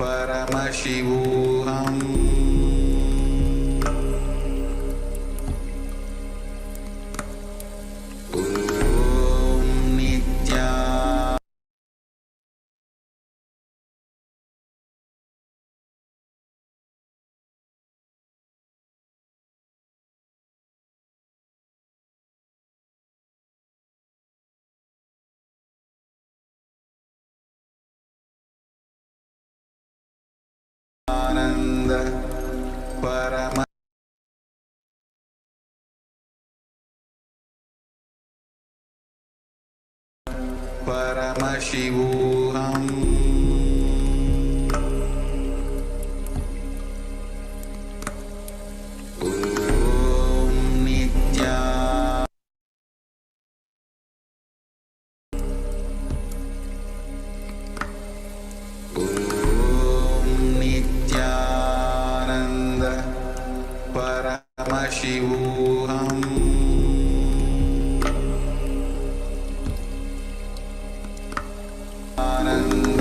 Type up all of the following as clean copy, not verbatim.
परमशिवोऽहम् आनंद परमशिवोऽहम् परमशिवोऽहम् आनंद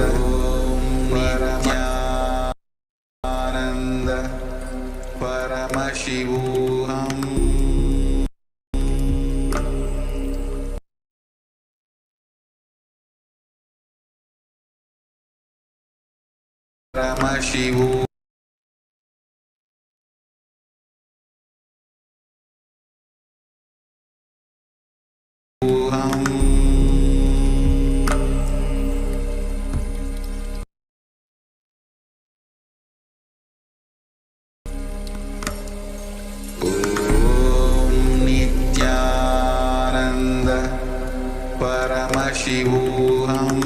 परमानंद परमशिवोऽहम् परमशिवो परमशिवोऽहम् नित्यानंद परमशिवोऽहम्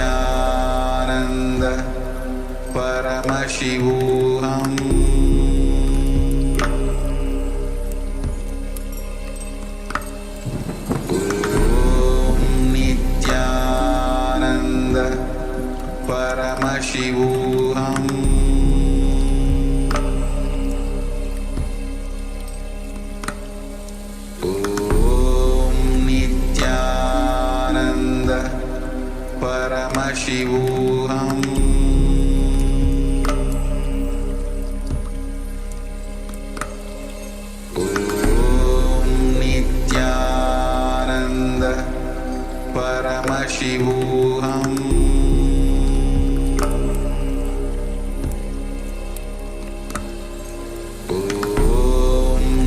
नित्यानंद परमशिवोऽहम् परमशिवोऽहम् नित्यानंद परमशिवोऽहम्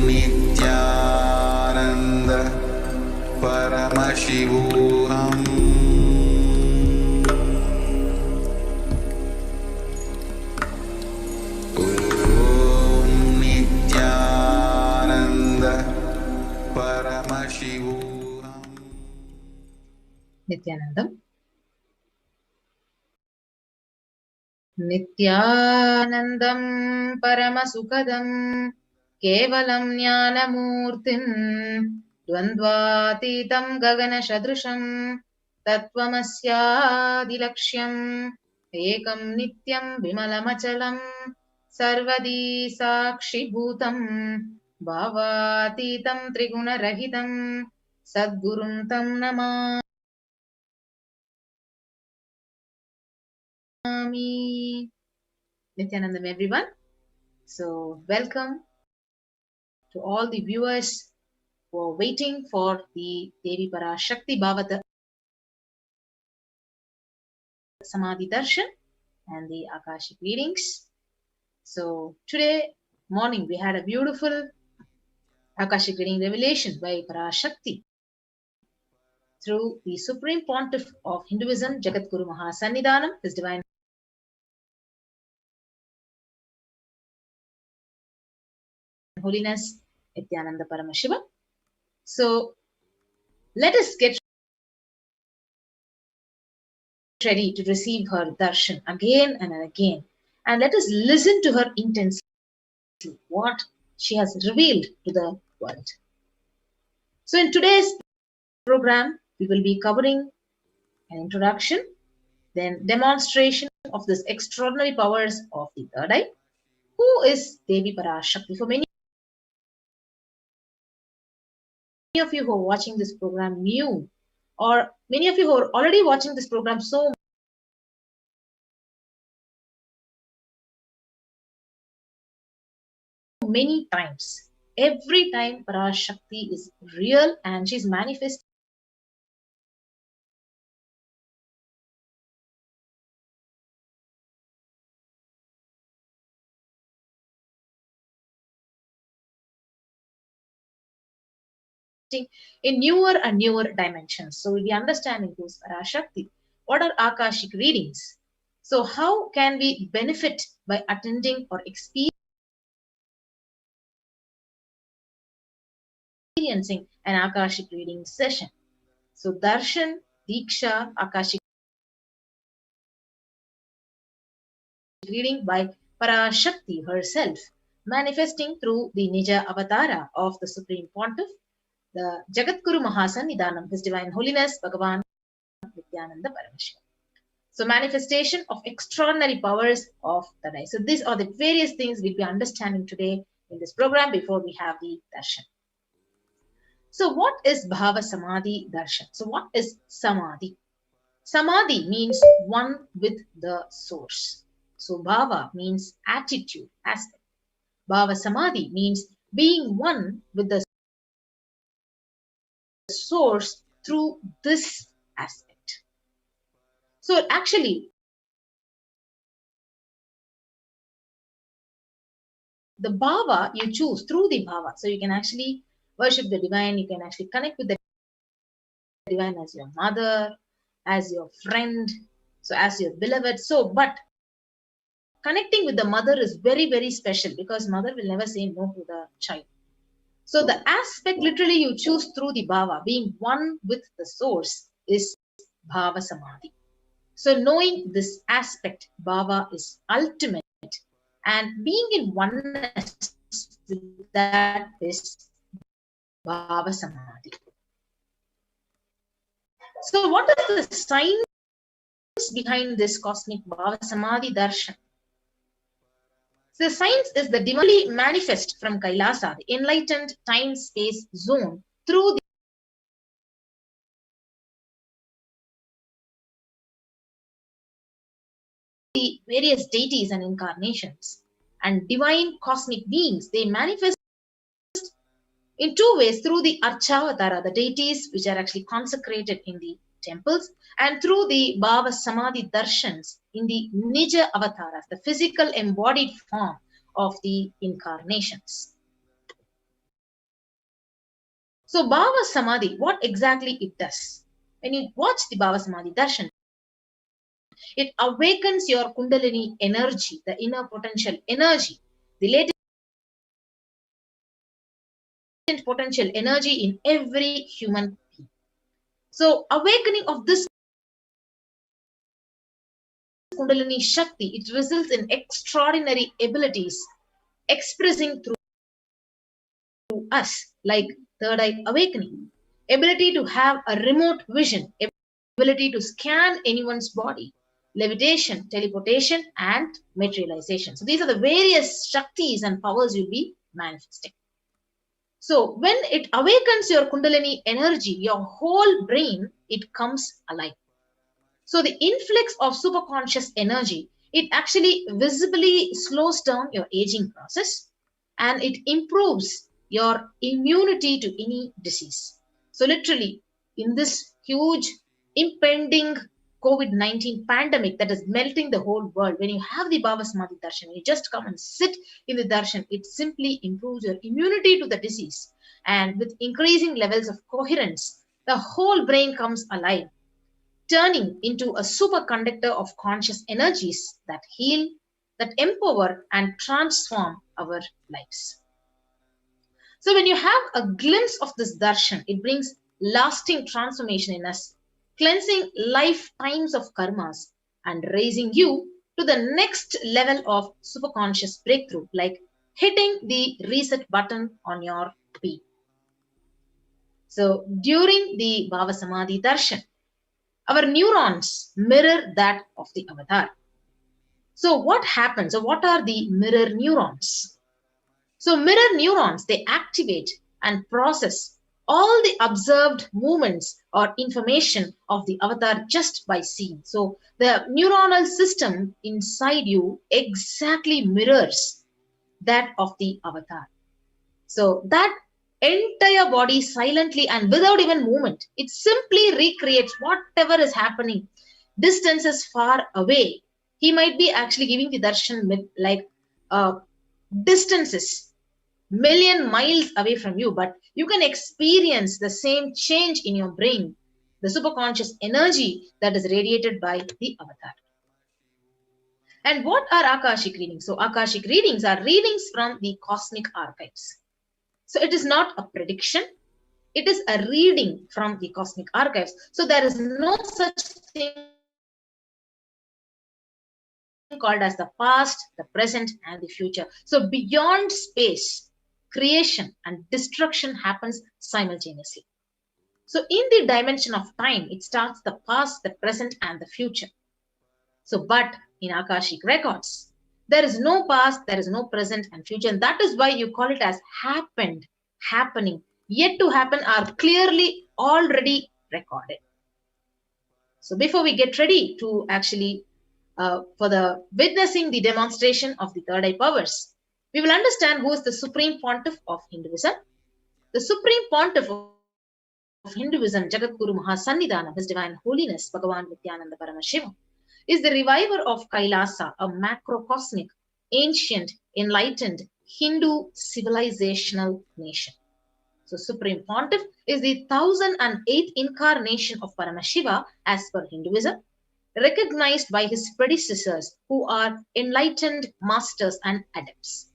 नित्यानंद परमशिवोऽहम् Nityanandam. Nityanandam Paramasukadam Kevalam Jnanamurtin Dvandvatitam Gaganashadrusham Tattvamasyaadilakshyam Ekam Nityam Vimalamachalam Sarvadi Sakshibhutam Bhavatitam Trigunarahitam Sadgurum Tam Namami. Nityanandam, everyone. So, welcome to all the viewers who are waiting for the Devi Parashakti Bhavata Samadhi Darshan and the Akashic readings. So, today morning we had a beautiful Akashic reading revelation by Parashakti through the Supreme Pontiff of Hinduism, Jagadguru Mahasannidhanam, His Divine Holiness Nityananda Paramashiva. So let us get ready to receive her darshan again and again, and let us listen to her intensely, what she has revealed to the world. So in today's program, we will be covering an introduction, then demonstration of this extraordinary powers of the third eye. Who is Devi Parashakti? For many of you who are watching this program knew, or many of you who are already watching this program so many times. Every time PARASHAKTI is real and she's manifesting in newer and newer dimensions. So we'll be understanding who's PARASHAKTI. What are Akashic readings? So how can we benefit by attending or experiencing an Akashic reading session? So Darshan, Diksha, Akashic reading by PARASHAKTI herself, manifesting through the Nija Avatara of the Supreme Pontiff, the Jagadguru Mahasannidhanam, His Divine Holiness Bhagavan Nityananda Parameshwar. So manifestation of extraordinary powers of the day. So these are the various things we'll be understanding today in this program before we have the darshan. So what is Bhava Samadhi Darshan? So what is Samadhi? Samadhi means one with the source. So Bhava means attitude, aspect. Bhava Samadhi means being one with the source through this aspect. So actually, the bhava you choose through the bhava. So you can actually worship the divine, you can actually connect with the divine as your mother, as your friend, so as your beloved. So, but connecting with the mother is very, very special because mother will never say no to the child. So the aspect literally you choose through the bhava, being one with the source, is bhava samadhi. So knowing this aspect, bhava is ultimate, and being in oneness with that is bhava samadhi. So what is the science behind this cosmic bhava samadhi darshan? So the science is the divinely manifest from Kailasa, the enlightened time-space zone, through the various deities and incarnations. And divine cosmic beings, they manifest in two ways, through the Archavatara, the deities which are actually consecrated in the temples, and through the Bhava Samadhi Darshans in the Nija Avataras, the physical embodied form of the incarnations. So Bhava Samadhi, what exactly it does? When you watch the Bhava Samadhi Darshan, it awakens your Kundalini energy, the inner potential energy, the latent potential energy in every human being. So awakening of this Kundalini Shakti, it results in extraordinary abilities expressing through us, like third eye awakening, ability to have a remote vision, ability to scan anyone's body, levitation, teleportation, and materialization. So these are the various Shaktis and powers you'll be manifesting. So when it awakens your Kundalini energy, your whole brain, it comes alive. So the influx of superconscious energy, it actually visibly slows down your aging process, and it improves your immunity to any disease. So literally, in this huge impending COVID-19 pandemic that is melting the whole world, when you have the Bhava Samadhi Darshan, you just come and sit in the Darshan, it simply improves your immunity to the disease. And with increasing levels of coherence, the whole brain comes alive, turning into a superconductor of conscious energies that heal, that empower, and transform our lives. So when you have a glimpse of this darshan, it brings lasting transformation in us, cleansing lifetimes of karmas and raising you to the next level of superconscious breakthrough, like hitting the reset button on your being. So during the Bhava Samadhi darshan, our neurons mirror that of the avatar. So what happens? So what are the mirror neurons? So mirror neurons, they activate and process all the observed movements or information of the avatar just by seeing. So the neuronal system inside you exactly mirrors that of the avatar. So that entire body silently and without even movement, it simply recreates whatever is happening. Distances far away, he might be actually giving the darshan like distances million miles away from you, but you can experience the same change in your brain, the superconscious energy that is radiated by the avatar. And what are Akashic readings? So Akashic readings are readings from the cosmic archives. So it is not a prediction, it is a reading from the cosmic archives. So there is no such thing called as the past, the present, and the future. So beyond space, creation and destruction happens simultaneously. So in the dimension of time, it starts the past, the present, and the future. So, but in Akashic records, there is no past, there is no present and future. And that is why you call it as happened, happening, yet to happen are clearly already recorded. So before we get ready to actually for the witnessing the demonstration of the third eye powers, we will understand who is the Supreme Pontiff of Hinduism. The Supreme Pontiff of Hinduism, Jagadguru Mahasannidhanam, His Divine Holiness, Bhagavan Nityananda Paramashiva, is the reviver of Kailasa, a macrocosmic, ancient, enlightened Hindu civilizational nation. So Supreme Pontiff is the 1008th incarnation of Paramashiva as per Hinduism, recognized by his predecessors who are enlightened masters and adepts.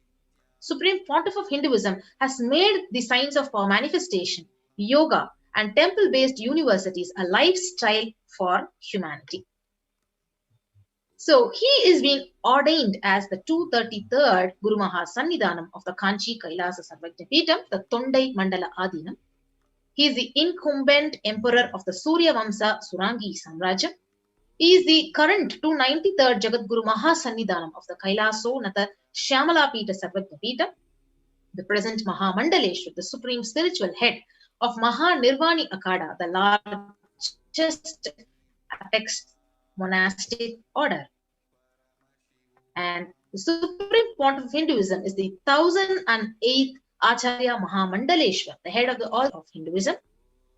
Supreme Pontiff of Hinduism has made the science of power manifestation, yoga, and temple-based universities a lifestyle for humanity. So he is being ordained as the 233rd Guru Mahasannidhanam of the Kanchi Kailasa Sarvajna Peetham, the Tondai Mandala Adinam. He is the incumbent emperor of the Surya Vamsa Surangi Samrajya. He is the current 293rd Jagadguru Mahasannidhanam of the Kailasonatha Shyamala Peetha Sarvajna Peetham, the present Mahamandaleshwar, the supreme spiritual head of Mahanirvani Akada, the largest apex monastic order. And the Supreme Pontiff of Hinduism is the 1008th Acharya Mahamandaleshwar, the head of the order of Hinduism.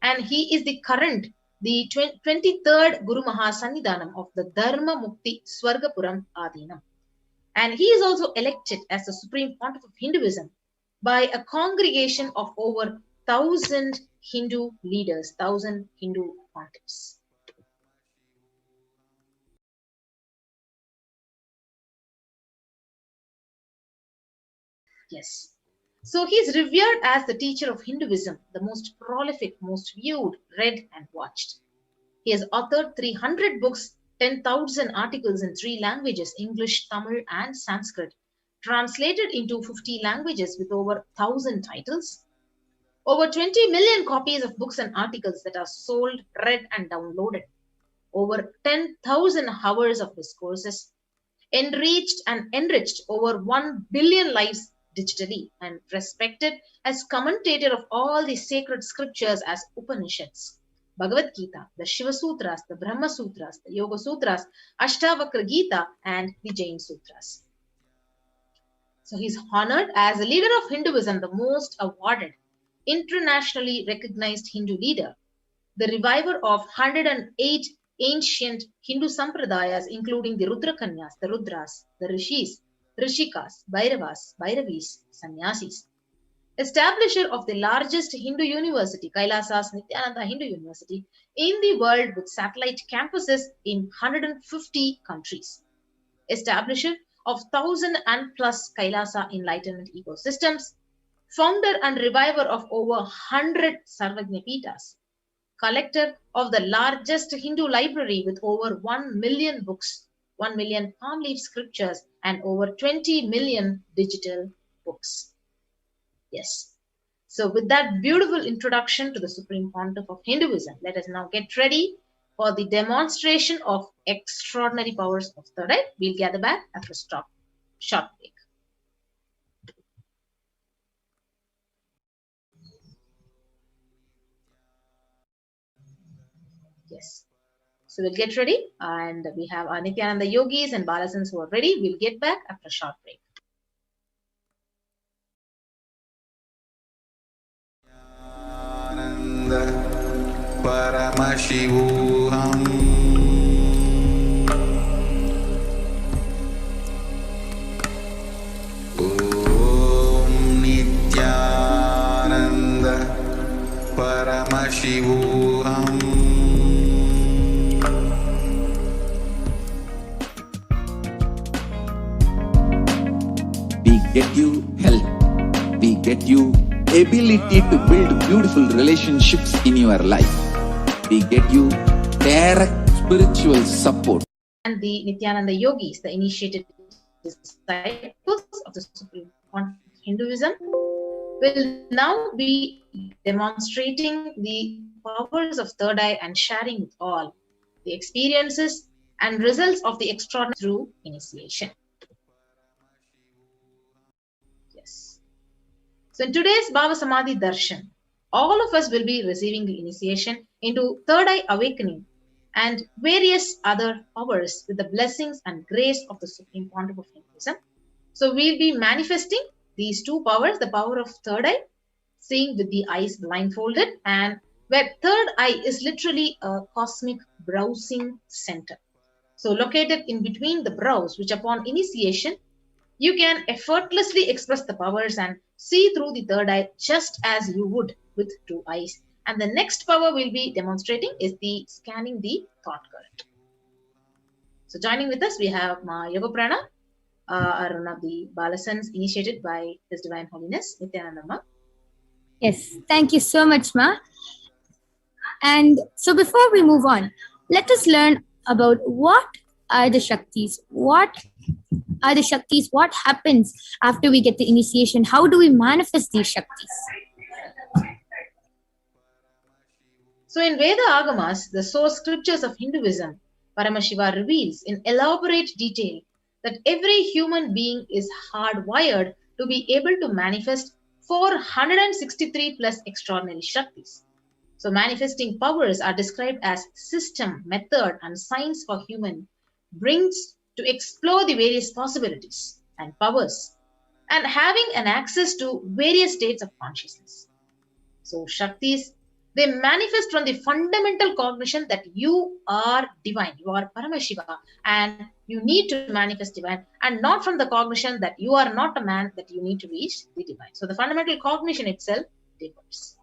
And he is the current, the 23rd Guru Mahasannidhanam of the Dharma Mukti Swargapuram Adinam. And he is also elected as the Supreme Pontiff of Hinduism by a congregation of over 1,000 Hindu leaders, 1,000 Hindu pontiffs. Yes. So he is revered as the teacher of Hinduism, the most prolific, most viewed, read and watched. He has authored 300 books, 10,000 articles in 3 languages, English, Tamil and Sanskrit, translated into 50 languages with over 1,000 titles. Over 20 million copies of books and articles that are sold, read and downloaded. Over 10,000 hours of discourses, enriched and enriched over 1 billion lives digitally, and respected as commentator of all the sacred scriptures as Upanishads, Bhagavad Gita, the Shiva Sutras, the Brahma Sutras, the Yoga Sutras, Ashtavakra Gita, and the Jain Sutras. So he is honored as a leader of Hinduism, the most awarded, internationally recognized Hindu leader, the reviver of 108 ancient Hindu sampradayas, including the Rudrakanyas, the Rudras, the Rishis, Rishikas, Bhairavas, Bhairavis, Sannyasis. Establisher of the largest Hindu university, Kailasa's Nityananda Hindu University, in the world with satellite campuses in 150 countries. Establisher of 1,000 and plus Kailasa enlightenment ecosystems. Founder and reviver of over 100 Sarvajna Peethas. Collector of the largest Hindu library with over 1 million books, 1 million palm leaf scriptures, and over 20 million digital books. Yes. So with that beautiful introduction to the Supreme Pontiff of Hinduism, let us now get ready for the demonstration of extraordinary powers of third eye. We'll gather back after a short break. Yes. So we'll get ready, and we have our Nityananda yogis and Balasans who are ready. We'll get back after a short break. Paramashivoham Om Nityananda Paramashivoham. We get you help. We get you ability to build beautiful relationships in your life. We get you direct spiritual support. And the Nityananda yogis, the initiated disciples of the Supreme Content of Hinduism, will now be demonstrating the powers of third eye and sharing with all the experiences and results of the extraordinary through initiation. Yes. So in today's Bhava Samadhi Darshan, all of us will be receiving the initiation into third eye awakening and various other powers with the blessings and grace of the Supreme Pontiff of Hinduism. So we'll be manifesting these two powers, the power of third eye, seeing with the eyes blindfolded, and where third eye is literally a cosmic browsing center. So located in between the brows, which upon initiation, you can effortlessly express the powers and see through the third eye just as you would with two eyes. And the next power we'll be demonstrating is the scanning the thought current. So joining with us, we have Ma Yoga Prana, one of the Balasans initiated by His Divine Holiness, Nityananda Ma. Yes, thank you so much, Ma. And so before we move on, let us learn about what are the Shaktis, what happens after we get the initiation, how do we manifest these Shaktis? So in Veda Agamas, the source scriptures of Hinduism, Paramashiva reveals in elaborate detail that every human being is hardwired to be able to manifest 463 plus extraordinary Shaktis. So manifesting powers are described as system, method, and science for human brings to explore the various possibilities and powers and having an access to various states of consciousness. So Shaktis, they manifest from the fundamental cognition that you are divine, you are Paramashiva, and you need to manifest divine, and not from the cognition that you are not a man, that you need to reach the divine. So the fundamental cognition itself differs.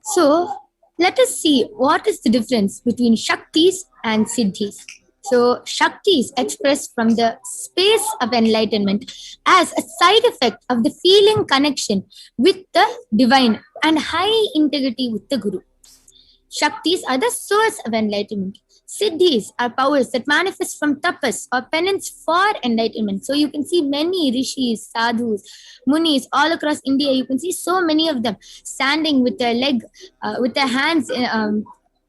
So let us see what is the difference between Shaktis and Siddhis. So Shakti is expressed from the space of enlightenment as a side effect of the feeling connection with the divine and high integrity with the Guru. Shaktis are the source of enlightenment. Siddhis are powers that manifest from tapas or penance for enlightenment. So you can see many rishis, sadhus, munis all across India. You can see so many of them standing with their with their hands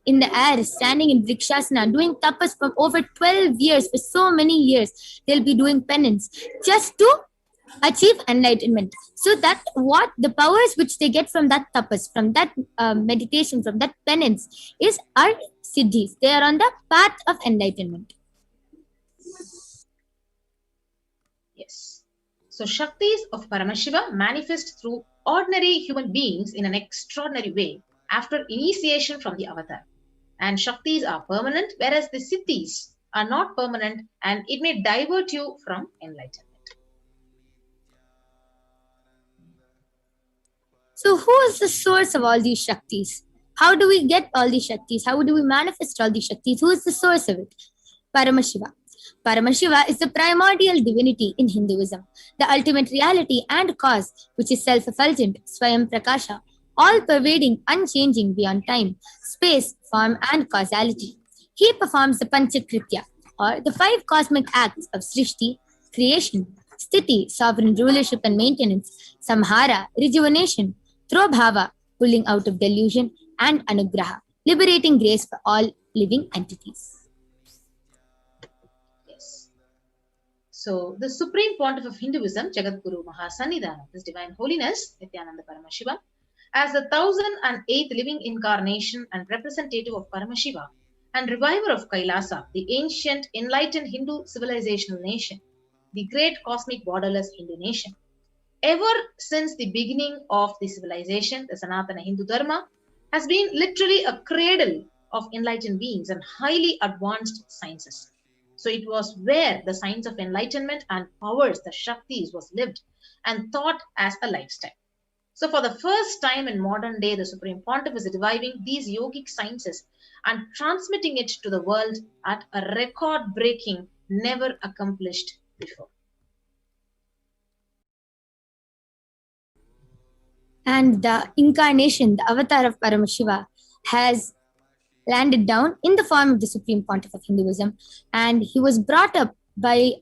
in the air, standing in Vrikshasana, doing tapas for over 12 years, for so many years. They'll be doing penance just to achieve enlightenment. So that what the powers which they get from that tapas, from that meditation, from that penance are siddhis. They are on the path of enlightenment. Yes. So Shaktis of Paramashiva manifest through ordinary human beings in an extraordinary way after initiation from the avatar. And Shaktis are permanent, whereas the Siddhis are not permanent, and it may divert you from enlightenment. So who is the source of all these Shaktis? How do we get all these Shaktis? How do we manifest all these Shaktis? Who is the source of it? Paramashiva. Paramashiva is the primordial divinity in Hinduism, the ultimate reality and cause, which is self-effulgent, Swayam Prakasha, all-pervading, unchanging beyond time, space, form, and causality. He performs the Panchakritya, or the 5 cosmic acts of Srishti, creation, Sthiti, sovereign rulership and maintenance, Samhara, rejuvenation, Trobhava, pulling out of delusion, and Anugraha, liberating grace for all living entities. Yes. So the Supreme Pontiff of Hinduism, Jagadguru Mahasannidhanam, His Divine Holiness, Nityananda Paramashiva, As the 1008th living incarnation and representative of Paramashiva and reviver of Kailasa, the ancient enlightened Hindu civilizational nation, the great cosmic borderless Hindu nation. Ever since the beginning of the civilization, the Sanatana Hindu Dharma has been literally a cradle of enlightened beings and highly advanced sciences. So it was where the science of enlightenment and powers, the Shaktis, was lived and taught as a lifestyle. So for the first time in modern day, the Supreme Pontiff is reviving these yogic sciences and transmitting it to the world at a record-breaking, never accomplished before. And the incarnation, the avatar of Paramashiva, has landed down in the form of the Supreme Pontiff of Hinduism, and he was brought up by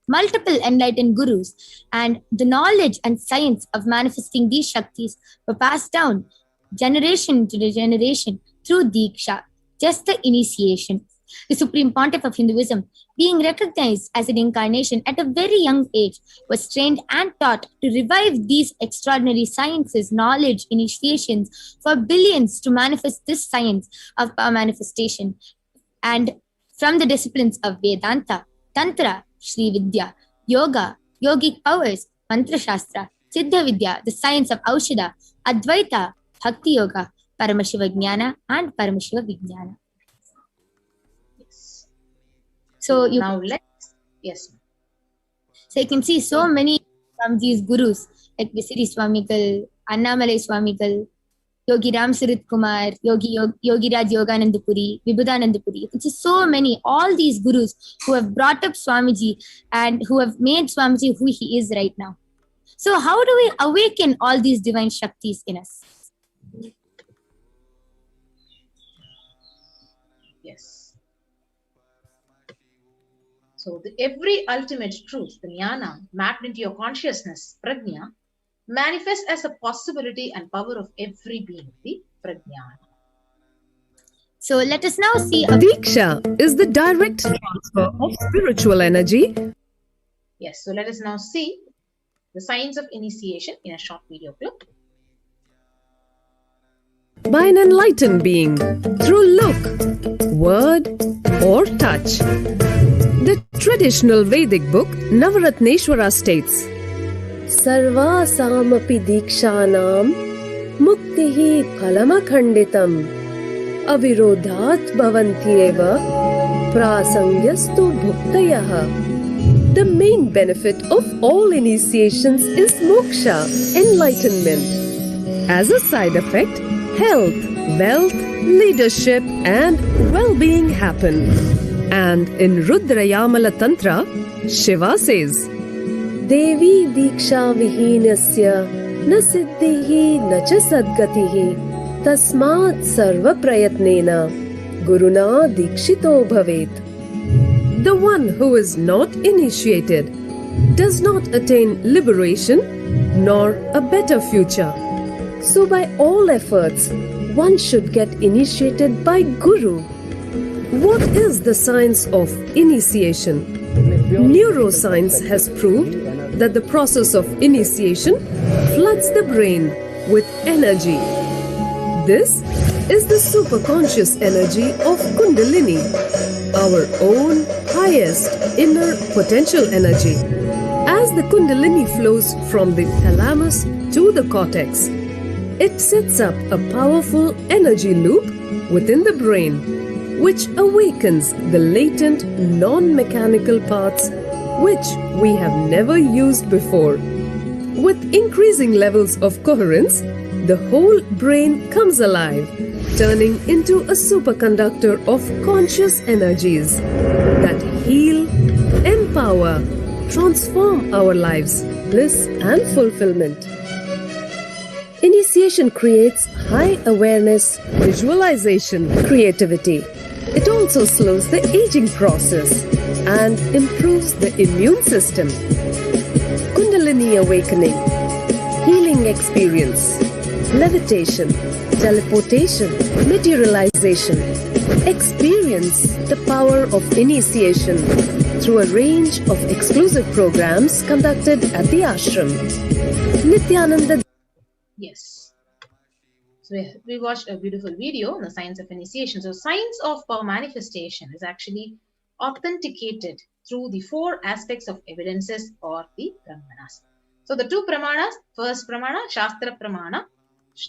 multiple enlightened gurus, and the knowledge and science of manifesting these Shaktis were passed down generation to generation through Diksha, just the initiation. The Supreme Pontiff of Hinduism, being recognized as an incarnation at a very young age, was trained and taught to revive these extraordinary sciences, knowledge, initiations for billions to manifest this science of power manifestation. And from the disciplines of Vedanta, Tantra, Shri Vidya, Yoga, Yogic powers, Mantra Shastra, Siddha Vidya, the science of Aushadha, Advaita, Bhakti Yoga, Paramashiva Jnana, and Paramashiva Vijnana. So you now let's, yes. So you can see so many from these gurus like Visiri Swamigal, Annamalai Swamigal, Yogi Ram Sarit Kumar, Yogi Raj Yoganandapuri, Vibhudanandapuri. You can see so many, all these gurus who have brought up Swamiji and who have made Swamiji who he is right now. So how do we awaken all these divine Shaktis in us? Yes. So every ultimate truth, the jnana, mapped into your consciousness, prajna, manifests as a possibility and power of every being, the prajna. So let us now see. Diksha is the direct transfer of spiritual energy. Yes, so let us now see the signs of initiation in a short video clip. By an enlightened being through look, word, or touch. The traditional Vedic book Navaratneshwara states, Sarva samapi dikshanam muktihi phalamakhanditam avirodhat bhavantyeva prasangyastu bhuktayah. The main benefit of all initiations is moksha, enlightenment. As a side effect, health, wealth, leadership, and well-being happen. And in Rudrayamala Tantra, Shiva says, Devi Diksha Vihinasya na siddhihi na cha sadgatihi tasmat sarva prayatnena guruna dikshito bhavet. The one who is not initiated does not attain liberation nor a better future. So by all efforts, one should get initiated by Guru. What is the science of initiation? Neuroscience has proved that the process of initiation floods the brain with energy. This is the superconscious energy of Kundalini, our own highest inner potential energy. As the Kundalini flows from the thalamus to the cortex, it sets up a powerful energy loop within the brain, which awakens the latent non-mechanical parts which we have never used before. With increasing levels of coherence, the whole brain comes alive, turning into a superconductor of conscious energies that heal, empower, transform our lives, bliss and fulfillment. Initiation creates high awareness, visualization, creativity. It also slows the aging process and improves the immune system. Kundalini awakening, healing experience, levitation, teleportation, materialization. Experience the power of initiation through a range of exclusive programs conducted at the ashram. Nityananda. Yes. So we watched a beautiful video on the science of initiation. So science of power manifestation is actually authenticated through the 4 aspects of evidences or the pramanas. So the 2 pramanas, first pramana, Shastra pramana,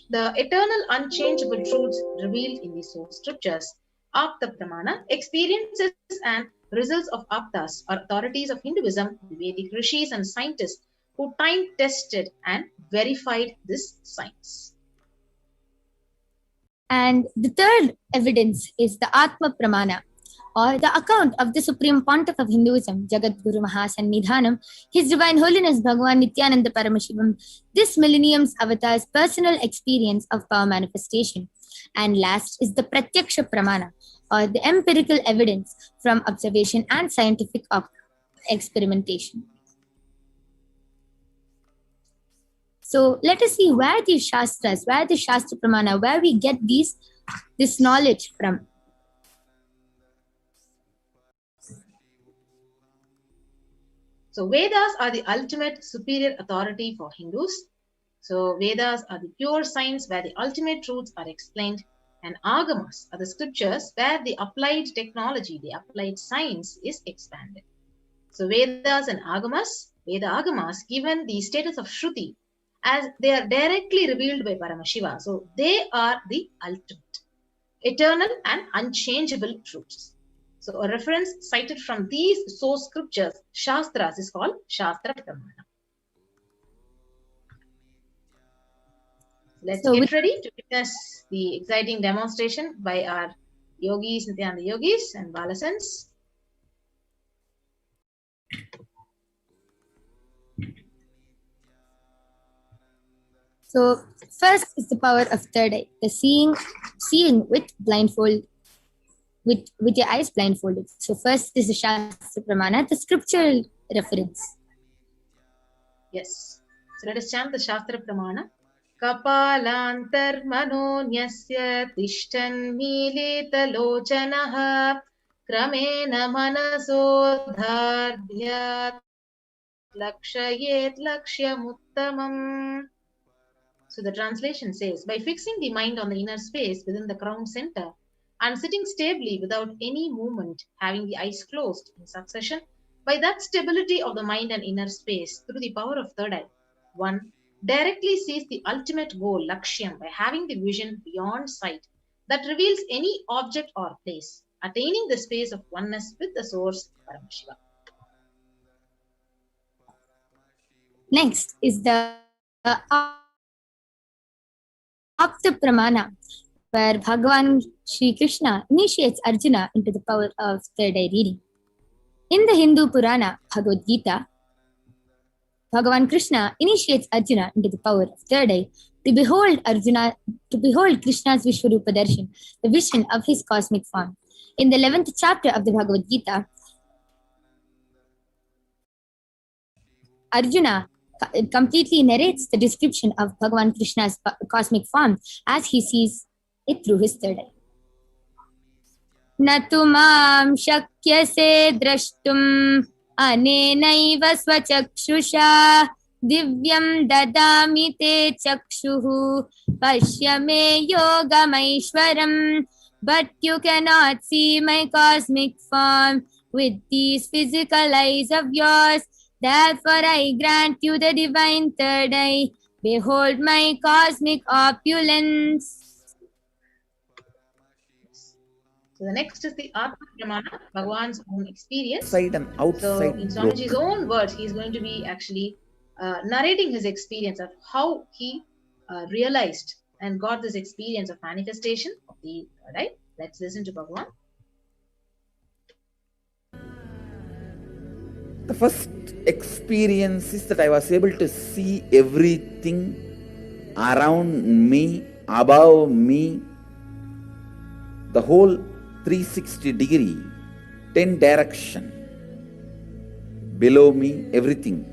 the eternal unchangeable truths revealed in the source scriptures. Apta pramana, experiences and results of aptas or authorities of Hinduism, the Vedic rishis and scientists who time tested and verified this science. And the third evidence is the Atma Pramana, or the account of the Supreme Pontiff of Hinduism, Jagat Guru Mahasannidhanam, His Divine Holiness Bhagavan Nityananda Paramashivam, this millennium's avatar's personal experience of power manifestation. And last is the Pratyaksha Pramana, or the empirical evidence from observation and scientific experimentation. So let us see where these Shastras, where the Shastra Pramana, where we get this knowledge from. So Vedas are the ultimate superior authority for Hindus. So Vedas are the pure science where the ultimate truths are explained, and Agamas are the scriptures where the applied technology, the applied science is expanded. So Vedas and Agamas, Veda Agamas given the status of Shruti as they are directly revealed by Paramashiva. So they are the ultimate, eternal and unchangeable truths. So a reference cited from these source scriptures, Shastras, is called Shastra Pramana. Let's get ready to witness the exciting demonstration by our yogis, Nityananda yogis and Balasans. So first is the power of third eye, the seeing with blindfold, with your eyes blindfolded. So first is the Shastra Pramana, the scriptural reference. Yes. So let us chant the Shastra Pramana. Kapalantar manonyasya tishtan milita lochanaha kramena manasodhardhyat lakshayet lakshyamuttamam. So the translation says, by fixing the mind on the inner space within the crown center and sitting stably without any movement, having the eyes closed in succession, by that stability of the mind and inner space through the power of third eye, one directly sees the ultimate goal, Lakshyam, by having the vision beyond sight that reveals any object or place, attaining the space of oneness with the source, Paramashiva. Next is the Apta Pramana, where Bhagavan Sri Krishna initiates Arjuna into the power of third eye reading. In the Hindu Purana, Bhagavad Gita, Bhagavan Krishna initiates Arjuna into the power of third eye to behold Krishna's Vishwarupa Darshan, the vision of his cosmic form. In the 11th chapter of the Bhagavad Gita, Arjuna completely narrates the description of Bhagavan Krishna's cosmic form as he sees it through his third eye. Natu mam shakyase drashtum anenaiva svachakshusha divyam dadami te chakshuhu pashyame yogamaishwaram. But you cannot see my cosmic form with these physical eyes of yours. Therefore I grant you the divine third eye. Behold my cosmic opulence. So the next is the Atma Pramana, Bhagavan's own experience. Inside and outside. So in Swamiji's own words, he is going to be actually narrating his experience of how he realized and got this experience of manifestation of the third eye. Let's listen to Bhagavan. The first experience is that I was able to see everything around me, above me, the whole 360 degree, 10 direction, below me, everything.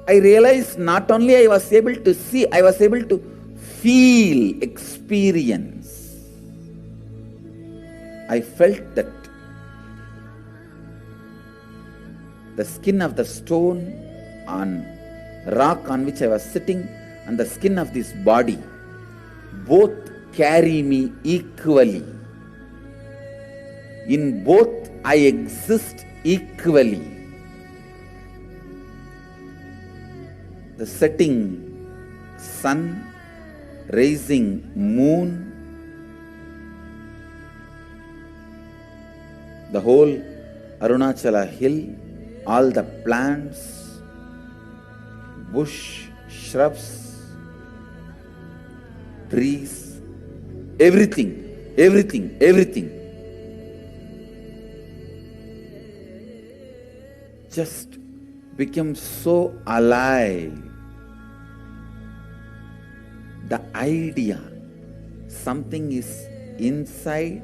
I realized not only I was able to see, I was able to feel, experience. I felt that the skin of the stone on rock on which I was sitting and the skin of this body both carry me equally. In both I exist equally. The setting sun, rising moon, the whole Arunachala hill, all the plants, bush, shrubs, trees, everything just becomes so alive. The idea, something is inside,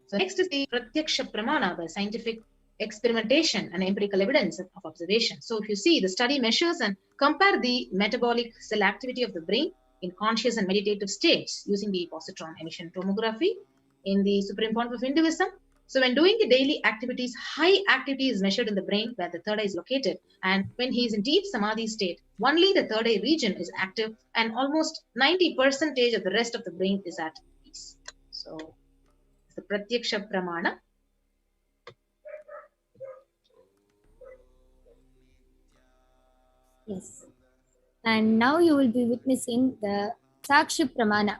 So next is the Pratyaksha Pramana, the scientific experimentation and empirical evidence of observation. So if you see, the study measures and compare the metabolic cell activity of the brain in conscious and meditative states using the positron emission tomography in the Supreme Pontiff of Hinduism. So when doing the daily activities, high activity is measured in the brain where the third eye is located. And when he is in deep samadhi state, only the third eye region is active and almost 90% of the rest of the brain is at peace. So the Pratyaksha Pramana. Yes. And now you will be witnessing the Sakshi Pramana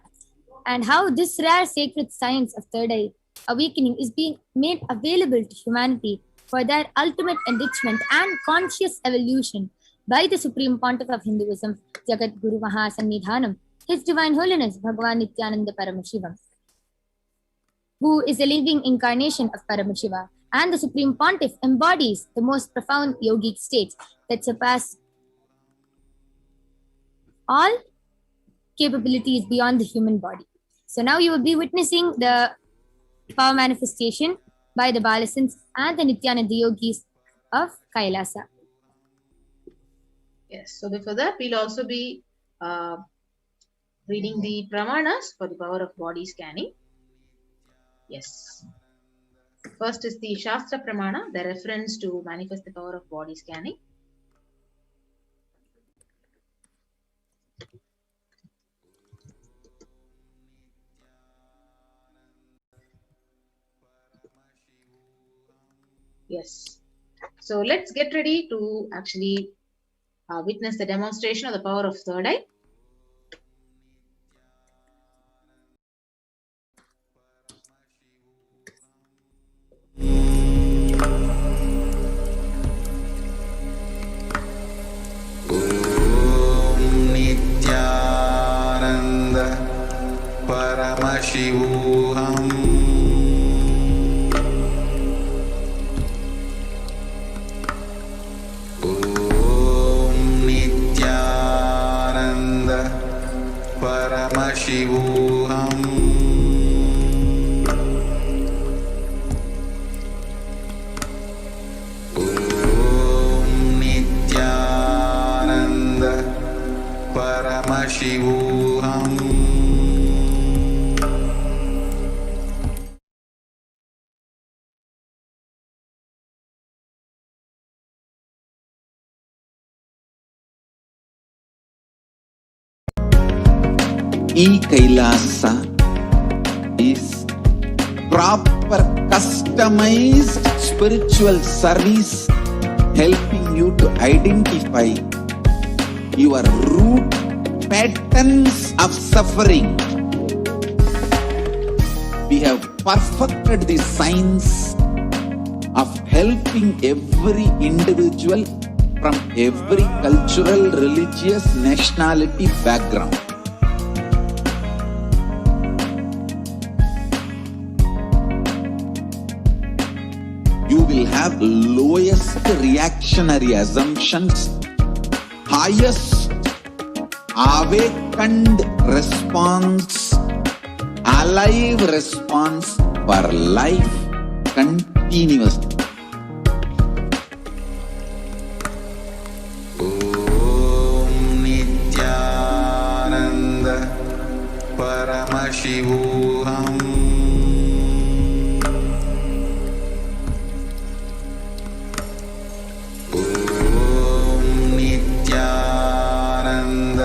and how this rare sacred science of third eye awakening is being made available to humanity for their ultimate enrichment and conscious evolution by the Supreme Pontiff of Hinduism, Jagat Guru Mahasannidhanam, His Divine Holiness Bhagavan Nityananda Paramashiva, who is a living incarnation of Paramashiva, and the Supreme Pontiff embodies the most profound yogic states that surpass all capabilities beyond the human body. So now you will be witnessing the power manifestation by the Balasins and the Nityananda yogis of Kailasa. Yes, so before that, we'll also be reading the Pramanas for the power of body scanning. Yes. First is the Shastra Pramana, the reference to manifest the power of body scanning. Yes. So let's get ready to actually witness the demonstration of the power of third eye. Paramashivoham Om Nityananda Paramashivoham Om Nityananda Paramashivoham E-Kailasa is proper customized spiritual service helping you to identify your root patterns of suffering. We have perfected the science of helping every individual from every cultural, religious, nationality background. You will have lowest reactionary assumptions, highest awakened response, alive response for life continuously. Om Nityananda परमशिवोऽहम् ॐ नित्यानन्द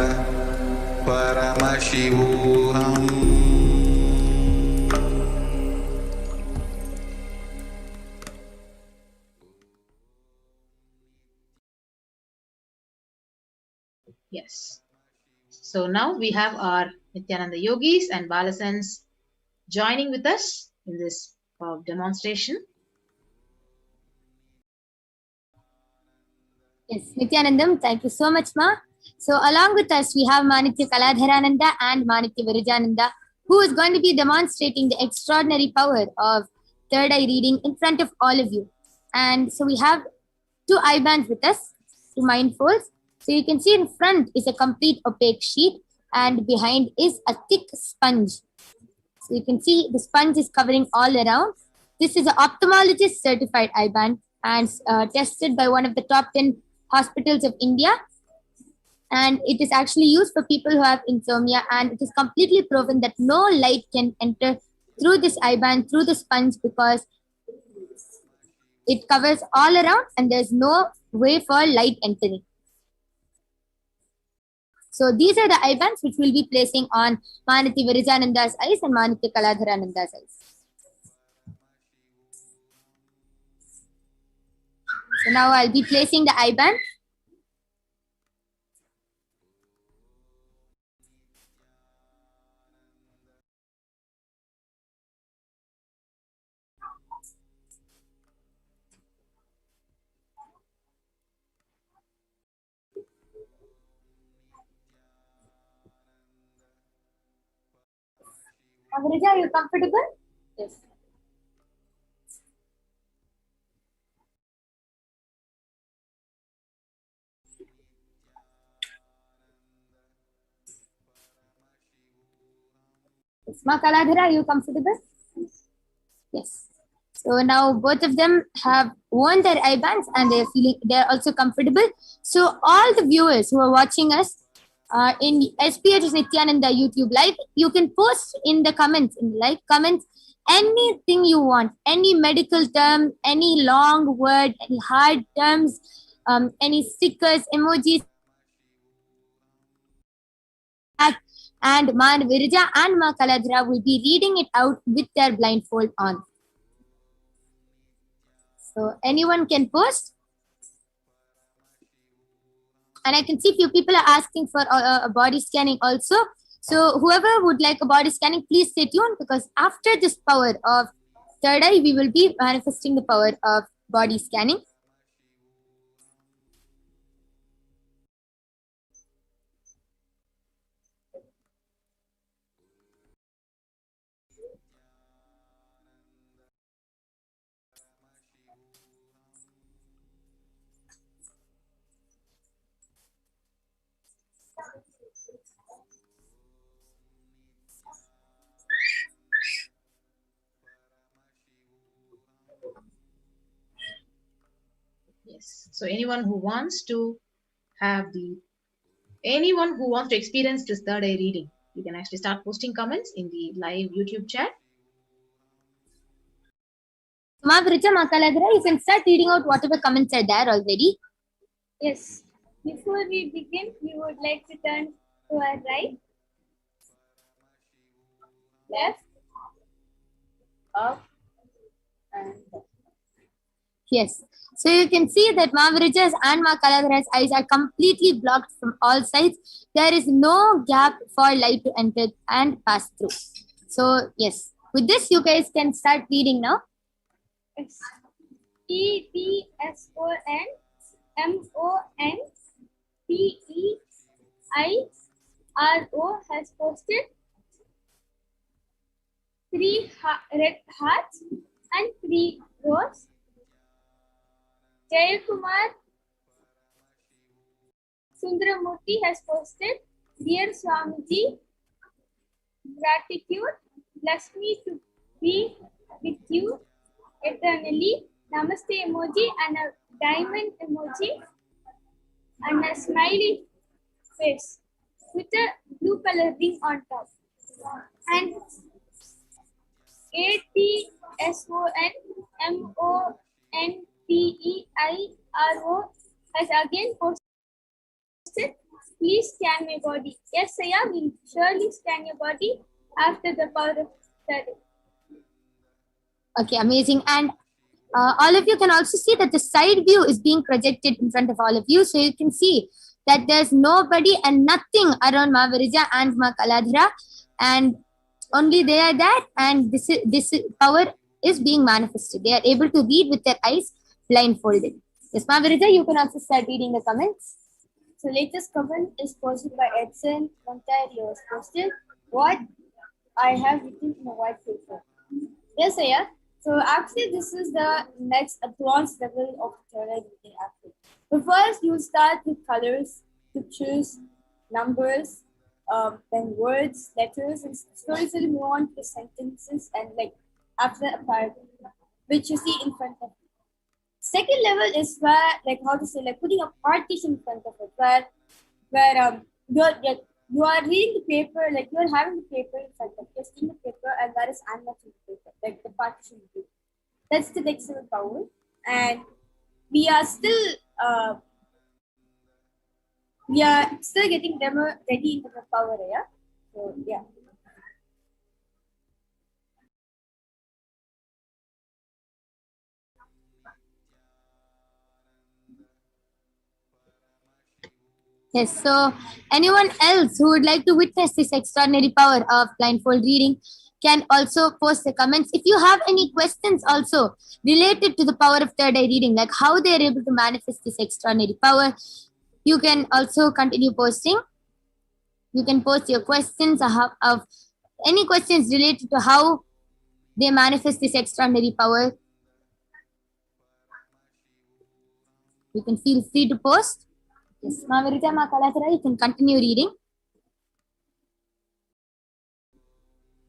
परमशिवोऽहम् Yes. So now we have our Nityananda yogis and Balasans joining with us in this demonstration. Yes, Nityanandam, thank you so much, Ma. So along with us, we have Manitya Kaladharananda and Manitya Virajananda, who is going to be demonstrating the extraordinary power of third eye reading in front of all of you. And so we have two eye bands with us, two mindfolds. So you can see in front is a complete opaque sheet and behind is a thick sponge. So you can see the sponge is covering all around. This is an ophthalmologist certified eye band and tested by one of the top 10 hospitals of India. And it is actually used for people who have insomnia, and it is completely proven that no light can enter through this eye band, through the sponge, because it covers all around and there's no way for light entering. So these are the eye bands which we'll be placing on Manitya Virajananda's eyes and Manitya Kaladharananda's eyes. So now I'll be placing the eye band. Avrija, are you comfortable? Yes. Ma Kaladhara, are you comfortable? Yes. So now both of them have worn their eye bands and they're also comfortable. So all the viewers who are watching us in SPH Nityananda YouTube live, you can post in the comments, in the live comments, anything you want, any medical term, any long word, any hard terms, any stickers, emojis, and Ma Virja and Ma Kaladhara will be reading it out with their blindfold on. So anyone can post. And I can see few people are asking for a body scanning also. So whoever would like a body scanning, please stay tuned, because after this power of third eye, we will be manifesting the power of body scanning. Yes. So anyone who wants to experience this third eye reading, you can actually start posting comments in the live YouTube chat. Ma Virja, Ma Kaladhara, you can start reading out whatever comments are there already. Yes. Before we begin, we would like to turn to our right, left, up, and down. Yes. So you can see that Ma Virja's and Ma Kaladhara's eyes are completely blocked from all sides. There is no gap for light to enter and pass through. So yes, with this you guys can start reading now. Yes. EBSONMONPEIRO has posted 3 red hearts and 3 roses. Jayakumar Sundaramurthy has posted, "Dear Swamiji, gratitude, bless me to be with you eternally." Namaste emoji and a diamond emoji and a smiley face with a blue color ring on top. And ATSONMONTEIRO has again posted, please scan my body. Yes, Saya, will surely scan your body after the power of study. Okay, amazing. And all of you can also see that the side view is being projected in front of all of you. So you can see that there's nobody and nothing around Ma Virija and Ma Kaladhara, and only they are there, and this power is being manifested. They are able to read with their eyes blindfolded. Yes, Ma Virija, you can also start reading the comments. So latest comment is posted by Edson Montario. Was posted, what I have written in a white paper. Yes, Saya. So actually, this is the next advanced level of third eye reading. But first, you start with colors, pictures, numbers, then words, letters, and stories will move on to sentences and like after a paragraph, which you see in front of you. Second level is where, like, how to say, like putting a partition in front of it, where you are reading the paper, like you are having the paper in front of you, you're seeing the paper, and that is unmatching the paper, like the partition. That's the next level power, and we are still getting demo ready into the power, yeah. So yeah. Yes, so anyone else who would like to witness this extraordinary power of blindfold reading can also post the comments. If you have any questions also related to the power of third eye reading, like how they are able to manifest this extraordinary power, you can also continue posting. You can post your questions of any questions related to how they manifest this extraordinary power. You can feel free to post. Yes, Ma Virija, Ma Kaladhara, you can continue reading.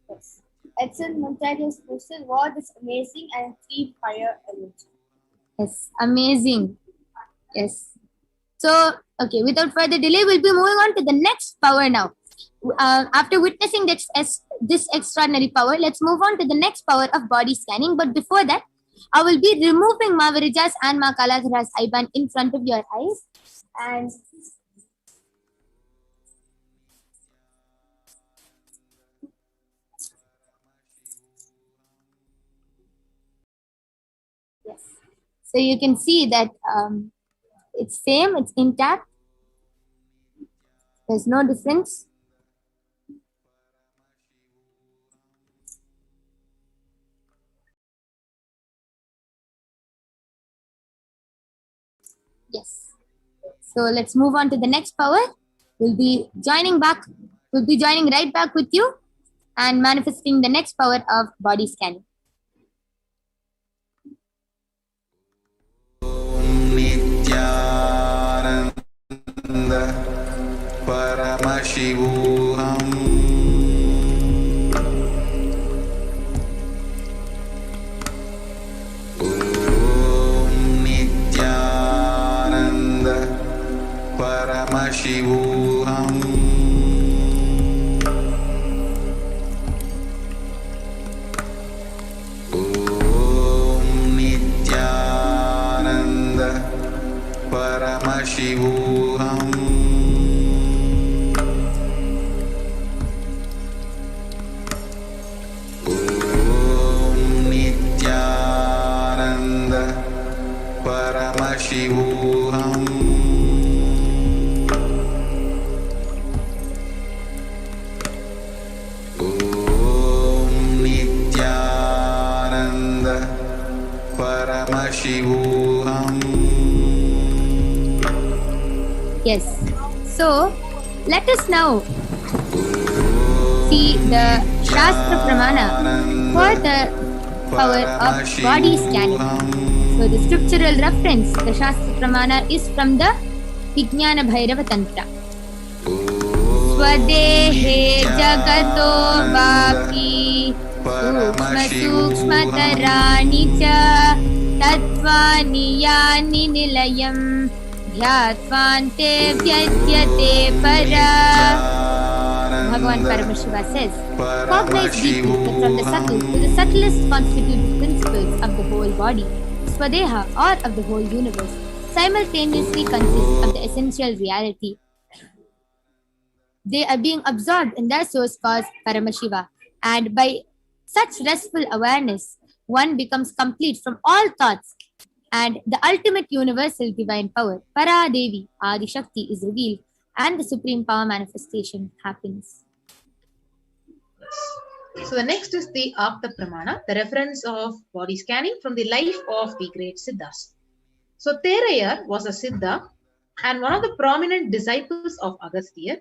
Yes. Edson Montague's posted, wow, that's amazing, and 3 fire energy. Yes, amazing. Yes. So, okay, without further delay, we'll be moving on to the next power now. After witnessing this extraordinary power, let's move on to the next power of body scanning. But before that, I will be removing Ma Virija's and Ma Kaladhara's eye band in front of your eyes. And yes, so you can see that it's same, it's intact. There's no difference. Yes. So let's move on to the next power. We'll be joining right back with you and manifesting the next power of body scanning. Nityananda Paramashivoham Paramashivoham Om Nityananda Paramashivoham Om Nityananda Paramashivoham Paramashivoham. Yes. So let us now see the Shastra Pramana for the power of body scanning. So the scriptural reference, the Shastra Pramana, is from the Vijnana Bhairava Tantra. Swadehe jagato vapi सूक्ष्मतराणि च तत्त्वानि यानि निलयम् ध्यात्वान्ते व्यज्यते परा. Bhagavan Paramashiva says, cognize deeply that from the subtle to the subtlest constitutive principles of the whole body, Swadeha, or of the whole universe, simultaneously consist of the essential reality. They are being absorbed in their source cause Paramashiva, and by such restful awareness, one becomes complete from all thoughts, and the ultimate universal divine power, Para Devi, Adi Shakti, is revealed, and the supreme power manifestation happens. So the next is the Apta Pramana, the reference of body scanning from the life of the great Siddhas. So Terayar was a Siddha and one of the prominent disciples of Agastya.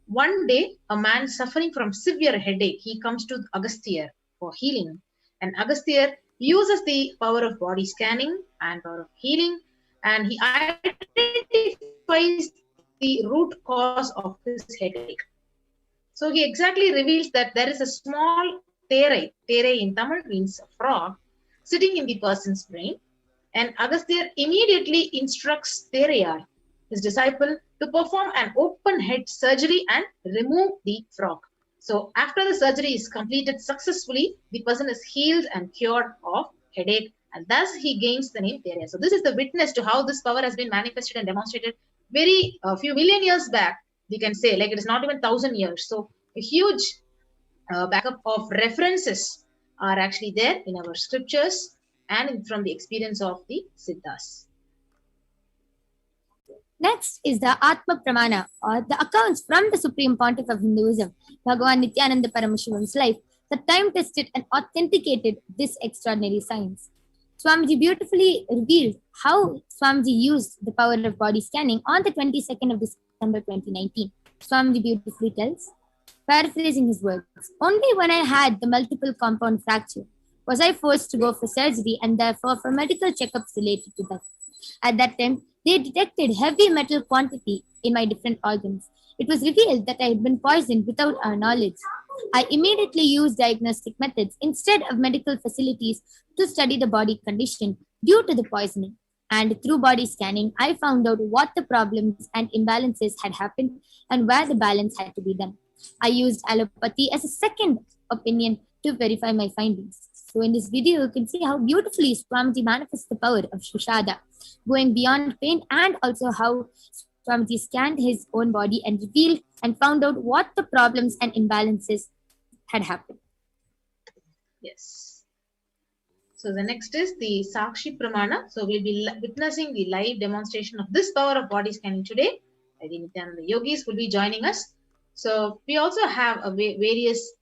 One day, a man suffering from severe headache, he comes to Agastya for healing. And Agastya uses the power of body scanning and power of healing, and he identifies the root cause of his headache. So he exactly reveals that there is a small terai in Tamil means frog, sitting in the person's brain, and Agastya immediately instructs Terayar, his disciple, to perform an open head surgery and remove the frog. So after the surgery is completed successfully, the person is healed and cured of headache, and thus he gains the name Terayar. So this is the witness to how this power has been manifested and demonstrated very few million years back, we can say, like it is not even 1,000 years. So a huge backup of references are actually there in our scriptures and from the experience of the Siddhas. Next is the Atma Pramana, or the accounts from the Supreme Pontiff of Hinduism, Bhagavan Nityananda Paramashivan's life, that time-tested and authenticated this extraordinary science. Swamiji beautifully revealed how Swamiji used the power of body scanning on the 22nd of December 2019. Swamiji beautifully tells, paraphrasing his words, only when I had the multiple compound fracture was I forced to go for surgery and therefore for medical checkups related to that. At that time, they detected heavy metal quantity in my different organs. It was revealed that I had been poisoned without our knowledge. I immediately used diagnostic methods instead of medical facilities to study the body condition due to the poisoning. And through body scanning, I found out what the problems and imbalances had happened and where the balance had to be done. I used allopathy as a second opinion to verify my findings. So in this video, you can see how beautifully Swamiji manifests the power of Shushada, going beyond pain, and also how Swamiji scanned his own body and revealed and found out what the problems and imbalances had happened. Yes. So the next is the Sakshi Pramana. So we'll be witnessing the live demonstration of this power of body scanning today. I think the yogis will be joining us. So we also have various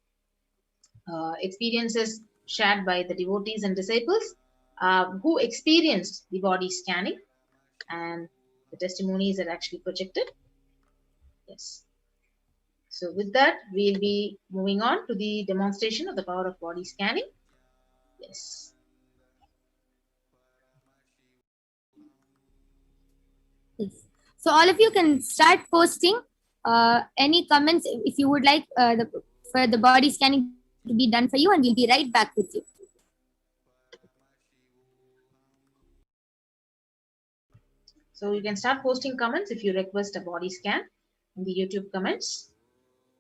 experiences shared by the devotees and disciples who experienced the body scanning, and the testimonies are actually projected. Yes. So with that, we'll be moving on to the demonstration of the power of body scanning. Yes. Yes. So all of you can start posting any comments if you would like for the body scanning to be done for you, and we'll be right back with you. So you can start posting comments if you request a body scan in the YouTube comments.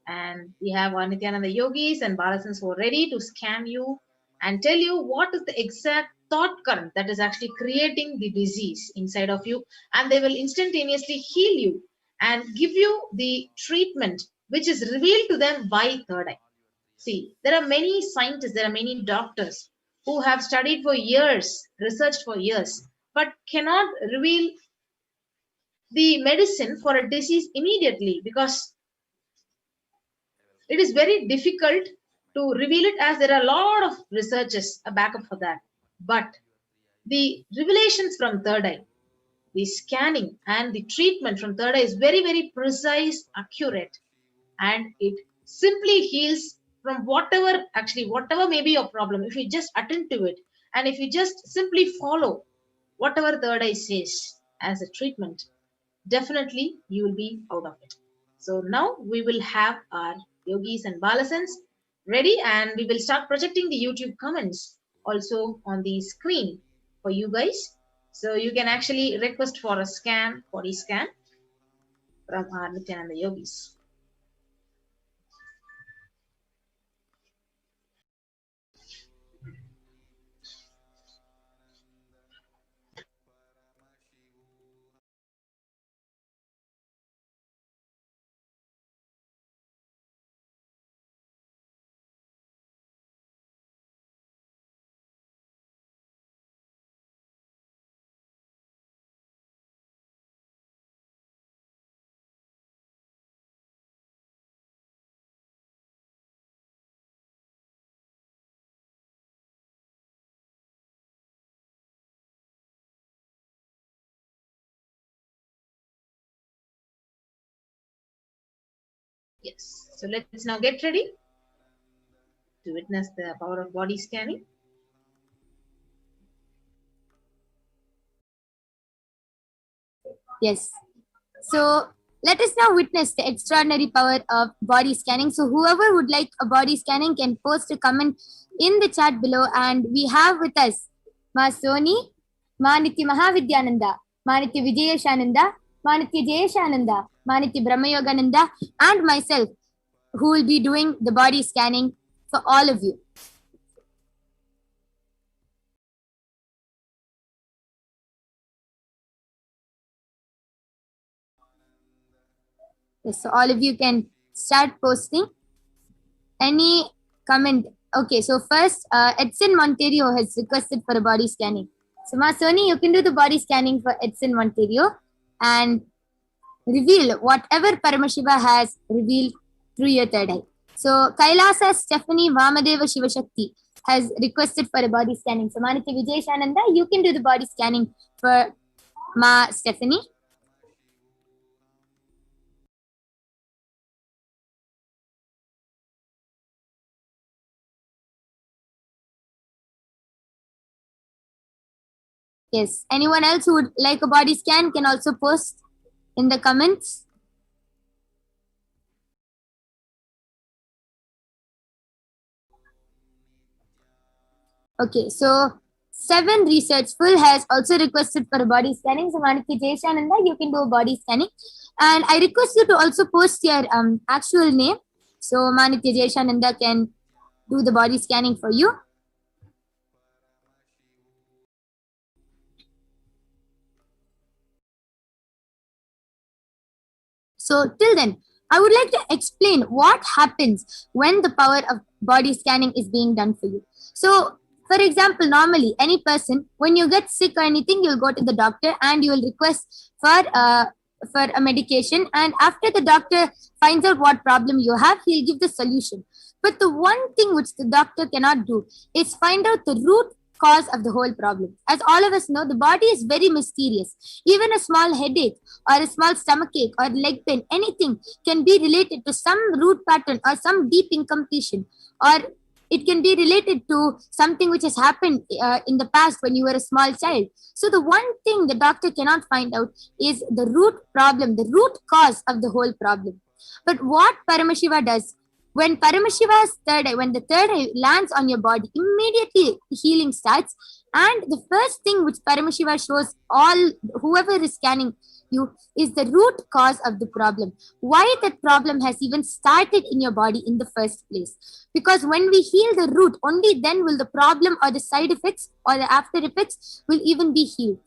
And we have our Nityananda yogis and Balasans who are ready to scan you and tell you what is the exact thought current that is actually creating the disease inside of you. And they will instantaneously heal you and give you the treatment which is revealed to them by third eye. See, there are many scientists, there are many doctors who have studied for years, researched for years, but cannot reveal the medicine for a disease immediately because it is very difficult to reveal it, as there are a lot of researches, a backup for that. But the revelations from third eye, the scanning and the treatment from third eye is very, very precise, accurate, and it simply heals from whatever may be your problem. If you just attend to it and if you just simply follow whatever third eye says as a treatment, definitely you will be out of it. So now we will have our yogis and balasans ready, and we will start projecting the YouTube comments also on the screen for you guys. So you can actually request for a scan, body scan from our Nityananda yogis. Yes. So let's now get ready to witness the power of body scanning. Yes. So let us now witness the extraordinary power of body scanning. So whoever would like a body scanning can post a comment in the chat below. And we have with us Ma Soni, Ma Nitya Mahavidyananda, Ma Nitya Vijayashananda, Ma Nitya Jayashananda, Ma Nitya Brahmayogananda, and myself, who will be doing the body scanning for all of you. Yes, so all of you can start posting any comment. Okay, so first, Edson Monterio has requested for a body scanning. So, Ma Soni, you can do the body scanning for Edson Monterio and reveal whatever Paramashiva has revealed through your third eye. So, Kailasa Stephanie Vamadeva Shivashakti has requested for a body scanning. So, Manati Vijay Shananda, you can do the body scanning for Ma Stephanie. Yes, anyone else who would like a body scan can also post in the comments. Okay, so 7 Researchful has also requested for a body scanning. So Maniki Jayashananda, you can do a body scanning. And I request you to also post your actual name. So Maniki Jayashananda can do the body scanning for you. So till then, I would like to explain what happens when the power of body scanning is being done for you. So for example, normally any person, when you get sick or anything, you'll go to the doctor and you will request for a medication. And after the doctor finds out what problem you have, he'll give the solution. But the one thing which the doctor cannot do is find out the root cause of the whole problem. As all of us know, the body is very mysterious. Even a small headache or a small stomachache or leg pain, anything can be related to some root pattern or some deep incompletion, or it can be related to something which has happened in the past when you were a small child. So the one thing the doctor cannot find out is the root problem, the root cause of the whole problem. But what Paramashiva does, when Paramashiva's third eye, when the third eye lands on your body, immediately healing starts. And the first thing which Paramashiva shows all whoever is scanning you is the root cause of the problem. Why that problem has even started in your body in the first place. Because when we heal the root, only then will the problem or the side effects or the after effects will even be healed.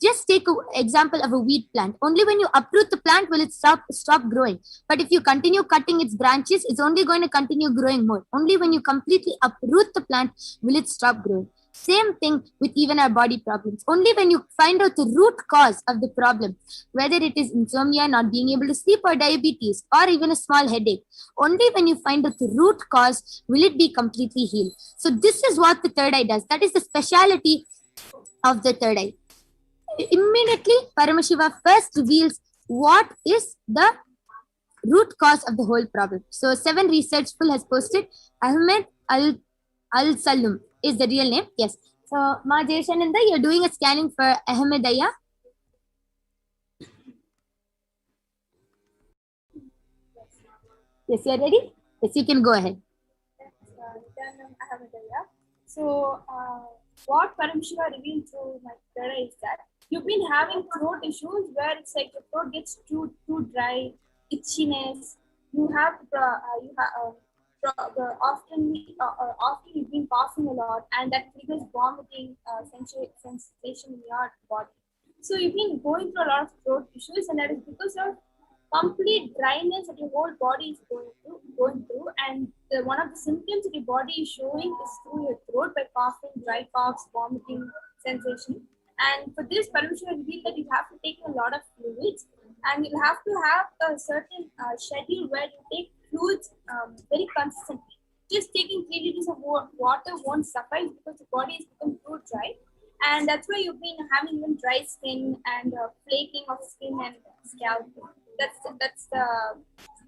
Just take an example of a weed plant. Only when you uproot the plant will it stop growing. But if you continue cutting its branches, it's only going to continue growing more. Only when you completely uproot the plant will it stop growing. Same thing with even our body problems. Only when you find out the root cause of the problem, whether it is insomnia, not being able to sleep, or diabetes, or even a small headache, only when you find out the root cause will it be completely healed. So this is what the third eye does. That is the speciality of the third eye. Immediately, Paramashiva first reveals what is the root cause of the whole problem. So 7 Researchful has posted Ahmed Al-Salum is the real name. Yes. So Ma Jayashananda, you're doing a scanning for Ahmed Aya. Yes, you're ready? Yes, you can go ahead. So what Paramashiva revealed through my third eye is that you've been having throat issues where it's like your throat gets too dry, itchiness. You have often you've been coughing a lot, and that triggers vomiting sensation in your body. So you've been going through a lot of throat issues, and that is because of complete dryness that your whole body is going through, and one of the symptoms that your body is showing is through your throat by coughing, dry coughs, vomiting sensation. And for this, Paramashiva revealed that you have to take a lot of fluids, and you have to have a certain schedule where you take fluids very consistently. Just taking 3 liters of water won't suffice because the body has become too dry, and that's why you've been having even dry skin and flaking of skin and scalp. That's the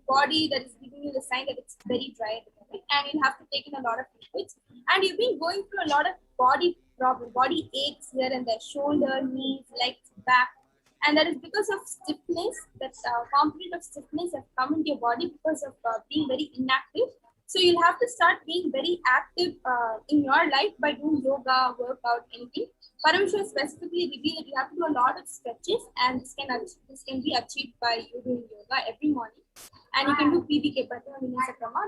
body that is giving you the sign that it's very dry at the moment, and you'll have to take in a lot of liquids. And you've been going through a lot of body problems, body aches here and there, shoulder, knees, legs, back. And that is because of stiffness, that component of stiffness has come into your body because of being very inactive. So you'll have to start being very active in your life by doing yoga, workout, anything. Parameshwar specifically revealed that you have to do a lot of stretches, and this can be achieved by you doing yoga every morning. And you can do PBK,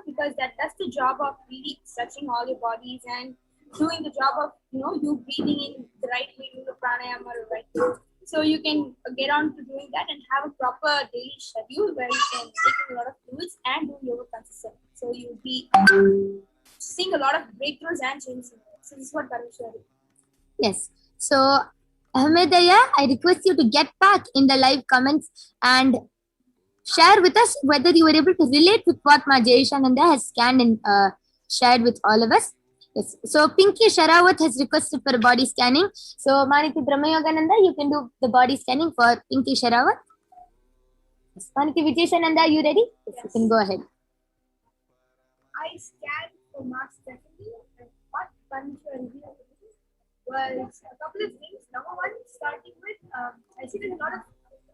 because that does the job of really stretching all your bodies and doing the job of you breathing in the right way, doing the pranayama or right way. So you can get on to doing that and have a proper daily schedule where you can take in a lot of fluids and do yoga consistently. So you'll be seeing a lot of breakthroughs and changes. So this is what Parameshwar is. Yes. So, Ahmedaya, I request you to get back in the live comments and share with us whether you were able to relate with what Ma Jayeshananda has scanned and shared with all of us. Yes. So, Pinky Sharawat has requested for a body scanning. So, Maniti Brahmayogananda, you can do the body scanning for Pinky Sharawat. Yes. Maniti Vijayeshananda, are you ready? Yes, you can go ahead. I scanned for Mark Stephanie, and what Parameshwar revealed was a couple of things. Number one, starting with, I see there's a lot of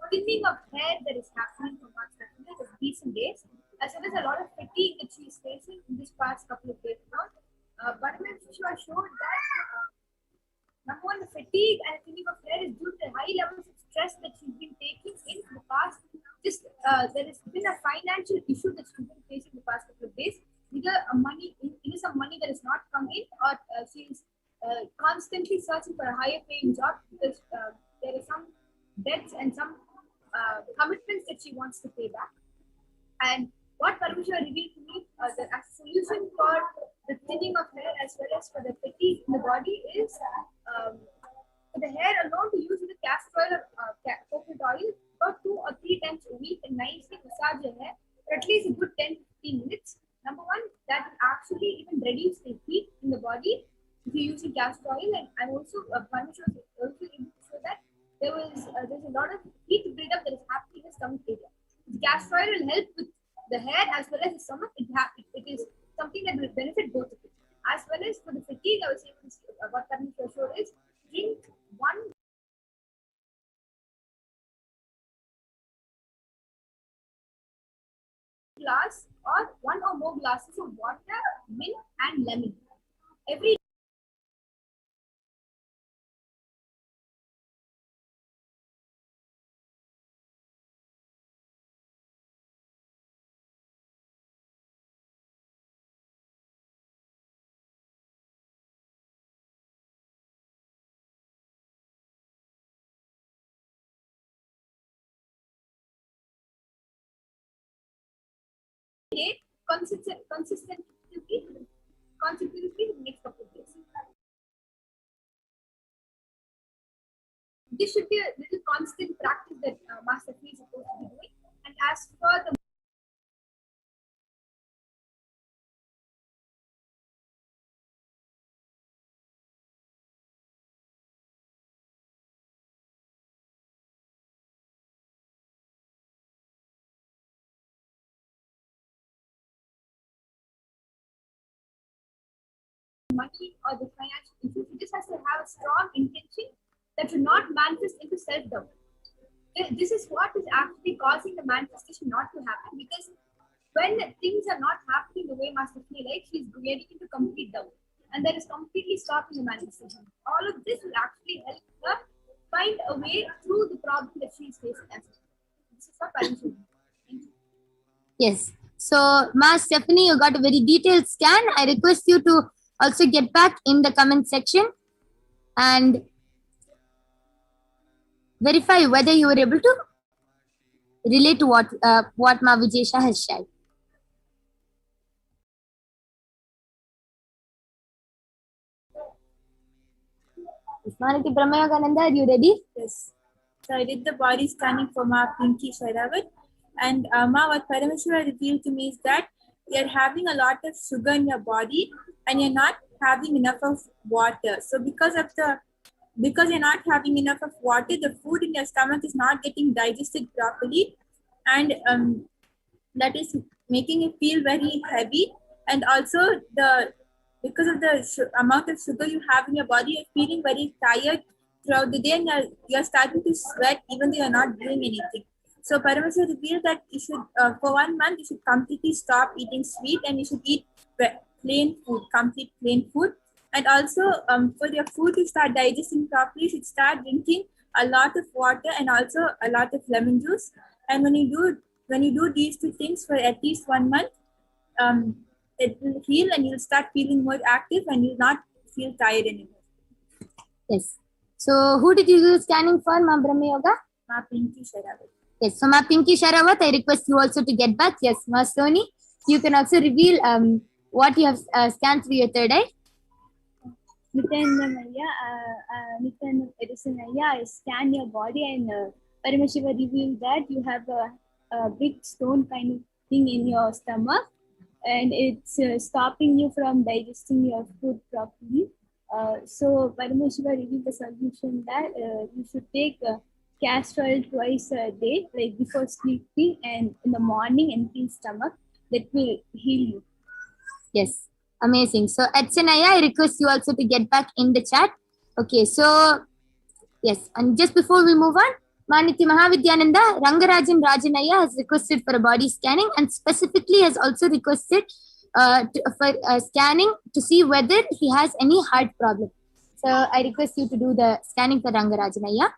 thinning of hair that is happening for Mark Stephanie in recent days, as well as a lot of fatigue that she is facing in this past couple of days now. Parameshwar showed that number one, the fatigue and thinning of hair is due to high levels of stress that she's been taking in the past. Just there has been a financial issue that she's been facing the past couple of days. Either some money that has not come in, or she's constantly searching for a higher paying job because there are some debts and some commitments that she wants to pay back. And what Parameshwar revealed to me, the solution for the thinning of hair as well as for the fatigue in the body is for the hair alone to use the castor oil or coconut oil about 2 or 3 times a week and nicely massage your hair for at least a good 10-15 minutes. Number one, that will actually even reduce the heat in the body if you're using castor oil. And also, Parameshwar also able to show that there's a lot of heat buildup that is happening in the stomach area. The castor oil will help with the hair as well as the stomach. It is something that will benefit both of you. As well as for the fatigue, I was able to see what Parameshwar showed is drink 1 glass or 1 or more glasses of water, milk, and lemon every day, consistently consecutively in the next couple of days. This should be a little constant practice that Master P is supposed to be doing. And as for the money or the financial issues, it just has to have a strong intention that should not manifest into self-doubt. This is what is actually causing the manifestation not to happen, because when things are not happening the way Master P likes, she's getting into complete doubt, and that is completely stopping the manifestation. All of this will actually help her find a way through the problem that she is facing. This is what Parameshwar. Thank you. Yes. So, Ma Stephanie, you got a very detailed scan. I request you to also get back in the comment section and verify whether you were able to relate to what Ma Vijayesha has shared. Manati Brahmayogananda, are you ready? Yes. So I did the body scanning for Ma Pinky Sharawat, and Ma, what Parameshwar revealed to me is that you're having a lot of sugar in your body and you're not having enough of water. So because you're not having enough of water, the food in your stomach is not getting digested properly, and that is making you feel very heavy, and also because of the amount of sugar you have in your body, you're feeling very tired throughout the day, and you're starting to sweat even though you're not doing anything. So Parameshwar revealed that you should, for 1 month, you should completely stop eating sweet, and you should eat plain food, complete plain food. And also for your food to start digesting properly, you should start drinking a lot of water and also a lot of lemon juice. And when you do these two things for at least 1 month, it will heal, and you'll start feeling more active, and you'll not feel tired anymore. Yes. So who did you do scanning for, Ma Brahma Yoga? Ma Pinky Sharawat. Yes. So Ma Pinky Sharawat, I request you also to get back. Yes, Ma Soni, you can also reveal what you have scanned through your third eye. Nityananda Edison, I scan your body, and Parameshiva revealed that you have a big stone kind of thing in your stomach, and it's stopping you from digesting your food properly. So Parameshiva revealed the solution that you should take castor oil twice a day, like before sleeping and in the morning, empty stomach. That will heal you. Yes. Amazing. So Edsanaya, I request you also to get back in the chat. Okay, so yes, and just before we move on, Maniti Mahavidyananda, Rangarajan Rajanaya has requested for a body scanning, and specifically has also requested for scanning to see whether he has any heart problem. So I request you to do the scanning for Rangarajanaya.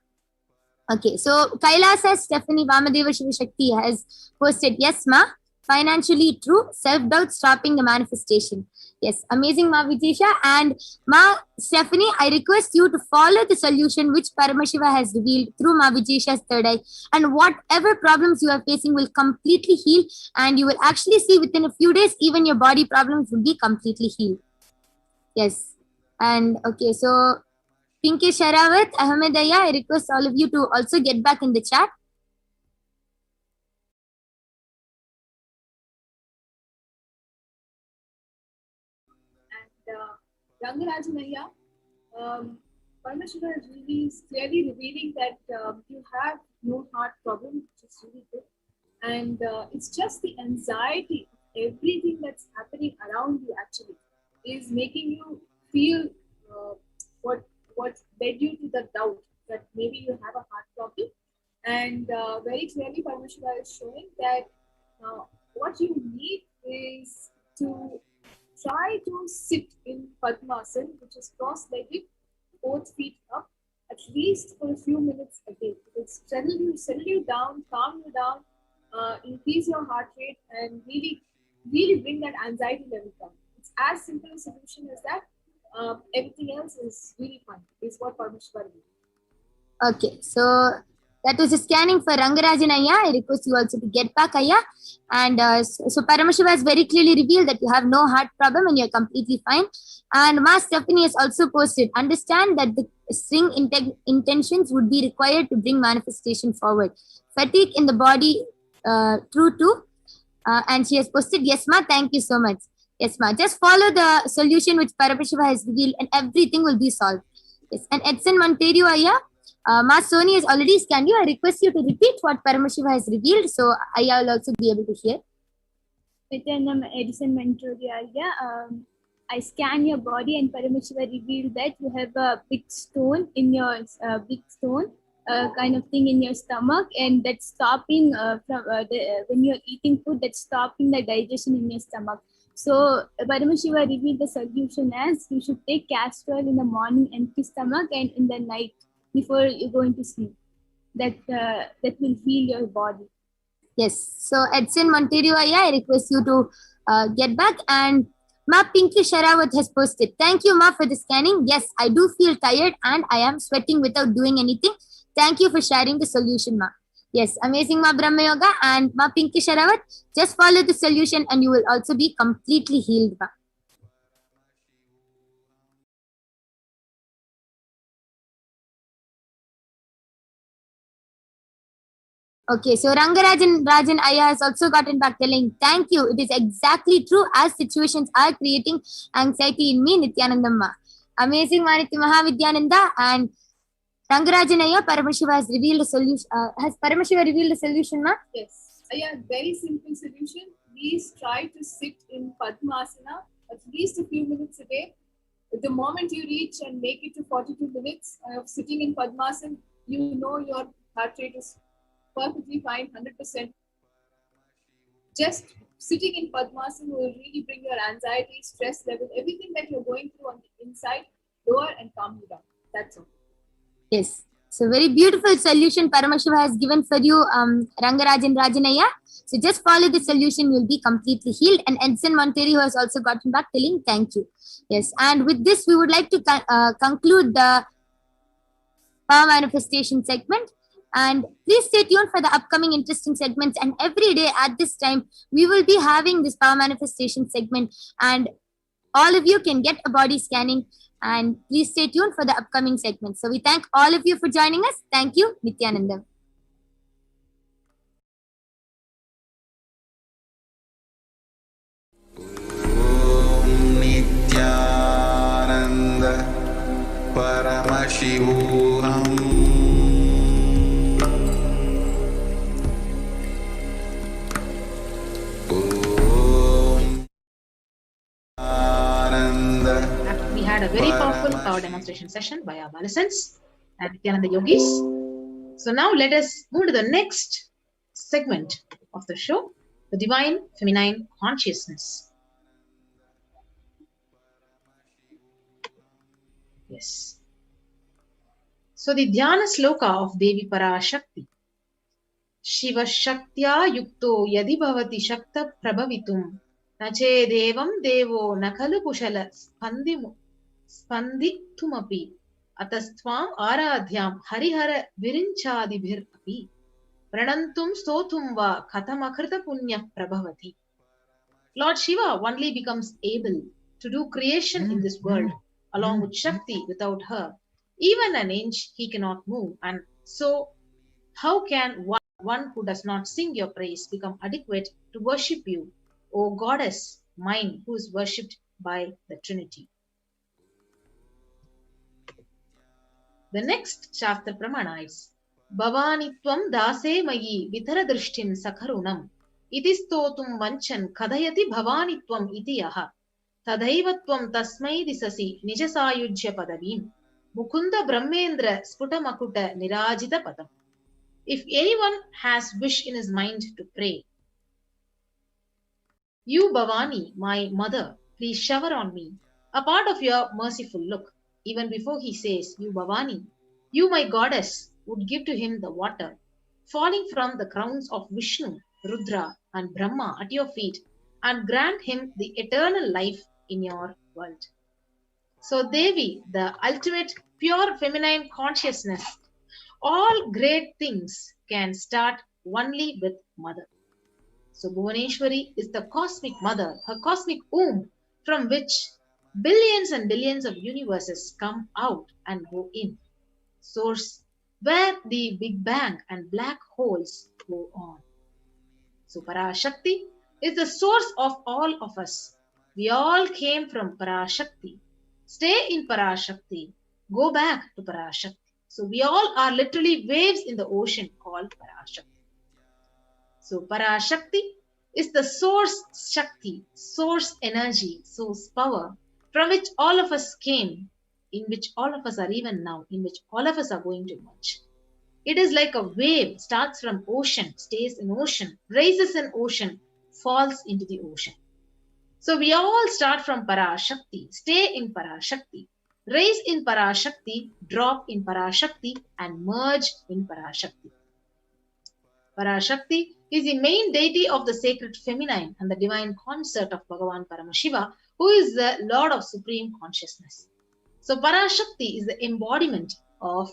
Okay, so Kailasa Stephanie Vamadeva Shivashakti has posted, yes, Ma, financially true, self-doubt stopping the manifestation. Yes, amazing, Ma Vijesha. And Ma Stephanie, I request you to follow the solution which Paramashiva has revealed through Ma Vijesha's third eye. And whatever problems you are facing will completely heal. And you will actually see within a few days, even your body problems will be completely healed. Yes. And okay, so Pinky Sharawat, Ahmedaya, I request all of you to also get back in the chat. Rangarajanaya, Parameswara is really clearly revealing that you have no heart problem, which is really good. And it's just the anxiety, everything that's happening around you actually is making you feel what led you to the doubt that maybe you have a heart problem. And very clearly Parameswara is showing that what you need is to try to sit in Padmasana, which is cross-legged, both feet up, at least for a few minutes a day. It will settle you down, calm you down, increase your heart rate, and really bring that anxiety level down. It's as simple a solution as that. Everything else is really fun, is what Parameshwar did. Okay, so that was a scanning for Rangarajan Ayya. I request you also to get back, Ayya. And so Paramashiva has very clearly revealed that you have no heart problem and you're completely fine. And Ma Stephanie has also posted, understand that the string intentions would be required to bring manifestation forward. Fatigue in the body, true too. And she has posted, yes, Ma, thank you so much. Yes, Ma, just follow the solution which Paramashiva has revealed and everything will be solved. Yes, and Edson Monterio Ayya, Ma Soni has already scanned you. I request you to repeat what Paramashiva has revealed, so Ayya will also be able to hear. Edison Montoya, I scan your body and Paramashiva revealed that you have a big stone in your kind of thing in your stomach, and that's stopping when you're eating food, that's stopping the digestion in your stomach. So Paramashiva revealed the solution as you should take castor oil in the morning, empty stomach, and in the night before you're going to sleep. That will heal your body. Yes. So Edson Monterio, I request you to get back. And Ma Pinky Sharawat has posted, thank you, Ma, for the scanning. Yes, I do feel tired and I am sweating without doing anything. Thank you for sharing the solution, Ma. Yes, amazing, Ma Brahma Yoga. And Ma Pinky Sharawat, just follow the solution and you will also be completely healed, Ma. Okay, so Rangarajan Ayya has also gotten back telling, thank you. It is exactly true as situations are creating anxiety in me, Nityanandamma. Amazing, Maniti Mahavidyananda. And Rangarajan Ayya, Paramashiva has revealed a solution. Has Paramashiva revealed a solution, Ma? Yes. Yeah, very simple solution. Please try to sit in Padmasana at least a few minutes a day. The moment you reach and make it to 42 minutes of sitting in Padmasana, you know your heart rate is perfectly fine, 100%. Just sitting in Padmasana will really bring your anxiety, stress level, everything that you're going through on the inside, lower and calm you down. That's all. Yes. So very beautiful solution Paramashiva has given for you, Rangarajan Rajanaya. So just follow the solution, you'll be completely healed. And Edson Monteri, who has also gotten back, telling thank you. Yes. And with this, we would like to conclude the power manifestation segment. And please stay tuned for the upcoming interesting segments. And every day at this time, we will be having this power manifestation segment. And all of you can get a body scanning. And please stay tuned for the upcoming segments. So we thank all of you for joining us. Thank you, Nityananda. Nityananda Paramashivoham We had a very powerful power demonstration session by our Balasans and Nityananda Yogis. So now let us move to the next segment of the show, the Divine Feminine Consciousness. Yes. So the Dhyana Sloka of Devi PARASHAKTI. Shiva Shaktya Yukto Yadi Bhavati Shakta Prabhavitum Nache Devam Devo Nakalu Kushala Spanditumapi Atastvam Aradhyam Harihara Virinchadibhir Api Pranantum Stotum Va Katamakrita Punya Prabhavati. Lord Shiva only becomes able to do creation in this world along with Shakti. Without her, even an inch he cannot move. And so, how can one who does not sing your praise become adequate to worship you, O Goddess mine, who is worshipped by the Trinity? The next Shastra Pramana is Bhavanitvam dase mayi vitara drishtim sakharunam iti stotum vanchan kadayati bhavanitvam iti yaha tadaivatvam tasmai disasi nijasayujya padavim mukunda brahmendra sputamakuta nirajita padam. If anyone has wish in his mind to pray, you Bhavani, my mother, please shower on me a part of your merciful look. Even before he says, you Bhavani, you my goddess, would give to him the water falling from the crowns of Vishnu, Rudra and Brahma at your feet and grant him the eternal life in your world. So Devi, the ultimate pure feminine consciousness, all great things can start only with mother. So Bhuvaneshwari is the cosmic mother, her cosmic womb from which billions and billions of universes come out and go in. Source where the Big Bang and black holes go on. So PARASHAKTI is the source of all of us. We all came from PARASHAKTI. Stay in PARASHAKTI. Go back to PARASHAKTI. So we all are literally waves in the ocean called PARASHAKTI. So PARASHAKTI is the source Shakti, source energy, source power from which all of us came, in which all of us are even now, in which all of us are going to merge. It is like a wave, starts from ocean, stays in ocean, rises in ocean, falls into the ocean. So we all start from PARASHAKTI, stay in PARASHAKTI, rise in PARASHAKTI, drop in PARASHAKTI and merge in PARASHAKTI. PARASHAKTI is the main deity of the sacred feminine and the divine consort of Bhagavan Paramashiva, who is the Lord of Supreme Consciousness. So PARASHAKTI is the embodiment of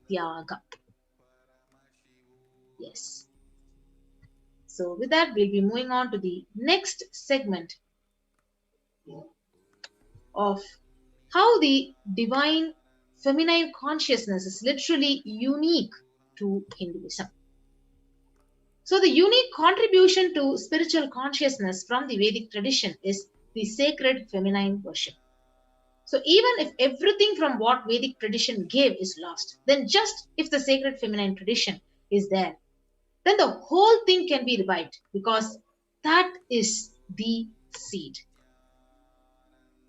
Tyaga. Yes. So with that, we'll be moving on to the next segment of how the divine feminine consciousness is literally unique to Hinduism. So the unique contribution to spiritual consciousness from the Vedic tradition is the sacred feminine worship. So even if everything from what Vedic tradition gave is lost, then just if the sacred feminine tradition is there, then the whole thing can be revived, because that is the seed.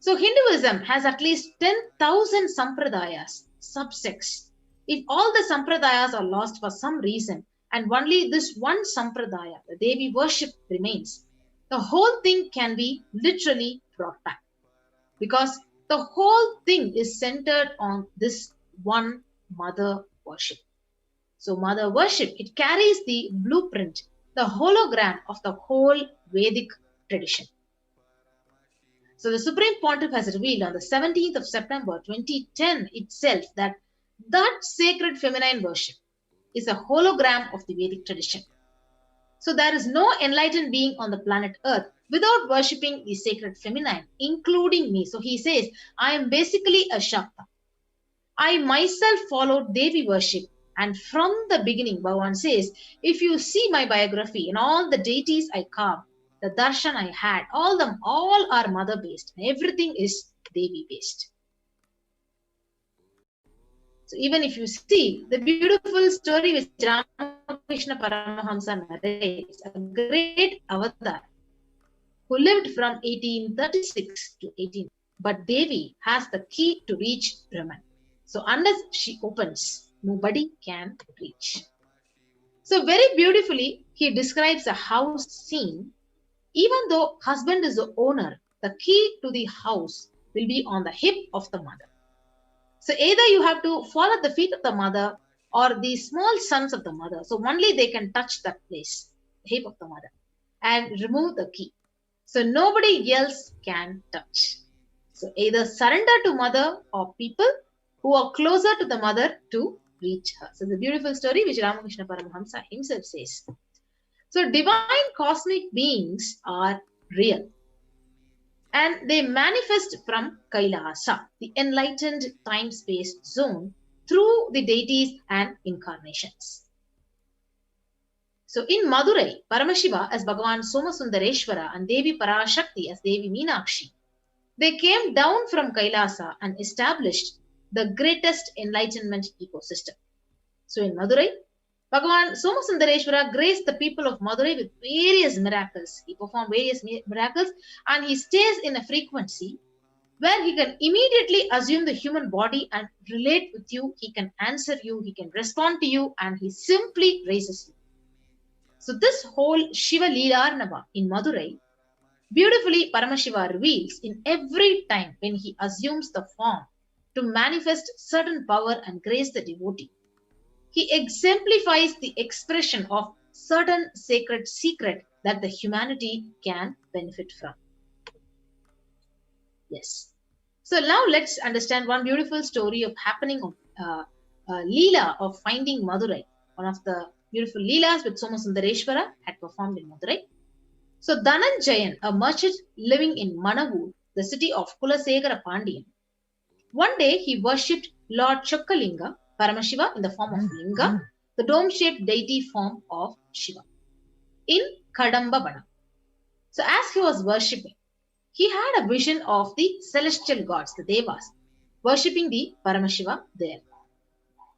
So Hinduism has at least 10,000 sampradayas, subsects. If all the sampradayas are lost for some reason, and only this one sampradaya, the Devi worship, remains, the whole thing can be literally brought back, because the whole thing is centered on this one mother worship. So mother worship, it carries the blueprint, the hologram of the whole Vedic tradition. So the Supreme Pontiff has revealed on the 17th of September 2010 itself that sacred feminine worship is a hologram of the Vedic tradition. So there is no enlightened being on the planet Earth without worshipping the sacred feminine, including me. So he says, I am basically a Shakta. I myself followed Devi worship, and from the beginning, Bhagavan says, if you see my biography and all the deities I carved, the darshan I had, all are mother based, and everything is Devi based. So even if you see the beautiful story which Ramakrishna Paramahamsa narrates, a great avatar who lived from 1836 to 18, but Devi has the key to reach Brahman. So unless she opens, nobody can reach. So very beautifully, he describes a house scene. Even though husband is the owner, the key to the house will be on the hip of the mother. So either you have to fall at the feet of the mother or the small sons of the mother. So only they can touch that place, the hip of the mother, and remove the key. So nobody else can touch. So either surrender to mother or people who are closer to the mother to reach her. So the beautiful story which Ramakrishna Paramahamsa himself says. So divine cosmic beings are real, and they manifest from Kailasa, the enlightened time-space zone, through the deities and incarnations. So in Madurai, Paramashiva as Bhagavan Somasundareshwara and Devi PARASHAKTI as Devi Meenakshi, they came down from Kailasa and established the greatest enlightenment ecosystem. So in Madurai, Bhagavan Somasundareshwara graced the people of Madurai with various miracles. He performed various miracles, and he stays in a frequency where he can immediately assume the human body and relate with you. He can answer you, he can respond to you, and he simply raises you. So this whole Shiva Leelarnava in Madurai, beautifully Paramashiva reveals in every time when he assumes the form to manifest certain power and grace the devotee. He exemplifies the expression of certain sacred secret that the humanity can benefit from. Yes. So now let's understand one beautiful story of happening of Leela of finding Madurai. One of the beautiful Leelas which Somasundareshwara had performed in Madurai. So Dhananjayan, a merchant living in Manavur, the city of Kulasegara Pandian, one day he worshipped Lord Chokkalinga, Paramashiva in the form of Linga, the dome-shaped deity form of Shiva, in Kadamba Vana. So as he was worshipping, he had a vision of the celestial gods, the Devas, worshipping the Paramashiva there.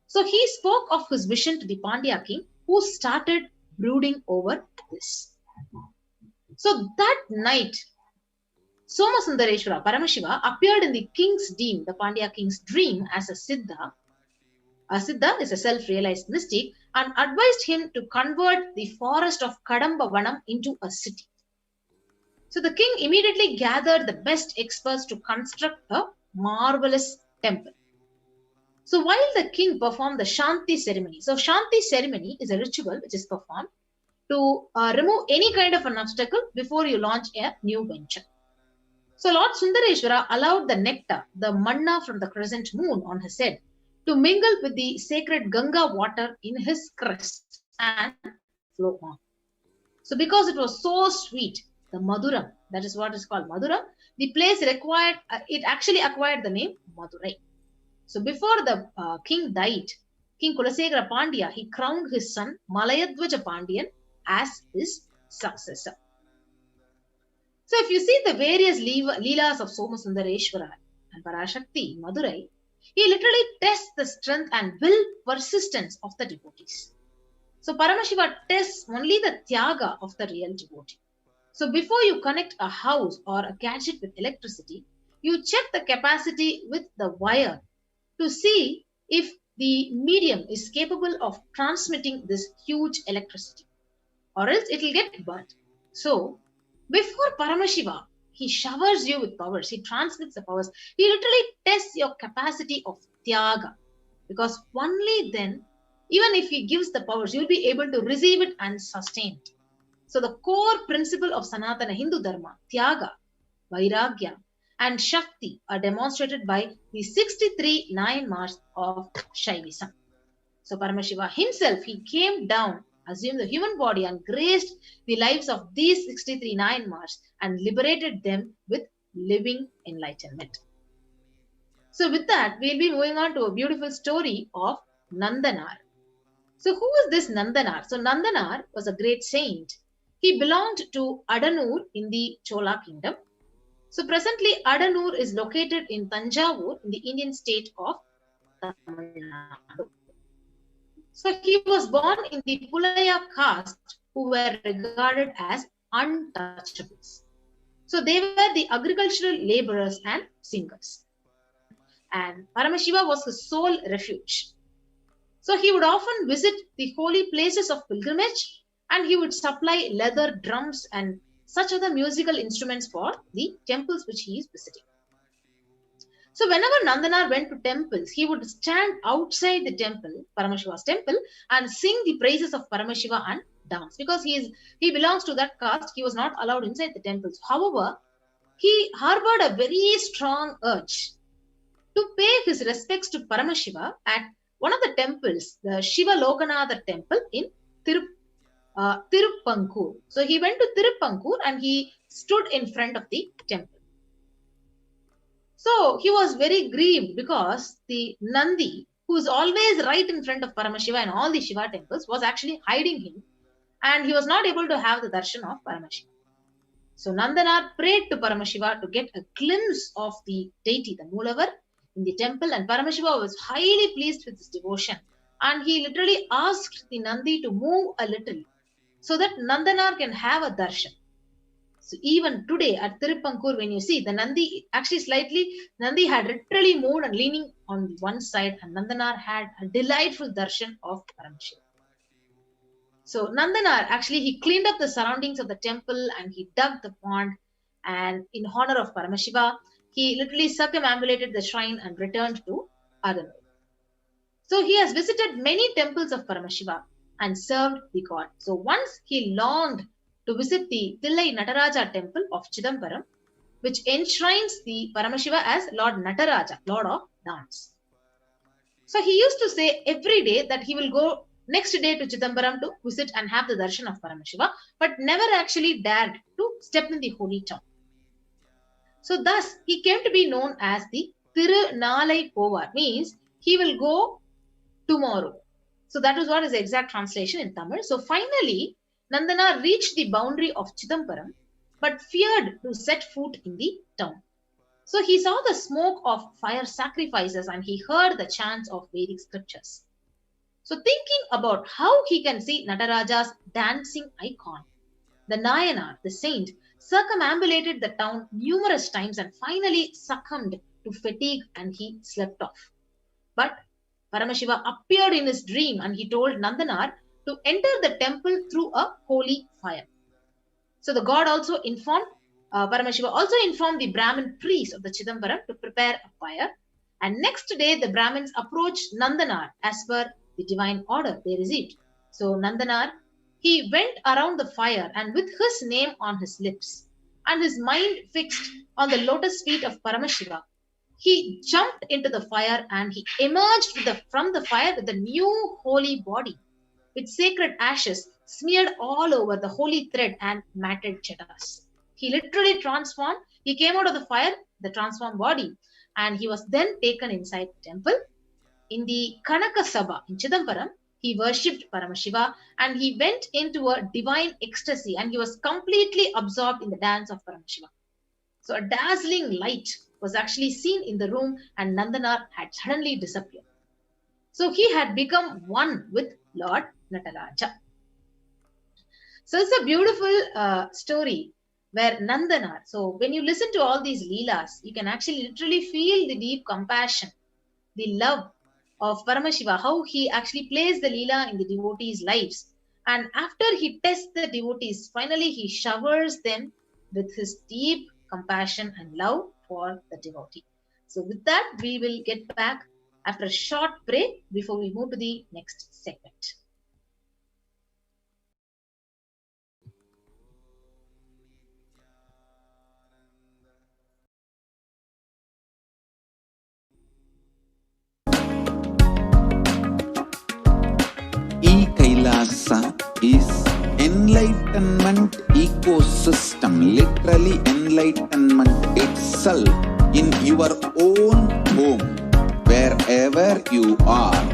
So he spoke of his vision to the Pandya king, who started brooding over this. So that night, Somasundareshwara, Paramashiva, appeared in the king's dream, the Pandya king's dream, as a Siddha. A Siddha is a self-realized mystic, and advised him to convert the forest of Kadamba Vanam into a city. So the king immediately gathered the best experts to construct a marvelous temple. So while the king performed the Shanti ceremony, so Shanti ceremony is a ritual which is performed to remove any kind of an obstacle before you launch a new venture. So Lord Sundareshwara allowed the nectar, the manna from the crescent moon on his head, to mingle with the sacred Ganga water in his crest and flow on. So because it was so sweet, the Maduram, that is what is called Maduram, the place required, it actually acquired the name Madurai. So before the king died, King Kulasegara Pandya, he crowned his son Malayadwaja Pandyan as his successor. So if you see the various Leelas of Somasundareshwara and Parashakti in Madurai, he literally tests the strength and will persistence of the devotees. So Paramashiva tests only the tyaga of the real devotee. So before you connect a house or a gadget with electricity, you check the capacity with the wire to see if the medium is capable of transmitting this huge electricity, or else it will get burnt. So before Paramashiva, he showers you with powers, he transmits the powers, he literally tests your capacity of tyaga, because only then, even if he gives the powers, you'll be able to receive it and sustain it. So the core principle of Sanatana Hindu Dharma, tyaga, vairagya, and shakti are demonstrated by the 63 9 marks of Shaivism. So Paramashiva himself, he came down, assumed the human body and graced the lives of these 63 9 marks and liberated them with living enlightenment. So with that, we'll be moving on to a beautiful story of Nandanar. So who was this Nandanar? So Nandanar was a great saint. He belonged to Adanur in the Chola kingdom. So presently Adanur is located in Tanjavur in the Indian state of Tamil Nadu. So he was born in the Pulaya caste, who were regarded as untouchables. So they were the agricultural laborers and singers. And Paramashiva was his sole refuge. So he would often visit the holy places of pilgrimage, and he would supply leather drums and such other musical instruments for the temples which he is visiting. So whenever Nandanar went to temples, he would stand outside the temple, Paramashiva's temple, and sing the praises of Paramashiva and dance. Because he belongs to that caste, he was not allowed inside the temples. However, he harbored a very strong urge to pay his respects to Paramashiva at one of the temples, the Shiva Lokanatha temple in Tiruppankur. So he went to Tiruppankur and he stood in front of the temple. So he was very grieved because the Nandi, who is always right in front of Paramashiva in all the Shiva temples, was actually hiding him, and he was not able to have the darshan of Paramashiva. So Nandanar prayed to Paramashiva to get a glimpse of the deity, the Moolavar, in the temple, and Paramashiva was highly pleased with his devotion, and he literally asked the Nandi to move a little so that Nandanar can have a darshan. So even today at Tiruppankur, when you see the Nandi, actually slightly, Nandi had literally moved and leaning on one side, and Nandanar had a delightful darshan of Paramashiva. So Nandanar, actually, he cleaned up the surroundings of the temple and he dug the pond, and in honor of Paramashiva, he literally circumambulated the shrine and returned to Adanur. So he has visited many temples of Paramashiva and served the god. So once he longed to visit the Thillai Nataraja temple of Chidambaram, which enshrines the Paramashiva as Lord Nataraja, Lord of Dance. So he used to say every day that he will go next day to Chidambaram to visit and have the darshan of Paramashiva, but never actually dared to step in the holy town. So thus he came to be known as the Tirunalai Povar, means he will go tomorrow. So that is what is the exact translation in Tamil. So finally, Nandana reached the boundary of Chidambaram, but feared to set foot in the town. So he saw the smoke of fire sacrifices and he heard the chants of Vedic scriptures. So thinking about how he can see Nataraja's dancing icon, the Nayanar, the saint, circumambulated the town numerous times and finally succumbed to fatigue and he slept off. But Paramashiva appeared in his dream and he told Nandanar to enter the temple through a holy fire. So the god also informed, Paramashiva also informed the Brahmin priests of the Chidambaram to prepare a fire. And next day the Brahmins approached Nandanar as per the divine order they received. So Nandanar, he went around the fire and with his name on his lips and his mind fixed on the lotus feet of Paramashiva, he jumped into the fire and he emerged from the fire with a new holy body with sacred ashes smeared all over the holy thread and matted chetas. He literally transformed. He came out of the fire, the transformed body, and he was then taken inside the temple. In the Kanaka Sabha in Chidambaram, he worshipped Paramashiva and he went into a divine ecstasy and he was completely absorbed in the dance of Paramashiva. So a dazzling light was actually seen in the room and Nandanar had suddenly disappeared. So he had become one with Lord Nataraja. So it's a beautiful story where Nandana, so when you listen to all these leelas, you can actually literally feel the deep compassion, the love of Paramashiva, how he actually plays the leela in the devotees' lives. And after he tests the devotees, finally he showers them with his deep compassion and love for the devotee. So with that, we will get back after a short break before we move to the next segment. E-Kailasa is enlightenment ecosystem, literally enlightenment itself in your own home, wherever you are.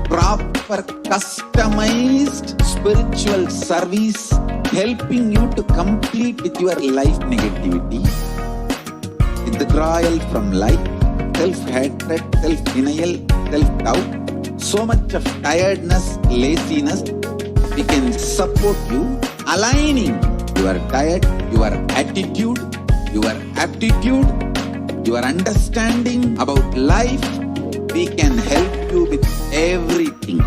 Proper customized spiritual service helping you to complete with your life negativity, withdrawal from life, self-hatred, self-denial, self-doubt, so much of tiredness, laziness. We can support you, aligning your diet, your attitude, your aptitude, your understanding about life. We can help you with everything.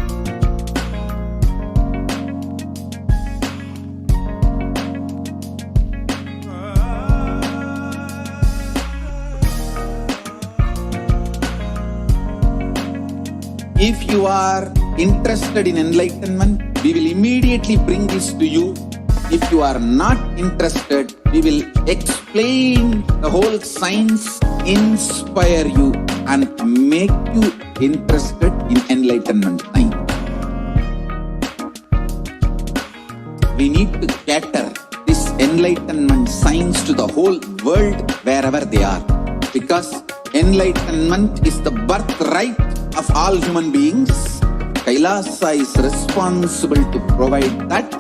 If you are interested in enlightenment, we will immediately bring this to you. If you are not interested, we will explain the whole science, inspire you and make you interested in enlightenment science. We need to cater this enlightenment science to the whole world wherever they are, because enlightenment is the birthright of all human beings. Kailasa is responsible to provide that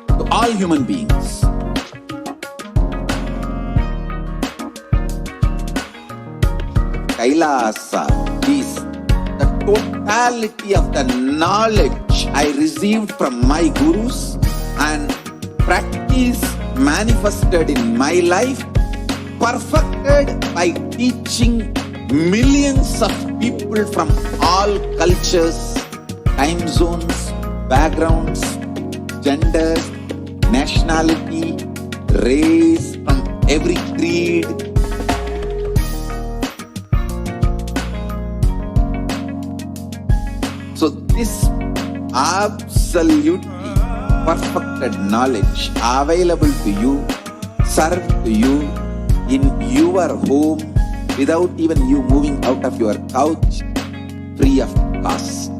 to all human beings. Kailasa is the totality of the knowledge I received from my gurus and practice manifested in my life, perfected by teaching millions of people from all cultures, time zones, backgrounds, genders, nationality, race, from every creed. So this absolutely perfected knowledge available to you, served to you in your home, without even you moving out of your couch, free of cost.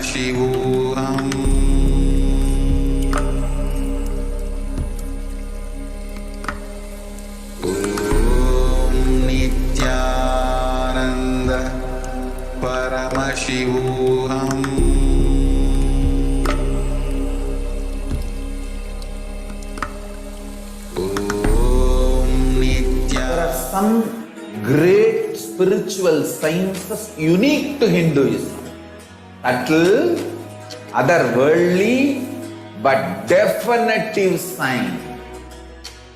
Paramashivoham. Om Nityananda Paramashivoham. Om Nityananda. There are some great spiritual sciences unique to Hinduism. Subtle, otherworldly, but definitive sign.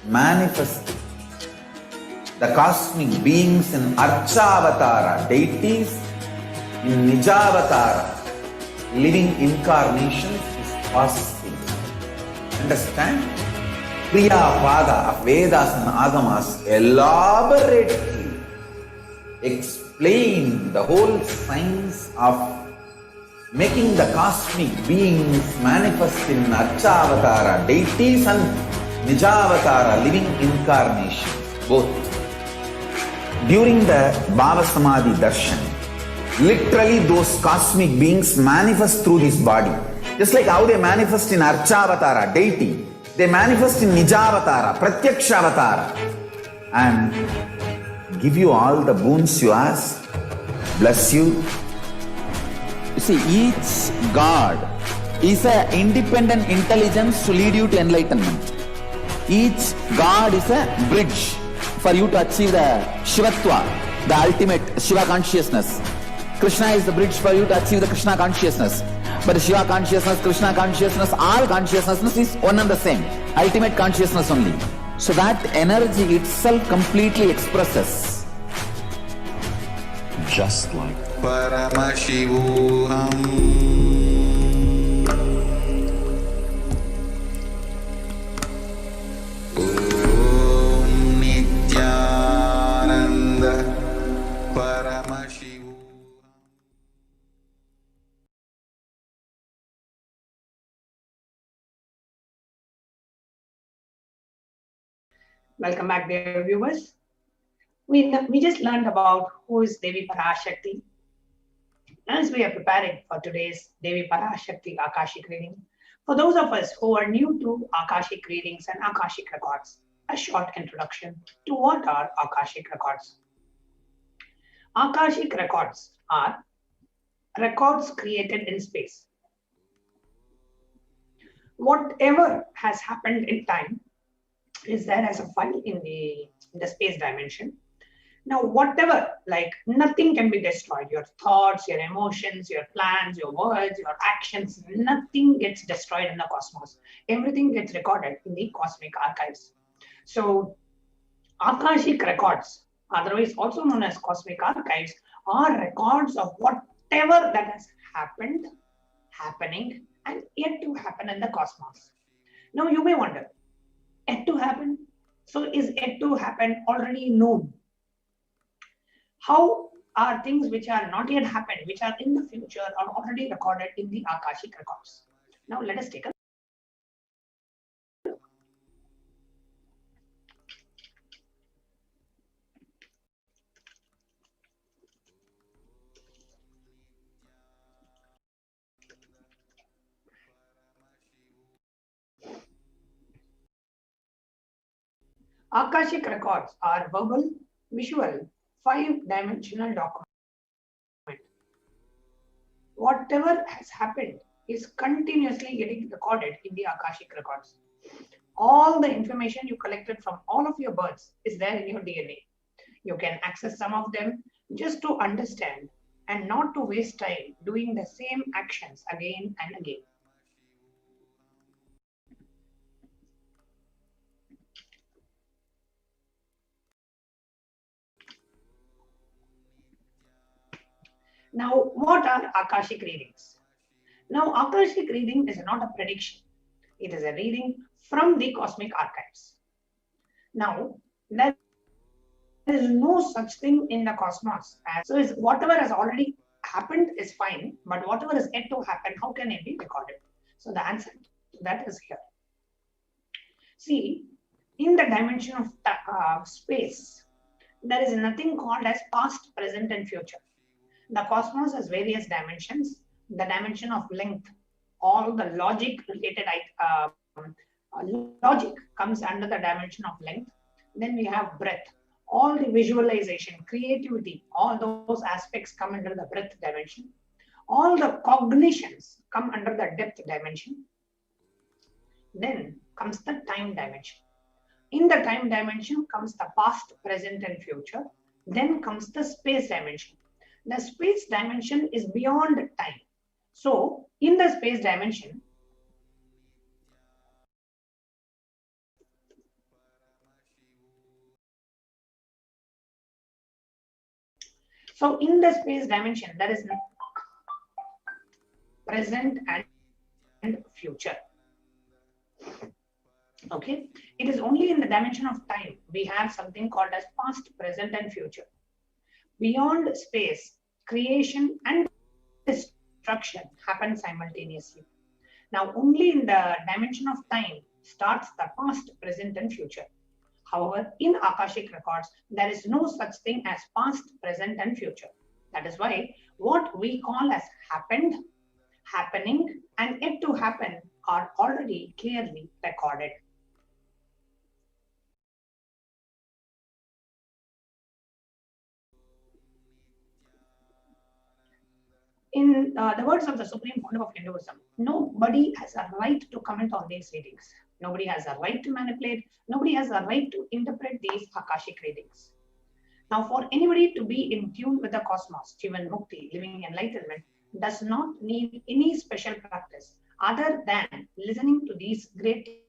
Manifesting the cosmic beings in Archavatara, deities in Nijavatara, living incarnations is possible. Understand? Kriyapada of Vedas and Agamas elaborately explain the whole science of making the cosmic beings manifest in Archavatara, deities and Nijavatara, living incarnations, both. During the Bhava Samadhi Darshan, Literally, those cosmic beings manifest through this body. Just like how they manifest in Archavatara, deity, they manifest in Nijavatara, Pratyakshavatara, and give you all the boons you ask, bless you. You see, each God is an independent intelligence to lead you to enlightenment. Each God is a bridge for you to achieve the Shivatva, the ultimate Shiva consciousness. Krishna is the bridge for you to achieve the Krishna consciousness. But the Shiva consciousness, Krishna consciousness, all consciousness is one and the same. Ultimate consciousness only. So that energy itself completely expresses. Just like Paramashivoham. Om Nityananda Paramashivoham. Welcome back, dear viewers. We just learned about who is Devi PARASHAKTI. As we are preparing for today's Devi PARASHAKTI Akashic reading, for those of us who are new to Akashic readings and Akashic records, a short introduction to what are Akashic records. Akashic records are records created in space. Whatever has happened in time is there as a file in the space dimension. Now, whatever, like nothing can be destroyed. Your thoughts, your emotions, your plans, your words, your actions, nothing gets destroyed in the cosmos. Everything gets recorded in the cosmic archives. So, Akashic records, otherwise also known as cosmic archives, are records of whatever that has happened, happening, and yet to happen in the cosmos. Now, you may wonder, yet to happen? So is yet to happen already known? How are things which are not yet happened, which are in the future, are already recorded in the Akashic records? Now let us take a look. Akashic records are verbal, visual, 5-dimensional document. Whatever has happened is continuously getting recorded in the Akashic records. All the information you collected from all of your births is there in your DNA. You can access some of them just to understand and not to waste time doing the same actions again and again. Now, what are Akashic readings? Now, Akashic reading is not a prediction. It is a reading from the cosmic archives. Now, there is no such thing in the cosmos. So, whatever has already happened is fine, but whatever is yet to happen, how can it be recorded? So, the answer to that is here. See, in the dimension of space, there is nothing called as past, present, and future. The cosmos has various dimensions. The dimension of length, all the logic related logic comes under the dimension of length. Then we have breadth. All the visualization, creativity, all those aspects come under the breadth dimension. All the cognitions come under the depth dimension. Then comes the time dimension. In the time dimension comes the past, present, and future. Then comes the space dimension. The space dimension is beyond time. So, in the space dimension, there is present and future. Okay, it is only in the dimension of time we have something called as past, present, and future. Beyond space, creation and destruction happen simultaneously. Now, only in the dimension of time starts the past, present, and future. However, in Akashic records, there is no such thing as past, present, and future. That is why what we call as happened, happening, and yet to happen are already clearly recorded. In the words of the Supreme Founder of Hinduism, nobody has a right to comment on these readings. Nobody has a right to manipulate. Nobody has a right to interpret these Akashic readings. Now, for anybody to be in tune with the cosmos, Jivan Mukti, living enlightenment, does not need any special practice other than listening to these great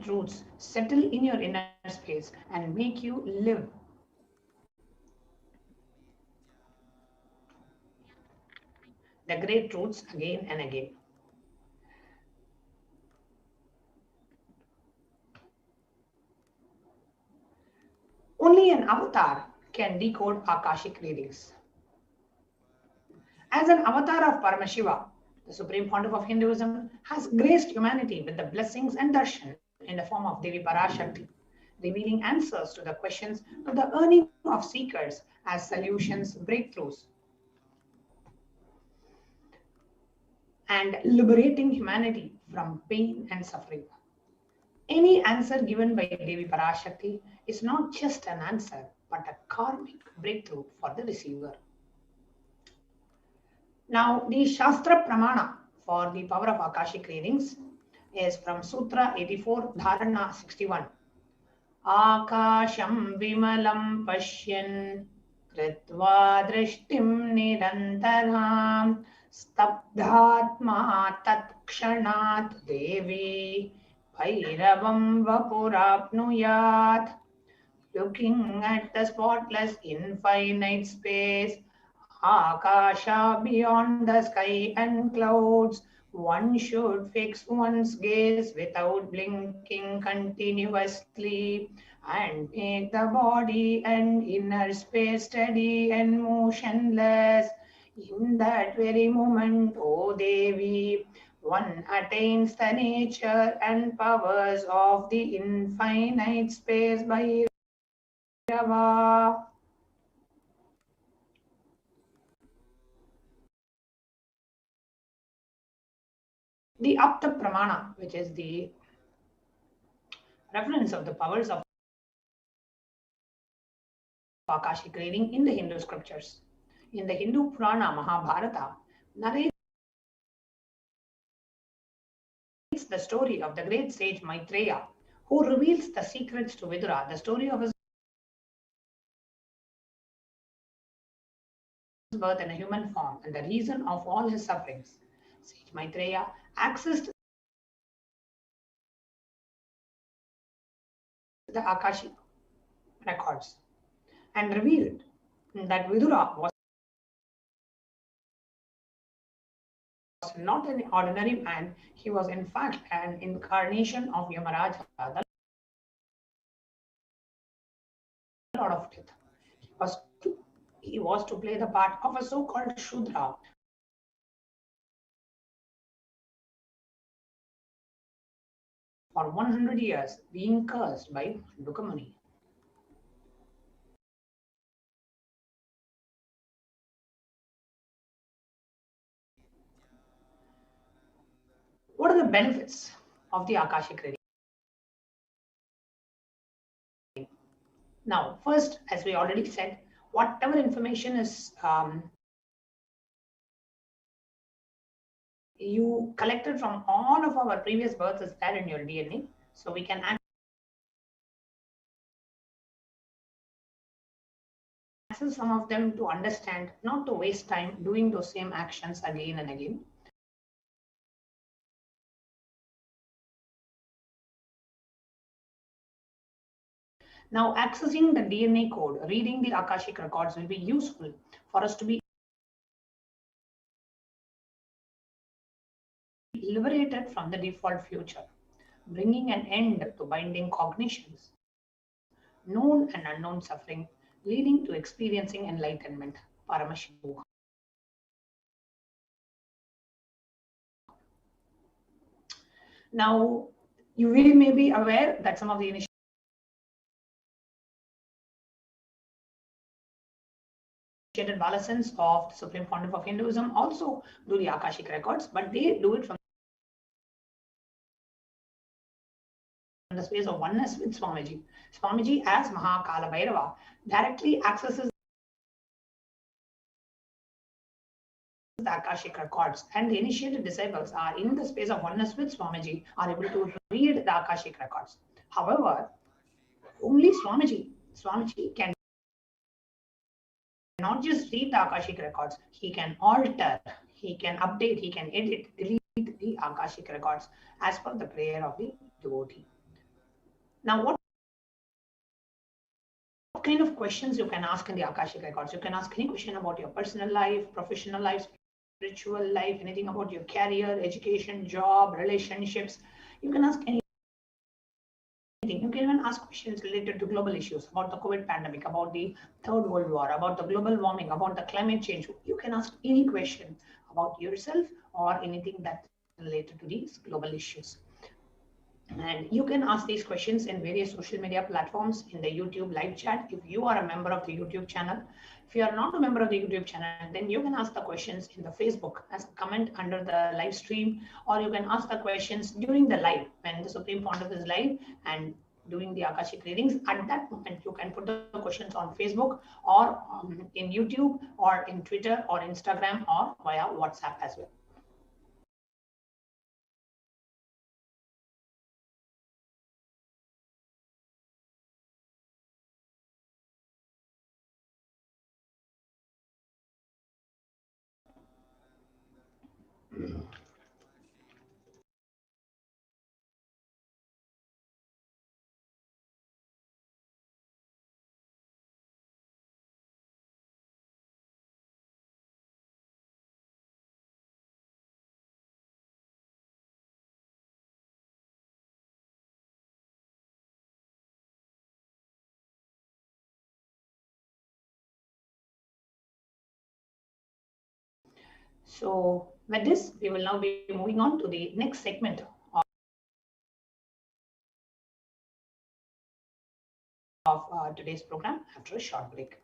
truths settle in your inner space and make you live. The great truths again and again. Only an avatar can decode Akashic readings. As an avatar of Paramashiva, the Supreme Founder of Hinduism has graced humanity with the blessings and darshan in the form of Devi PARASHAKTI, revealing answers to the questions to the earning of seekers as solutions, breakthroughs, and liberating humanity from pain and suffering. Any answer given by Devi PARASHAKTI is not just an answer, but a karmic breakthrough for the receiver. Now, the Shastra Pramana for the power of Akashic readings is from Sutra 84, Dharana 61. Akasham vimalam pashyan kritva drishtim nirantaram stabdhatma tatkshanat devi bhairavam vapurapnuyat. Looking at the spotless infinite space, Akasha beyond the sky and clouds, one should fix one's gaze without blinking continuously and make the body and inner space steady and motionless. In that very moment, O Devi, one attains the nature and powers of the infinite space by Rava. The Apta Pramana, which is the reference of the powers of Akashic reading in the Hindu scriptures. In the Hindu Purana Mahabharata, narrates the story of the great sage Maitreya, who reveals the secrets to Vidura, the story of his birth in a human form and the reason of all his sufferings. Sage Maitreya accessed the Akashic records and revealed that Vidura was not an ordinary man. He was in fact an incarnation of Yamaraja, the Lord of Death. He was to play the part of a so-called Shudra, for 100 years, being cursed by Dukamuni. What are the benefits of the Akashic reading? Now, first, as we already said, whatever information is you collected from all of our previous births is there in your DNA. So we can access some of them to understand, not to waste time doing those same actions again and again. Now, accessing the DNA code, reading the Akashic records will be useful for us to be liberated from the default future, bringing an end to binding cognitions, known and unknown suffering, leading to experiencing enlightenment, Paramashiva. Now, you really may be aware that some of the initiated Balasans of the Supreme Pontiff of Hinduism also do the Akashic records, but they do it from the space of oneness with Swamiji. Swamiji, as Mahakala Bhairava, directly accesses the Akashic records, and the initiated disciples are in the space of oneness with Swamiji, are able to read the Akashic records. However, only Swamiji can not just read the Akashic records, he can alter, he can update, he can edit, delete the Akashic records as per the prayer of the devotee. Now, what kind of questions you can ask in the Akashic records? You can ask any question about your personal life, professional life, spiritual life, anything about your career, education, job, relationships. You can ask anything. You can even ask questions related to global issues, about the COVID pandemic, about the Third World War, about the global warming, about the climate change. You can ask any question about yourself or anything that's related to these global issues. And you can ask these questions in various social media platforms, in the YouTube live chat, if you are a member of the YouTube channel. If you are not a member of the YouTube channel, then you can ask the questions in the Facebook as a comment under the live stream, or you can ask the questions during the live when the Supreme Pontiff is live and doing the Akashic readings. At that moment, you can put the questions on Facebook or in YouTube or in Twitter or Instagram or via WhatsApp as well. So with this, we will now be moving on to the next segment of today's program after a short break.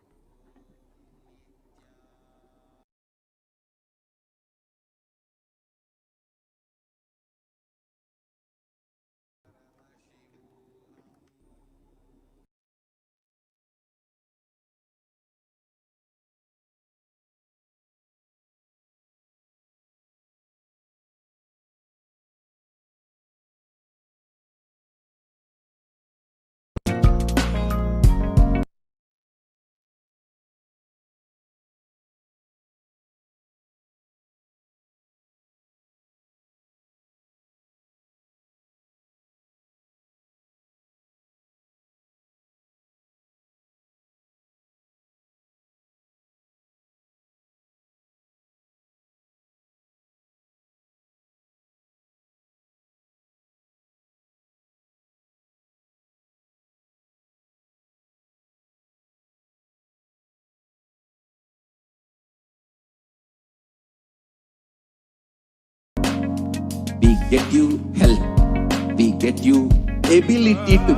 We get you health. We get you ability to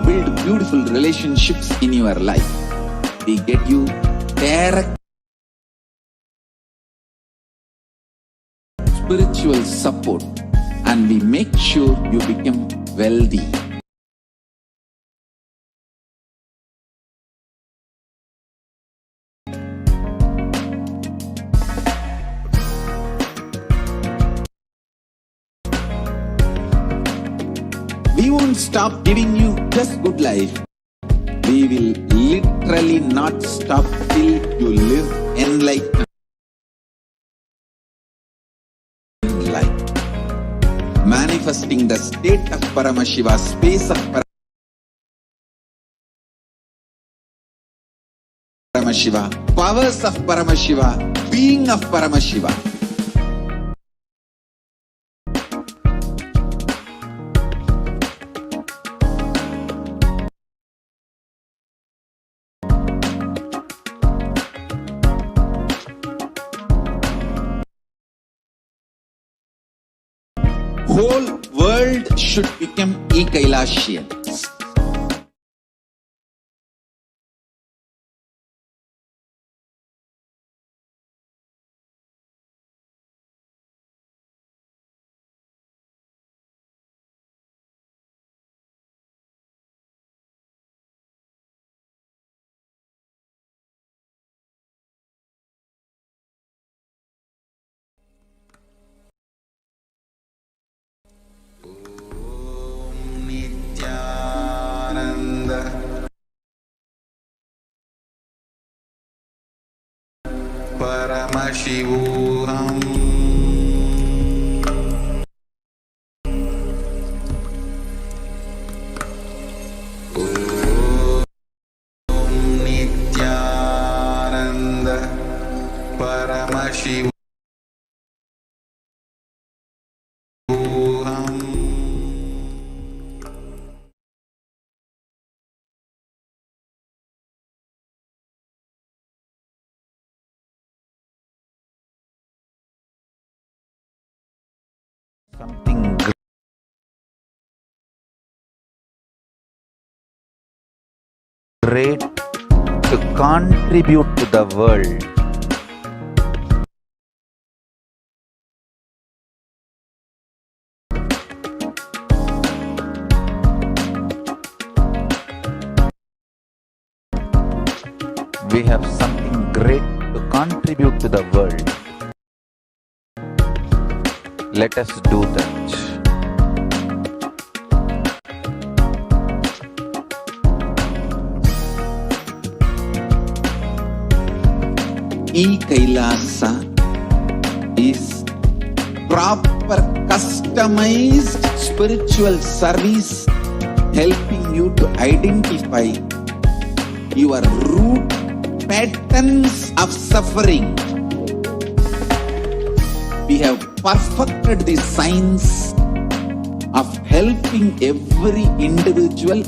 build beautiful relationships in your life. We get you direct spiritual support, and we make sure you become wealthy. We won't stop giving you just good life. We will literally not stop till you live enlightened life. Manifesting the state of Paramashiva, space of Paramashiva, powers of Paramashiva, being of Paramashiva. whole world should become e-Kailashians. Paramashivoham Om Nityananda Paramashivoham Something great to contribute to the world. We have something great to contribute to the world. Let us do that. E-Kailasa is proper customized spiritual service helping you to identify your root patterns of suffering. We have perfected the science of helping every individual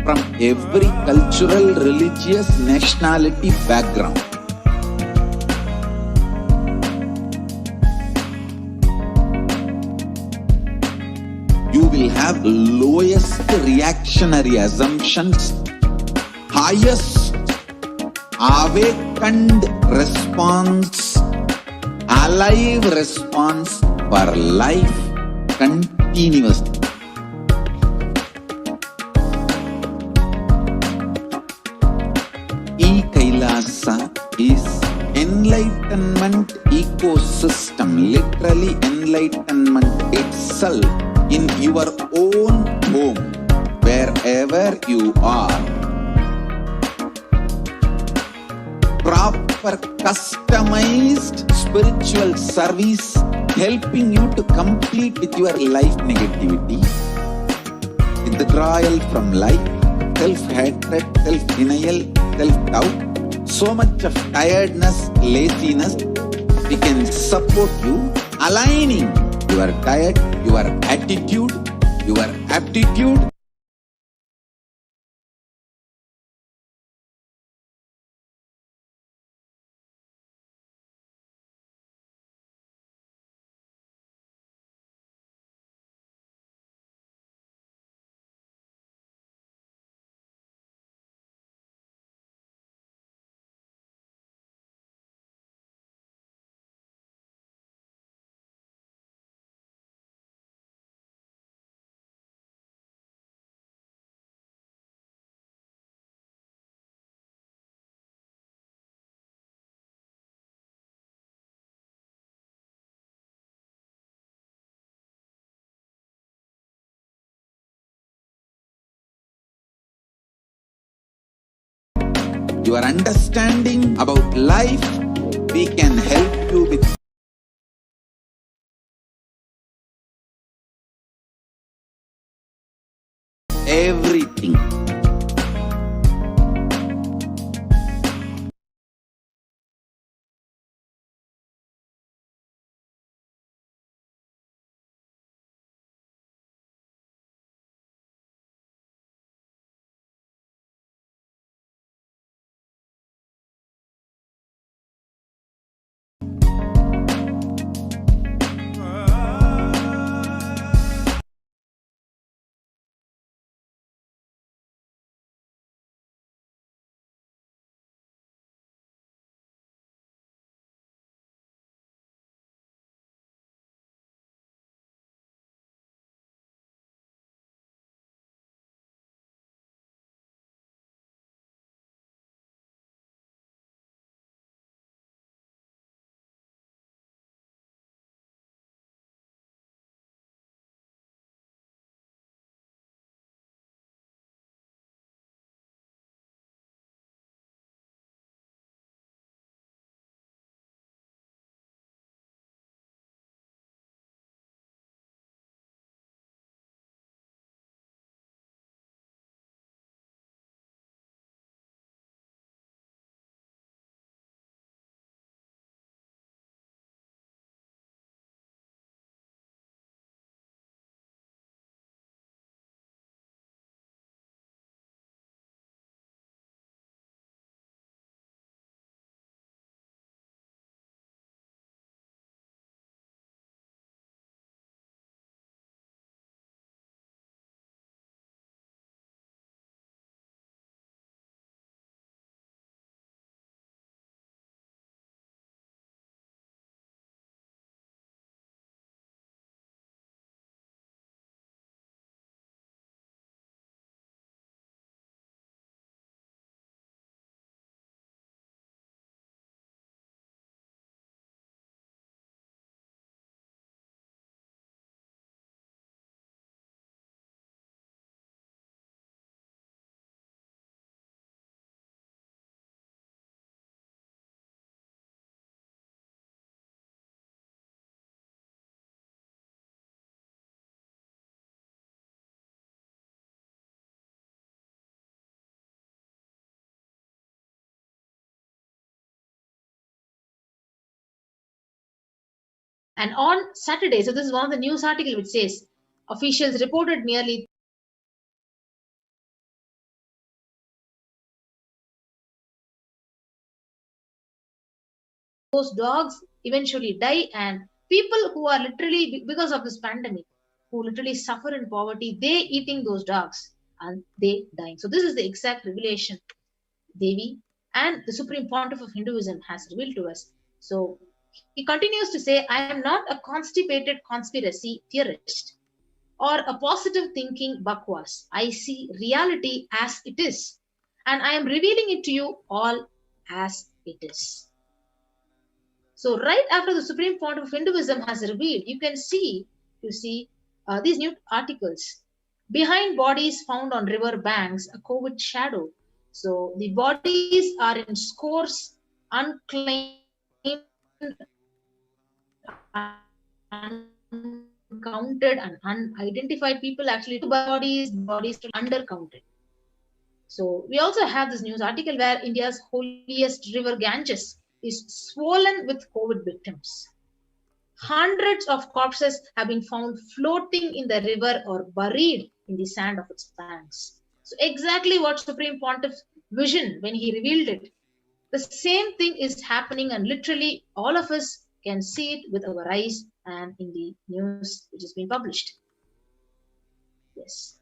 from every cultural, religious, nationality background. You will have lowest reactionary assumptions, highest awakened response, alive response for life continuously. E-Kailasa is enlightenment ecosystem, literally enlightenment itself in your own home, wherever you are. Proper customized spiritual service helping you to complete with your life negativity, withdrawal from life, self-hatred, self-denial, self-doubt, so much of tiredness, laziness. We can support you aligning your diet, your attitude, your aptitude. Your understanding about life, we can help you with everything. And on Saturday, so this is one of the news articles which says, officials reported nearly those dogs eventually die, and people who are literally, because of this pandemic, who literally suffer in poverty, they eating those dogs and they dying. So this is the exact revelation Devi and the Supreme Pontiff of Hinduism has revealed to us. So he continues to say, I am not a constipated conspiracy theorist or a positive thinking bakwas. I see reality as it is, and I am revealing it to you all as it is. So right after the Supreme Pontiff of Hinduism has revealed, you can see, these new articles. Behind bodies found on river banks, a COVID shadow. So the bodies are in scores, unclaimed, uncounted, and unidentified people. Actually, bodies undercounted. So we also have this news article where India's holiest river Ganges is swollen with COVID victims. Hundreds of corpses have been found floating in the river or buried in the sand of its banks. So exactly what Supreme Pontiff visioned when he revealed it. The same thing is happening, and literally all of us can see it with our eyes and in the news which has been published. Yes.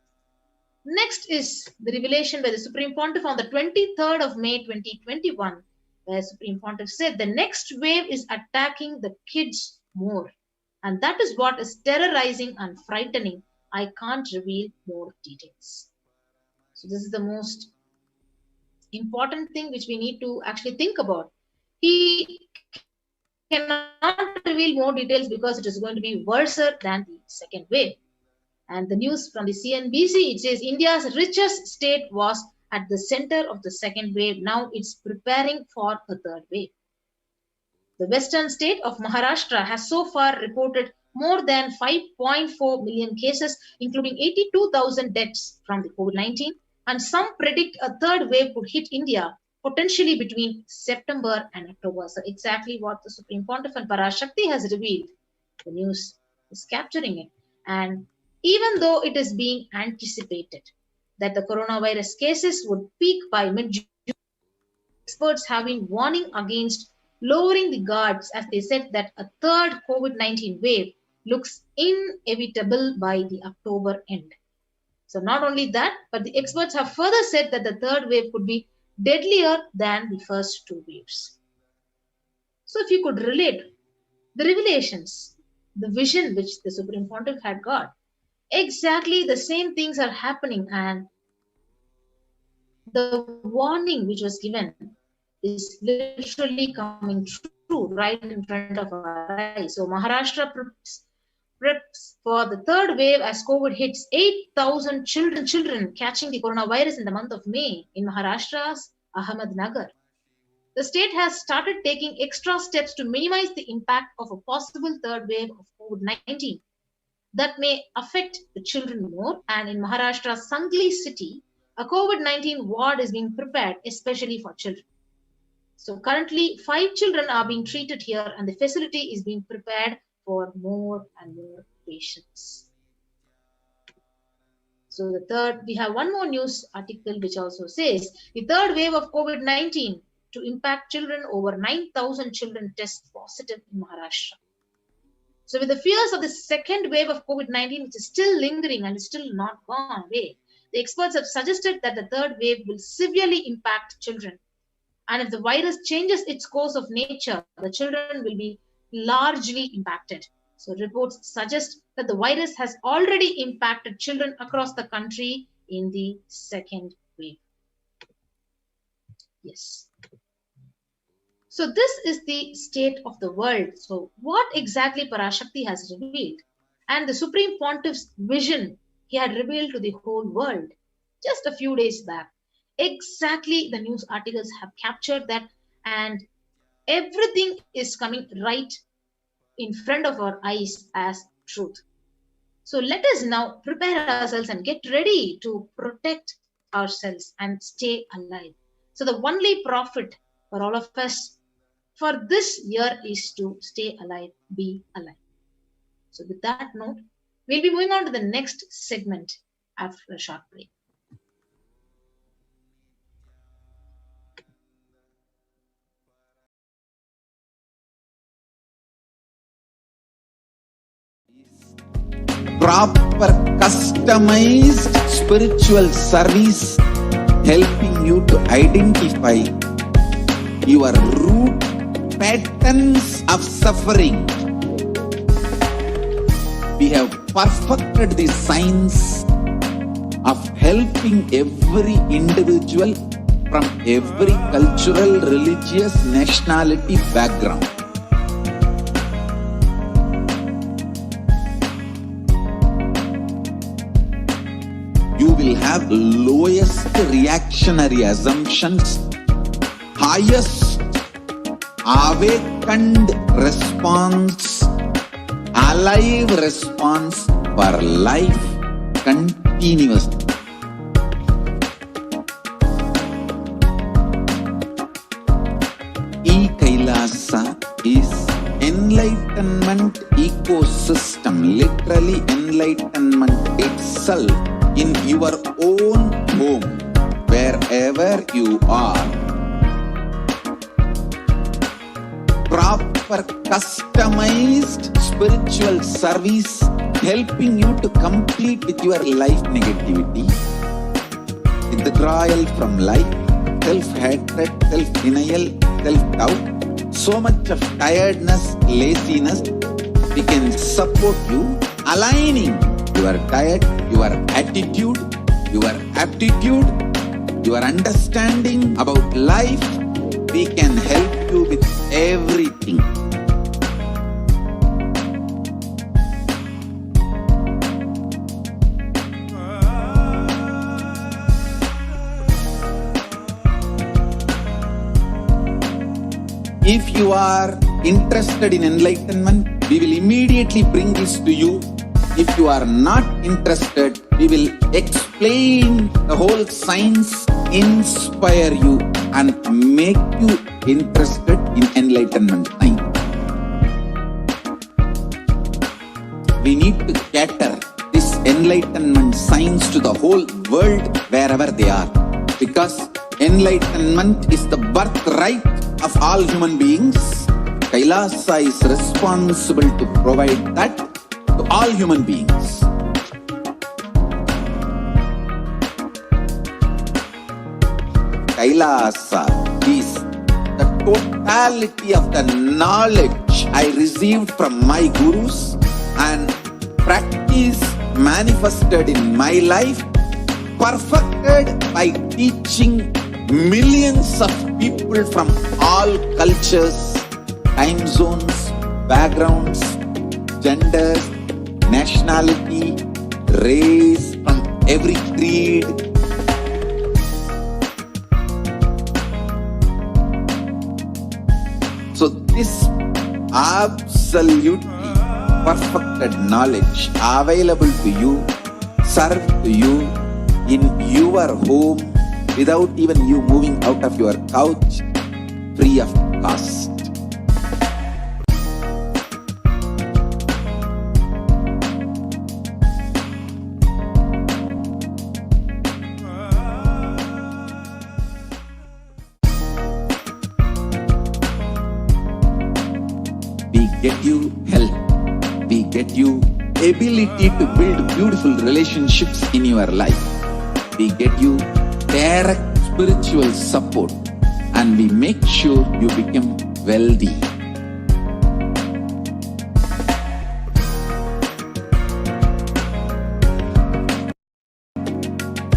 Next is the revelation by the Supreme Pontiff on the 23rd of May 2021, where Supreme Pontiff said the next wave is attacking the kids more, and that is what is terrorizing and frightening. I can't reveal more details. So this is the most important thing which we need to actually think about. He cannot reveal more details because it is going to be worse than the second wave. And the news from the CNBC, it says India's richest state was at the center of the second wave. Now it's preparing for a third wave. The western state of Maharashtra has so far reported more than 5.4 million cases, including 82,000 deaths from the COVID-19. And some predict a third wave could hit India potentially between September and October. So exactly what the Supreme Pontiff and PARASHAKTI has revealed. The news is capturing it. And even though it is being anticipated that the coronavirus cases would peak by mid-June, experts have been warning against lowering the guards, as they said that a third COVID-19 wave looks inevitable by the October end. So not only that, but the experts have further said that the third wave could be deadlier than the first two waves. So if you could relate the revelations, the vision which the Supreme Pontiff had got, exactly the same things are happening, and the warning which was given is literally coming true right in front of our eyes. So Maharashtra preps for the third wave as COVID hits. 8,000 children catching the coronavirus in the month of May in Maharashtra's Ahmednagar. The state has started taking extra steps to minimize the impact of a possible third wave of COVID-19 that may affect the children more. And in Maharashtra's Sangli city, a COVID-19 ward is being prepared especially for children. So currently 5 children are being treated here, and the facility is being prepared for more and more patients. So we have one more news article which also says the third wave of COVID-19 to impact children. Over 9,000 children test positive in Maharashtra. So with the fears of the second wave of COVID-19, which is still lingering and is still not gone away, the experts have suggested that the third wave will severely impact children. And if the virus changes its course of nature, the children will be largely impacted. So reports suggest that the virus has already impacted children across the country in the second wave. Yes. So this is the state of the world. So what exactly PARASHAKTI has revealed, and the Supreme Pontiff's vision he had revealed to the whole world just a few days back. Exactly the news articles have captured that, and everything is coming right in front of our eyes as truth. So let us now prepare ourselves and get ready to protect ourselves and stay alive. So the only profit for all of us for this year is to stay alive, be alive. So with that note, we'll be moving on to the next segment after a short break. Proper customized spiritual service helping you to identify your root patterns of suffering. We have perfected the science of helping every individual from every cultural, religious, nationality background. You will have lowest reactionary assumptions, highest awakened response, alive response for life continuously. E-Kailasa is enlightenment ecosystem, literally enlightenment itself in your own home, wherever you are. Proper customized spiritual service helping you to complete with your life negativity, withdrawal from life, self-hatred, self-denial, self-doubt, so much of tiredness, laziness. We can support you aligning your diet, your attitude, your aptitude, your understanding about life. We can help you with everything. If you are interested in enlightenment, we will immediately bring this to you. If you are not interested, we will explain the whole science, inspire you and make you interested in enlightenment science. We need to cater this enlightenment science to the whole world wherever they are, because enlightenment is the birthright of all human beings. Kailasa is responsible to provide that to all human beings. Kailasa is the totality of the knowledge I received from my gurus and practice manifested in my life, perfected by teaching millions of people from all cultures, time zones, backgrounds, genders, nationality, race, from every creed. So this absolutely perfected knowledge available to you, served to you in your home without even you moving out of your couch, free of cost. We get you health. We get you ability to build beautiful relationships in your life. We get you direct spiritual support and we make sure you become wealthy.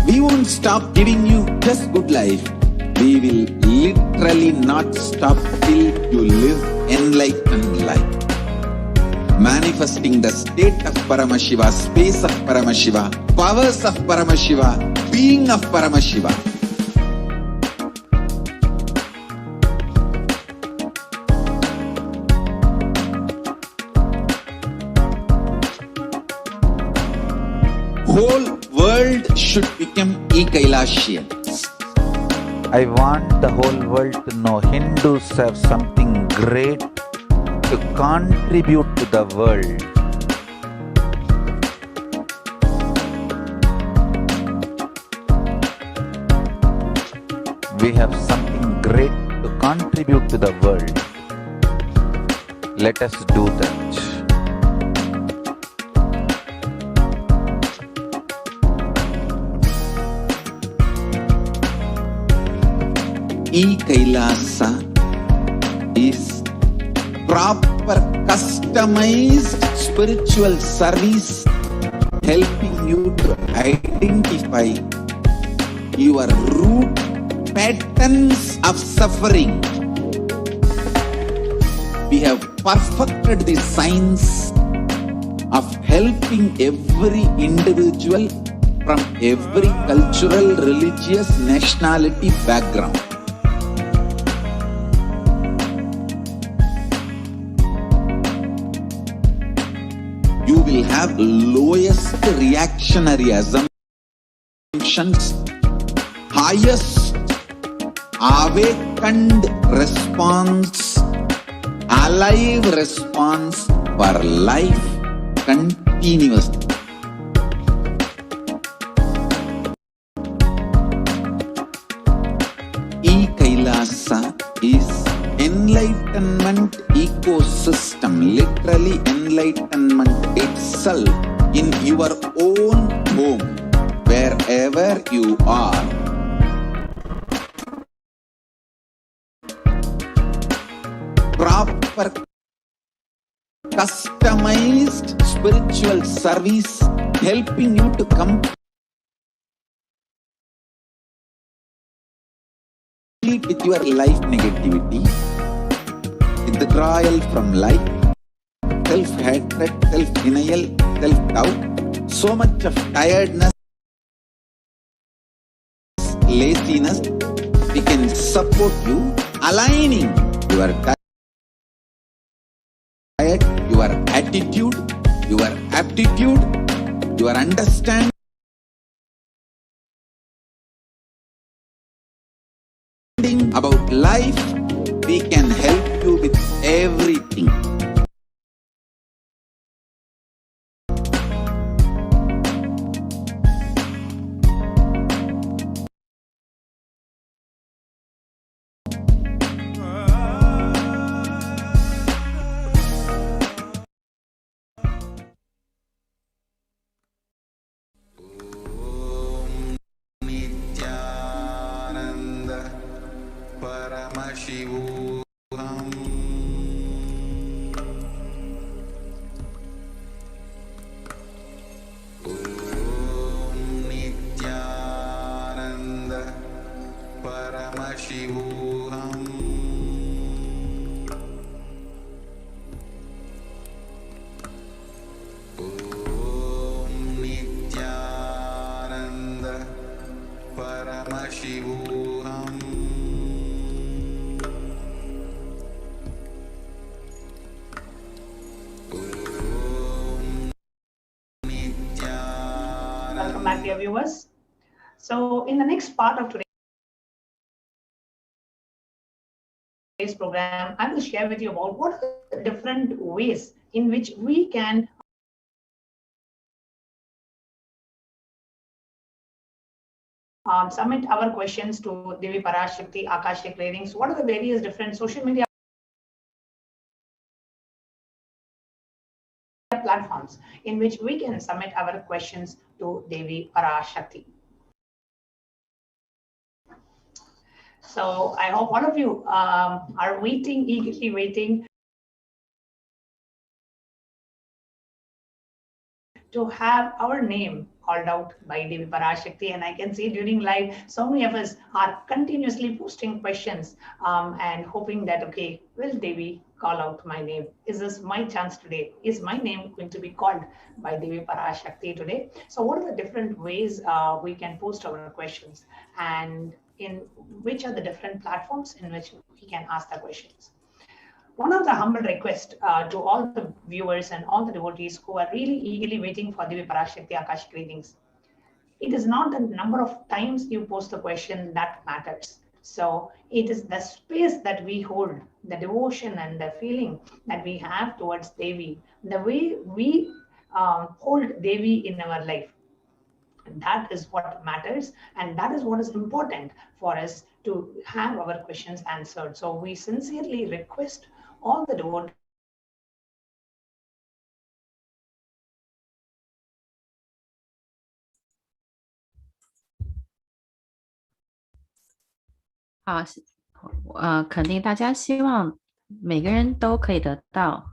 We won't stop giving you just good life. We will literally not stop till you live enlightened life. Manifesting the state of Paramashiva, space of Paramashiva, powers of Paramashiva, being of Paramashiva. Whole world should become e-Kailasians. I want the whole world to know Hindus have something great to contribute to the world. have something great to contribute to the world. Let us do that. E-Kailasa is proper customized spiritual service helping you to identify your root patterns of suffering. We have perfected the science of helping every individual from every cultural, religious, nationality background. You will have lowest reactionary assumptions, highest awakened response, alive response for life continuously. E-Kailasa is enlightenment ecosystem, literally enlightenment itself in your own home, wherever you are. Proper customized spiritual service helping you to complete with your life negativity, withdrawal from life, self-hatred, self-denial, self-doubt, so much of tiredness, laziness. We can support you, aligning your diet, your attitude, your aptitude, your understanding about life. We can help you with everything. Welcome back, dear viewers. So in the next part of today's program, I will share with you about what are the different ways in which we can submit our questions to Devi PARASHAKTI Akashic readings. What are the various different social media platforms in which we can submit our questions to Devi PARASHAKTI? So I hope all of you are waiting, eagerly waiting to have our name called out by Devi PARASHAKTI. And I can see during live, so many of us are continuously posting questions and hoping that, okay, will Devi call out my name? Is this my chance today? Is my name going to be called by Devi PARASHAKTI today? So what are the different ways we can post our questions, and in which are the different platforms in which we can ask the questions? One of the humble requests to all the viewers and all the devotees who are really eagerly waiting for Devi PARASHAKTI Akashic readings, it is not the number of times you post the question that matters. So it is the space that we hold, the devotion and the feeling that we have towards Devi, the way we hold Devi in our life. And that is what matters, and that is what is important for us to have our questions answered. So we sincerely request all the devotees. 肯定大家希望每个人都可以得到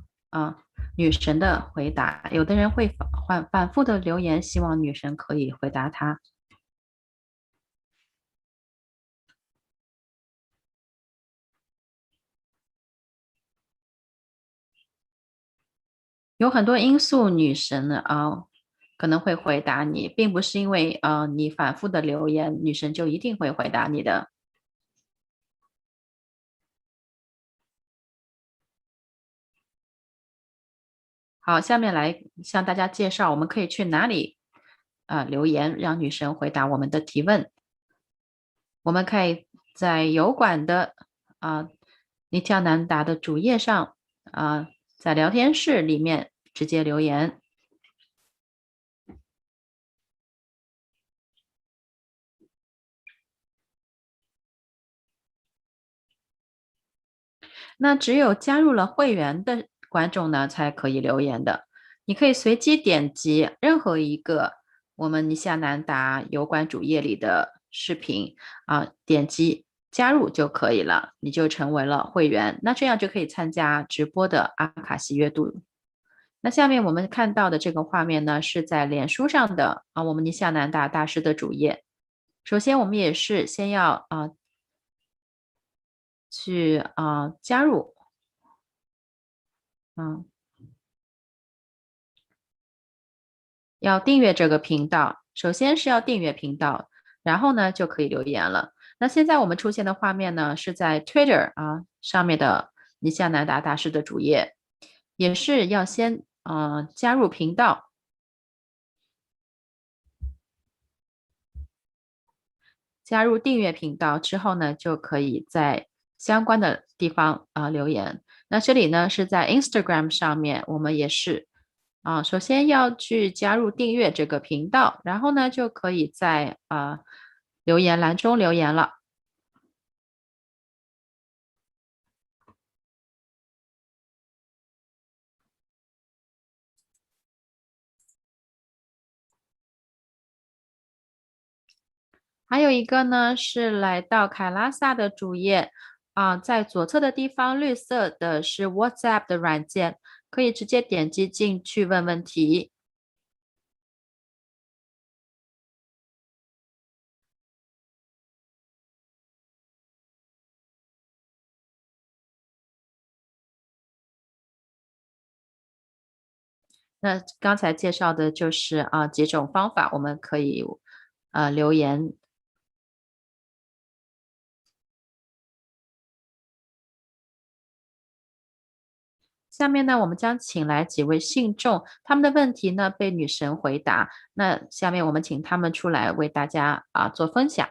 女神的回答。有的人会反复的留言，希望女神可以回答他。有很多因素，女神可能会回答你，并不是因为你反复的留言，女神就一定会回答你的。好，下面来向大家介绍我们可以去哪里留言，让女神回答我们的提问。我们可以在油管的尼提亚南达的主页上在聊天室里面直接留言。那只有加入了会员的观众呢才可以留言的。你可以随机点击任何一个我们尼西亚南达油管主页里的视频点击加入就可以了，你就成为了会员。那这样就可以参加直播的阿卡西阅读。那下面我们看到的这个画面呢，是在脸书上的我们尼西亚南达大师的主页。首先我们也是先要去加入要订阅这个频道，首先是要订阅频道，然后呢就可以留言了。那现在我们出现的画面呢，是在 Twitter 上面的尼西亚南达大师的主页，也是要先加入频道，加入订阅频道之后呢，就可以在相关的地方留言。那这里呢是在 Instagram 上面，我们也是首先要去加入订阅这个频道，然后呢就可以在留言栏中留言了。还有一个呢是来到凯拉萨的主页在左侧的地方绿色的是 WhatsApp 的软件，可以直接点击进去问问题。那刚才介绍的就是几种方法，我们可以留言。下面呢，我们将请来几位信众，他们的问题呢被女神回答。那下面我们请他们出来为大家做分享。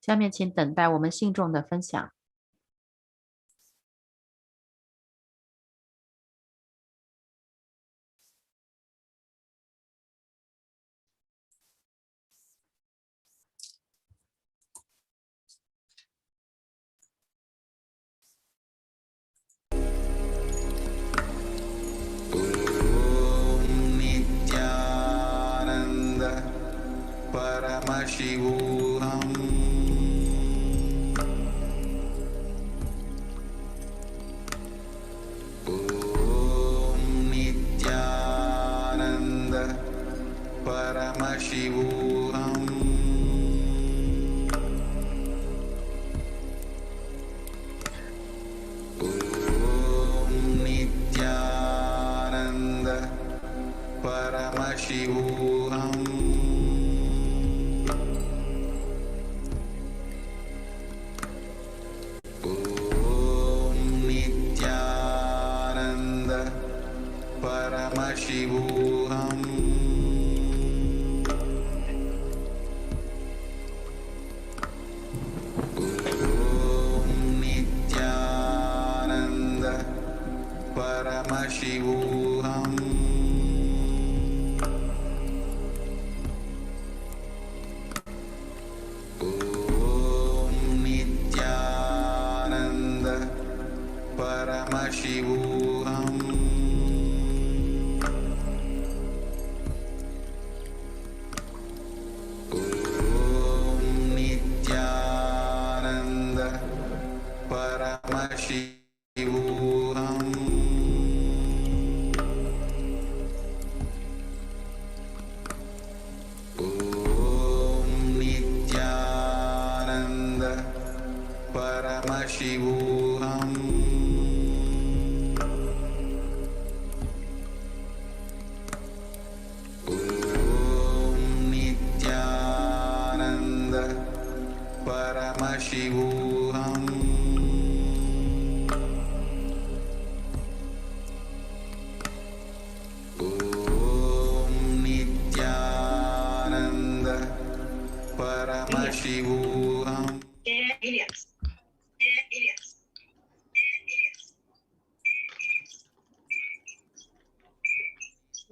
下面请等待我们信众的分享。परमशिवोऽहम् ॐ नित्यानन्द परमशिवोऽहम् ॐ नित्यानन्द परमशिवोऽहम् ॐ नित्यानन्द परमशिवोऽहम् ॐ नित्यानन्द परमशिवोऽहम् ॐ नित्यानन्द परमशिवोऽहम् ॐ नित्यानन्द परमशिवोऽहम्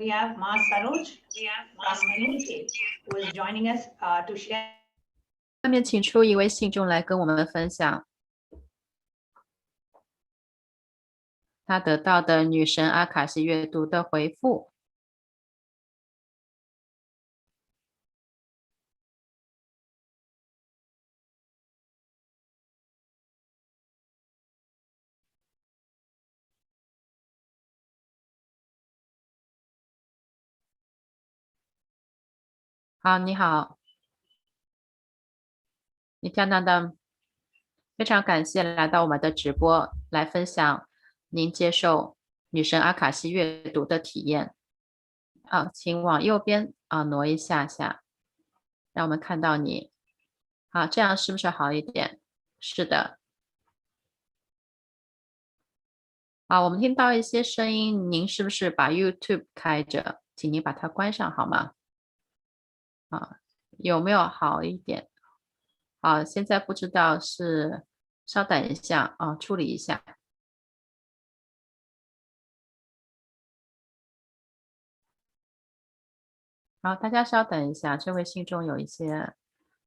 We have Ma Saroj from UK who is joining us to share. 下面请出一位信众来跟我们分享他得到的女神阿卡西阅读的回复。好，你好，Pindanda，非常感谢来到我们的直播，来分享您接受女神阿卡西阅读的体验。请往右边挪一下下，让我们看到你。好，这样是不是好一点？是的。好，我们听到一些声音，您是不是把 YouTube 开着？请您把它关上好吗？有没有好一点？好，现在不知道是，稍等一下处理一下。好，大家稍等一下，这位信众有一些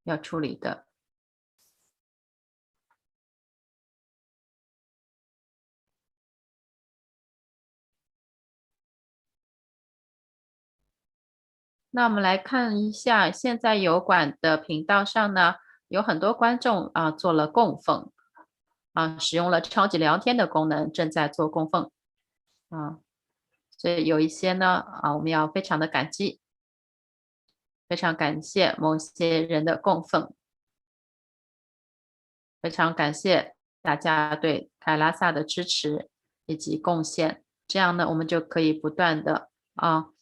要处理的。那我们来看一下，现在油管的频道上呢，有很多观众做了供奉使用了超级聊天的功能，正在做供奉所以有一些呢我们要非常的感激，非常感谢某些人的供奉，非常感谢大家对凯拉萨的支持以及贡献，这样呢我们就可以不断的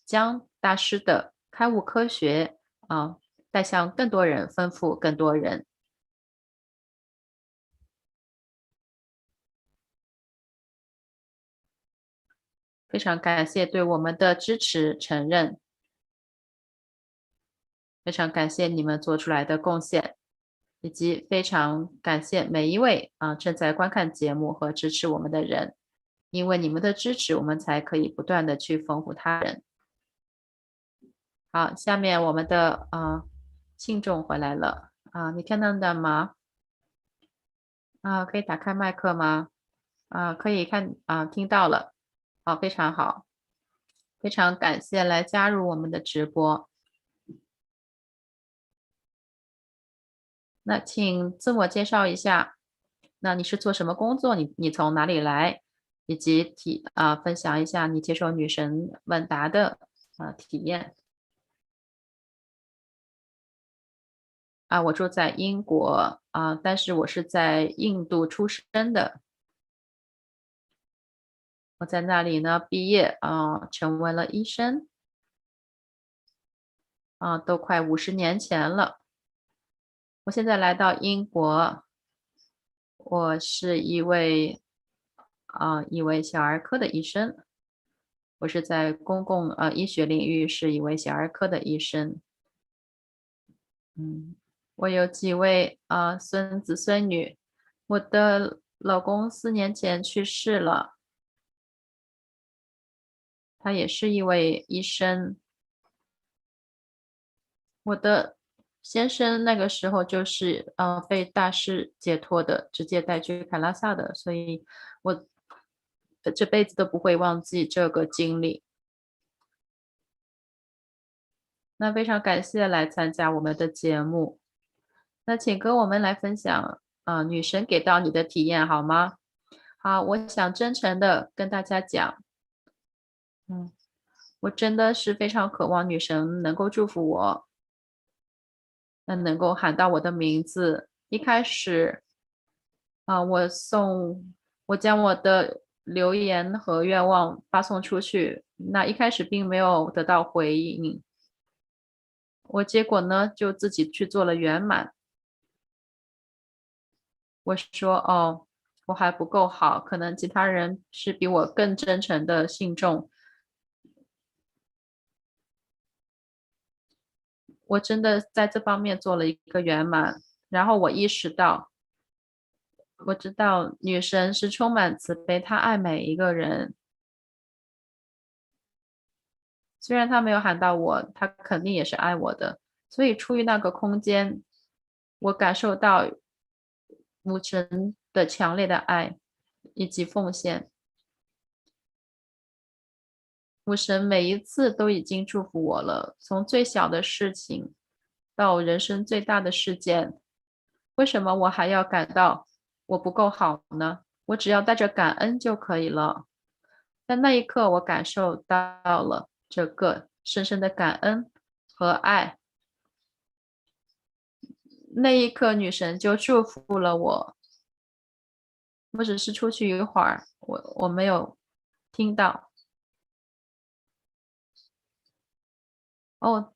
将大师的开悟科学带向更多人，吩咐更多人。非常感谢对我们的支持承认，非常感谢你们做出来的贡献，以及非常感谢每一位正在观看节目和支持我们的人，因为你们的支持，我们才可以不断的去丰富他人。好，下面我们的信众回来了你看到吗？可以打开麦克吗？可以看听到了。好，非常好，非常感谢来加入我们的直播。那请自我介绍一下，那你是做什么工作？你从哪里来？以及分享一下你接受女神问答的体验。我住在英国但是我是在印度出生的。我在那里呢毕业成为了医生都快50年前了。我现在来到英国，我是一位小儿科的医生。我是在公共医学领域是一位小儿科的医生。我有几位孙子孙女。我的老公4年前去世了，他也是一位医生。我的先生那个时候就是被大师解脱的，直接带去凯拉萨的，所以我这辈子都不会忘记这个经历。那非常感谢来参加我们的节目。那请跟我们来分享女神给到你的体验好吗？好，我想真诚的跟大家讲，我真的是非常渴望女神能够祝福我，能够喊到我的名字。一开始我将我的留言和愿望发送出去，那一开始并没有得到回应，我结果呢就自己去做了圆满。我说我还不够好，可能其他人是比我更真诚的信众。我真的在这方面做了一个圆满，然后我意识到，我知道女神是充满慈悲，她爱每一个人。虽然她没有喊到我，她肯定也是爱我的。所以出于那个空间，我感受到母神的强烈的爱以及奉献。母神每一次都已经祝福我了，从最小的事情到人生最大的事件。为什么我还要感到我不够好呢？我只要带着感恩就可以了。在那一刻，我感受到了这个深深的感恩和爱。那一刻，女神就祝福了我。我只是出去一会儿，我没有听到。我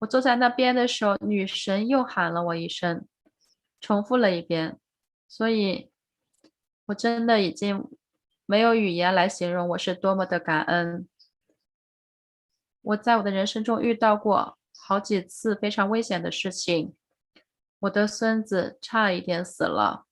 坐在那边的时候，女神又喊了我一声，重复了一遍。所以我真的已经没有语言来形容我是多么的感恩。我在我的人生中遇到过好几次非常危险的事情，我的孙子差一点死了。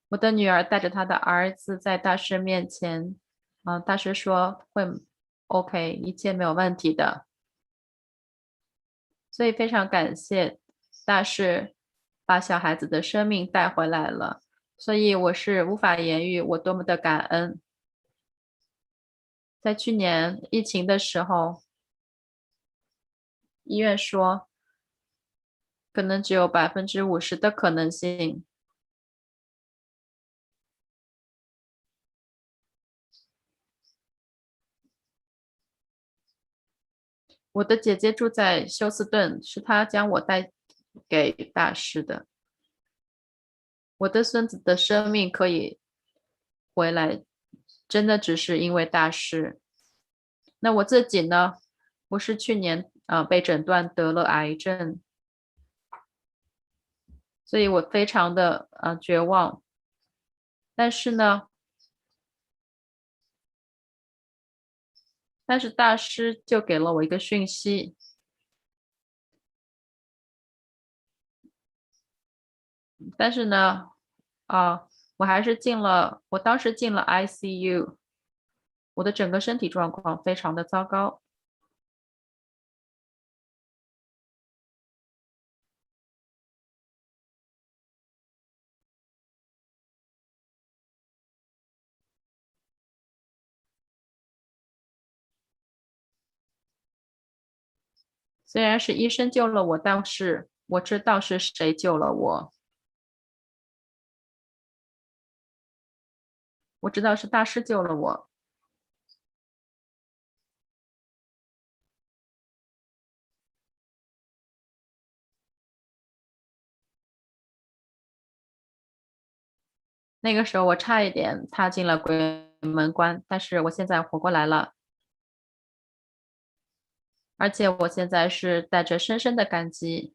我的女儿带着她的儿子在大师面前，大师说会 OK， 一切没有问题的。所以非常感谢大师把小孩子的生命带回来了，所以我是无法言喻我多么的感恩。在去年疫情的时候，医院说可能只有50%的可能性。我的姐姐住在休斯顿，是她将我带给大师的。我的孙子的生命可以回来，真的只是因为大师。那我自己呢？我是去年被诊断得了癌症，所以我非常的绝望。但是大师就给了我一个讯息，但是呢，我还是我当时进了 ICU， 我的整个身体状况非常的糟糕。虽然是医生救了我，但是我知道是谁救了我。我知道是大师救了我。那个时候我差一点踏进了鬼门关，但是我现在活过来了。而且我现在是带着深深的感激，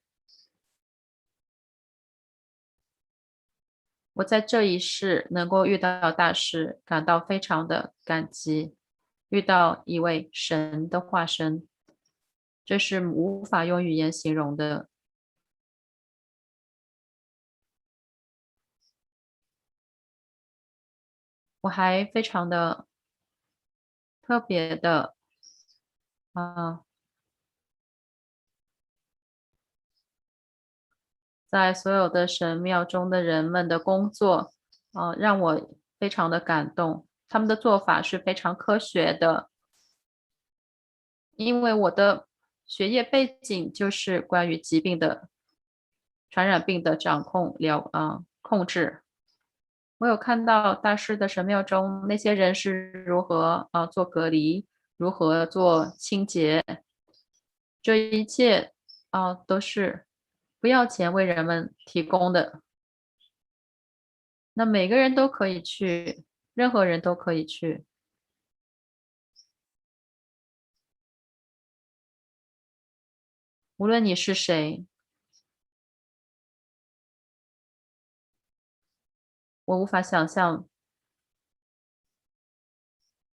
我在这一世能够遇到大师，感到非常的感激。遇到一位神的化身，这是无法用语言形容的。我还非常的特别的在所有的神庙中的人们的工作让我非常的感动，他们的做法是非常科学的。因为我的学业背景就是关于疾病的传染病的掌控控制。我有看到大师的神庙中那些人是如何做隔离，如何做清洁，这一切都是不要钱为人们提供的。那每个人都可以去，任何人都可以去。无论你是谁，我无法想象，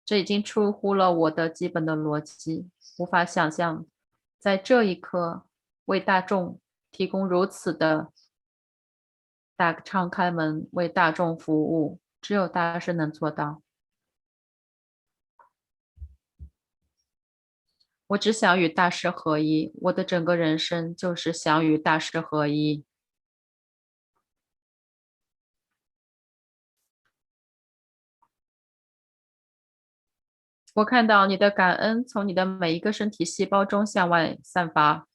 这已经出乎了我的基本的逻辑，无法想象在这一刻为大众提供如此的敞开门，为大众服务，只有大师能做到。我只想与大师合一，我的整个人生就是想与大师合一。我看到你的感恩从你的每一个身体细胞中向外散发，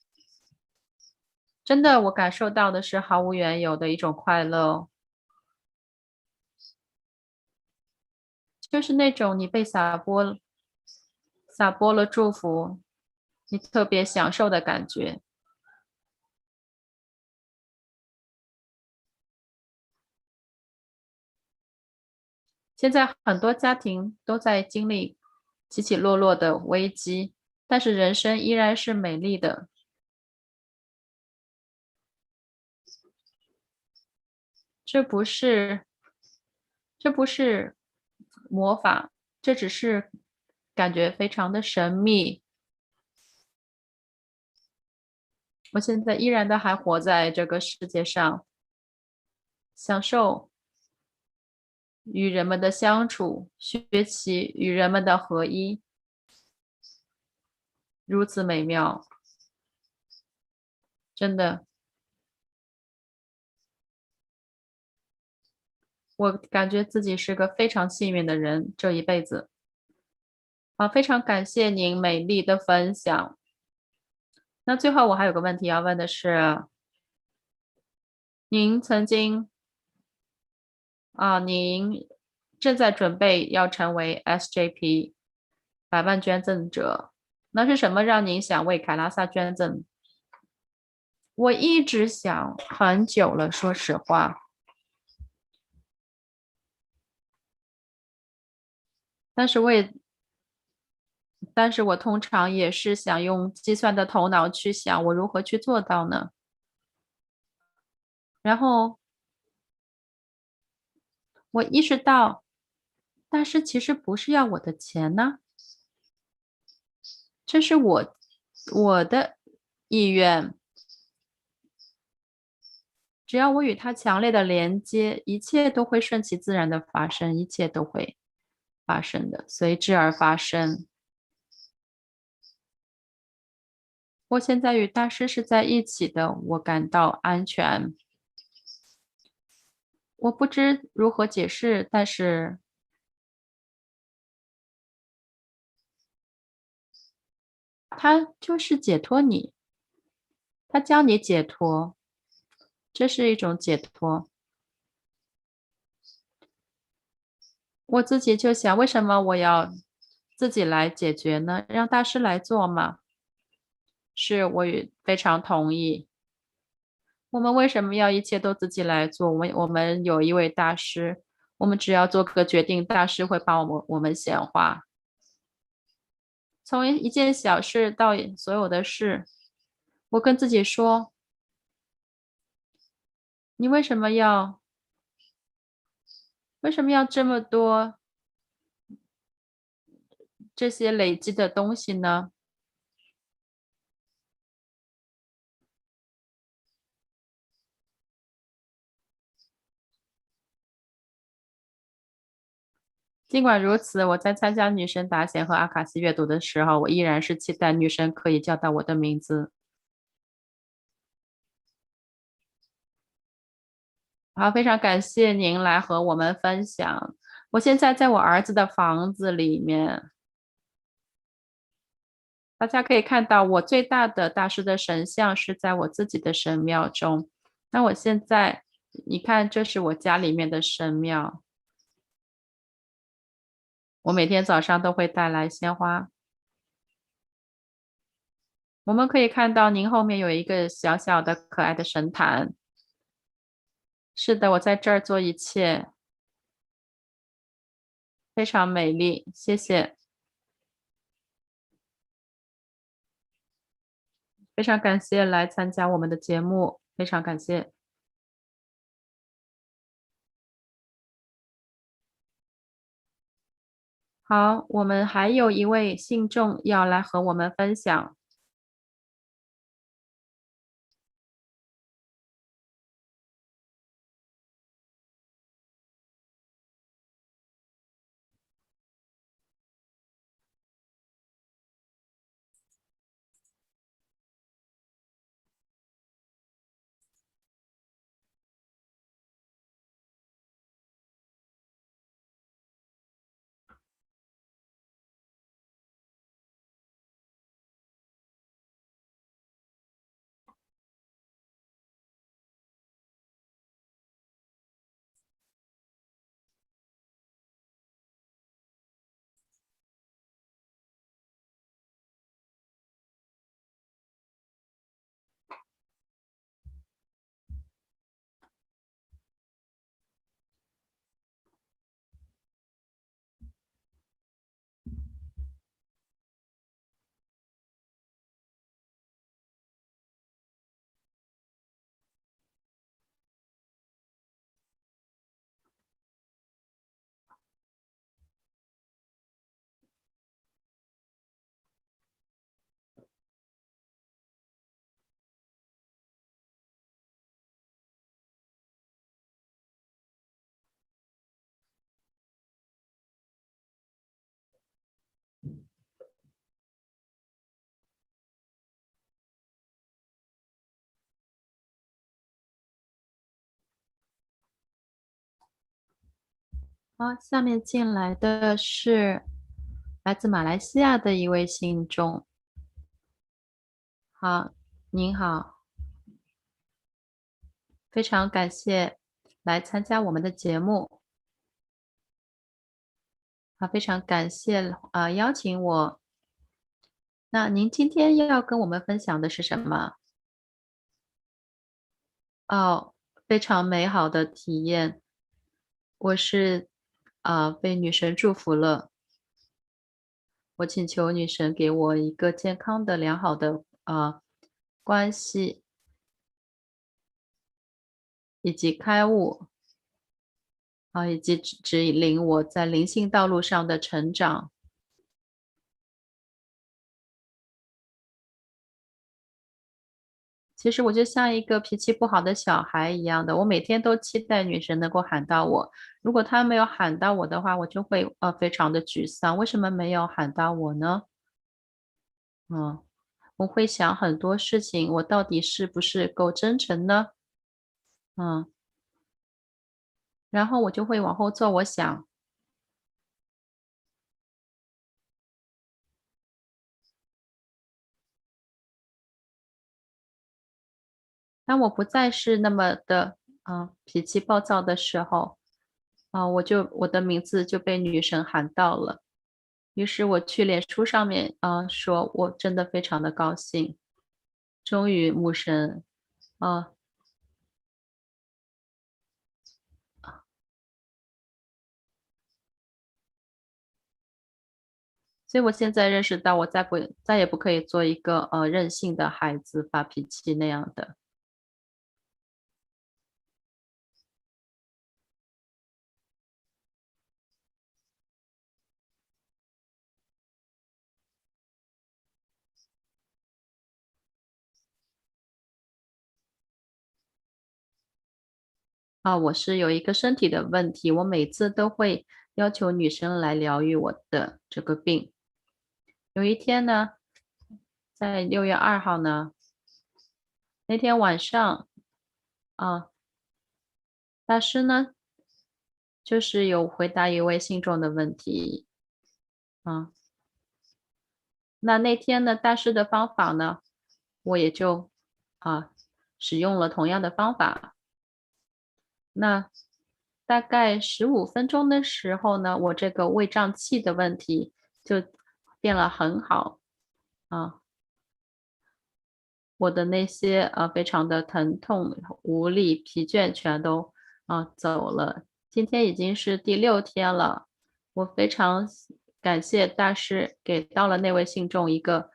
真的，我感受到的是毫无缘由的一种快乐，就是那种你被洒播了祝福，你特别享受的感觉。现在很多家庭都在经历起起落落的危机，但是人生依然是美丽的。这不是魔法，这只是感觉非常的神秘。我现在依然的还活在这个世界上，享受与人们的相处，学习与人们的合一，如此美妙，真的。我感觉自己是个非常幸运的人，这一辈子。非常感谢您美丽的分享。那最后我还有个问题要问的是，您曾经您正在准备要成为 SJP 百万捐赠者，那是什么让您想为凯拉萨捐赠？我一直想很久了，说实话。但是我通常也是想用计算的头脑去想我如何去做到呢？然后我意识到，大师其实不是要我的钱呢，这是我的意愿。只要我与他强烈的连接，一切都会顺其自然的发生，一切都会发生的，随之而发生。我现在与大师是在一起的，我感到安全。我不知如何解释，但是他就是解脱你，他教你解脱，这是一种解脱。我自己就想，为什么我要自己来解决呢？让大师来做嘛？是，我也非常同意。我们为什么要一切都自己来做？我们有一位大师，我们只要做个决定，大师会帮我们显化。从一件小事到所有的事，我跟自己说，你为什么要为什么要这么多这些累积的东西呢？尽管如此，我在参加女神达显和阿卡西阅读的时候，我依然是期待女神可以叫到我的名字。好，非常感谢您来和我们分享。我现在在我儿子的房子里面，大家可以看到我最大的大师的神像是在我自己的神庙中。那我现在，你看，这是我家里面的神庙。我每天早上都会带来鲜花。我们可以看到您后面有一个小小的可爱的神坛。是的，我在这儿做一切，非常美丽，谢谢。非常感谢来参加我们的节目，非常感谢。好，我们还有一位信众要来和我们分享。好，下面进来的是来自马来西亚的一位信众。好，您好，非常感谢来参加我们的节目。好，非常感谢邀请我。那您今天要跟我们分享的是什么？哦，非常美好的体验。我是被女神祝福了。我请求女神给我一个健康的、良好的关系，以及开悟以及指引我在灵性道路上的成长。其实我就像一个脾气不好的小孩一样的，我每天都期待女神能够喊到我。如果她没有喊到我的话，我就会非常的沮丧。为什么没有喊到我呢？我会想很多事情，我到底是不是够真诚呢？然后我就会往后做，我想，当我不再是那么的脾气暴躁的时候，我的名字就被女神喊到了。于是我去脸书上面说，我真的非常的高兴，终于母神所以我现在认识到，我再也不可以做一个任性的孩子，发脾气那样的。我是有一个身体的问题，我每次都会要求女生来疗愈我的这个病。有一天呢，在6月2号呢，那天晚上大师呢就是有回答一位信众的问题那天呢，大师的方法呢，我也就使用了同样的方法。那大概15分钟的时候呢，我这个胃胀气的问题就变了很好我的那些非常的疼痛、无力、疲倦全都走了。今天已经是第6天了，我非常感谢大师给到了那位信众一个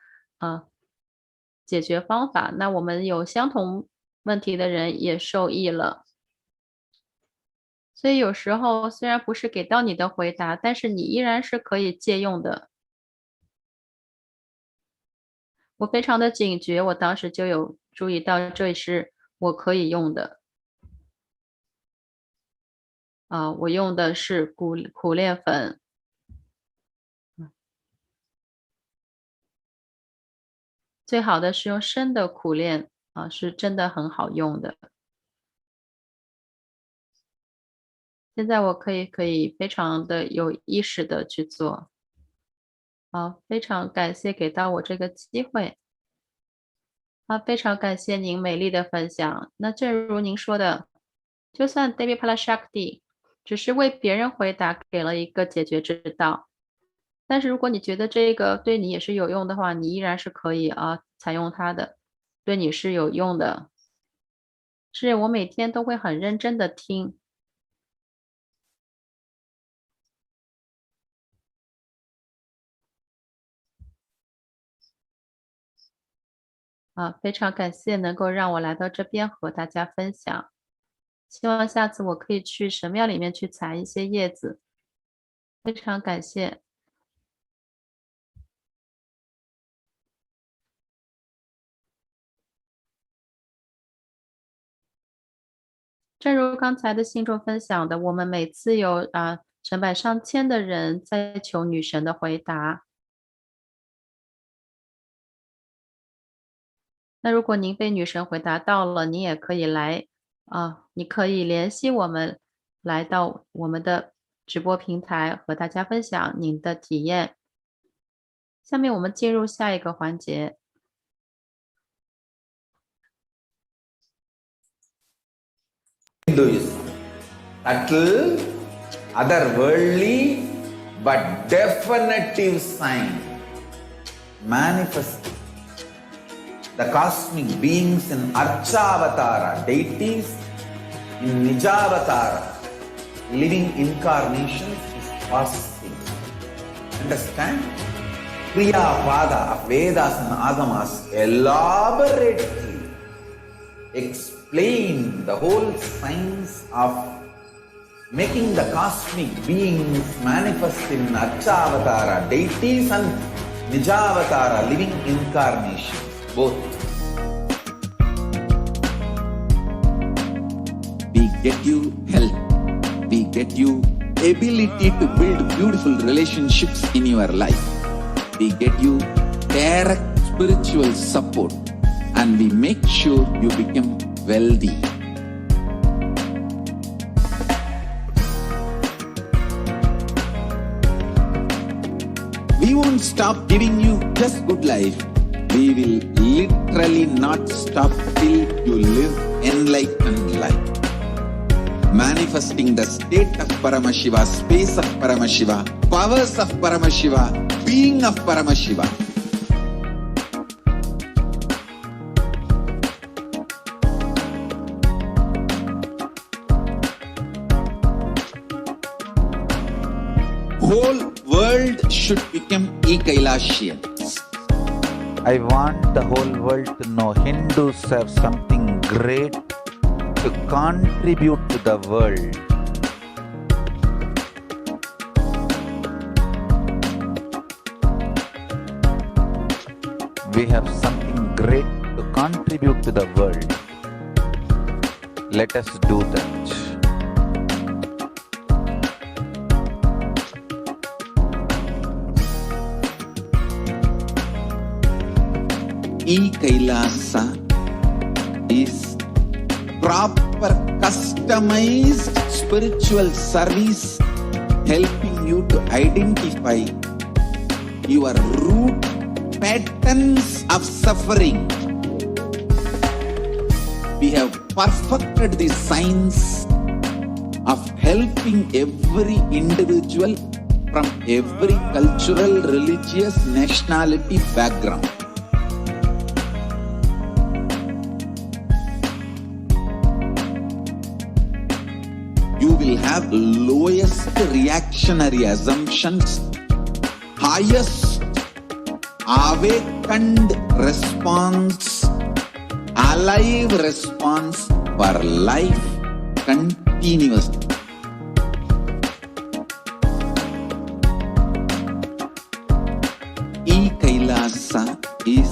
解决方法。那我们有相同问题的人也受益了。所以有时候虽然不是给到你的回答，但是你依然是可以借用的。我非常的警觉，我当时就有注意到这是我可以用的。我用的是苦楝粉。最好的是用生的苦楝是真的很好用的。现在我可以非常的有意识的去做。非常感谢给到我这个机会。非常感谢您美丽的分享。那正如您说的，就算 Devi PARASHAKTI 只是为别人回答给了一个解决之道，但是如果你觉得这个对你也是有用的话，你依然是可以采用它的，对你是有用的。是我每天都会很认真的听。非常感谢能够让我来到这边和大家分享。希望下次我可以去神庙里面去采一些叶子。非常感谢。正如刚才的信众分享的，我们每次有成百上千的人在求女神的回答。那如果您被女神回答到了，您也可以来你可以联系我们，来到我们的直播平台和大家分享您的体验。下面我们进入下一个环节。Hinduism, subtle, otherworldly, but definitive sign manifesting the cosmic beings in Archavatara, deities in Nijavatara, living incarnations is possible. Understand? Kriya Pada of Vedas and Agamas elaborately explain the whole science of making the cosmic beings manifest in Archavatara, deities and Nijavatara, living incarnations. Both. We get you help. We get you ability to build beautiful relationships in your life. We get you direct spiritual support, and we make sure you become wealthy. We won't stop giving you just good life. We will literally not stop till you live enlightened life. Manifesting the state of Paramashiva, space of Paramashiva, powers of Paramashiva, being of Paramashiva. Whole world should become e-Kailashians. I want the whole world to know Hindus have something great to contribute to the world. We have something great to contribute to the world. Let us do that. E-Kailasa is proper customized spiritual service helping you to identify your root patterns of suffering. We have perfected the science of helping every individual from every cultural, religious, nationality background. You will have lowest reactionary assumptions, highest awakened response, alive response for life continuously. E-Kailasa is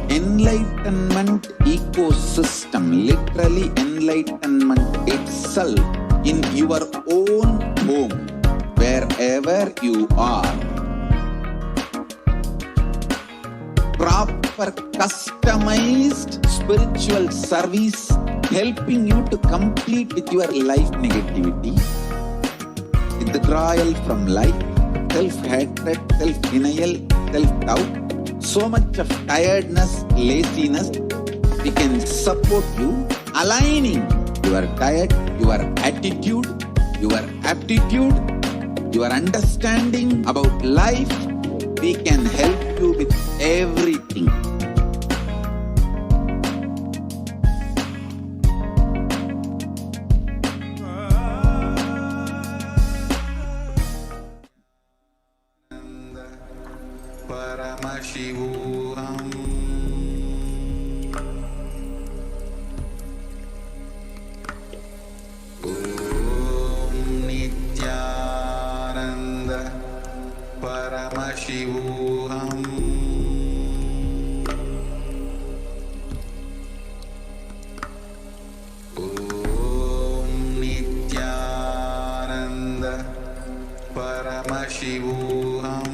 enlightenment ecosystem, literally enlightenment itself in your own home, wherever you are. Proper customized spiritual service helping you to complete with your life negativity, withdrawal from life, self-hatred, self-denial, self-doubt, so much of tiredness, laziness. We can support you aligning your diet, your attitude, your aptitude, your understanding about life. We can help you with everything. Paramashivoham Om Nityananda Paramashivoham Om Nityananda Paramashivoham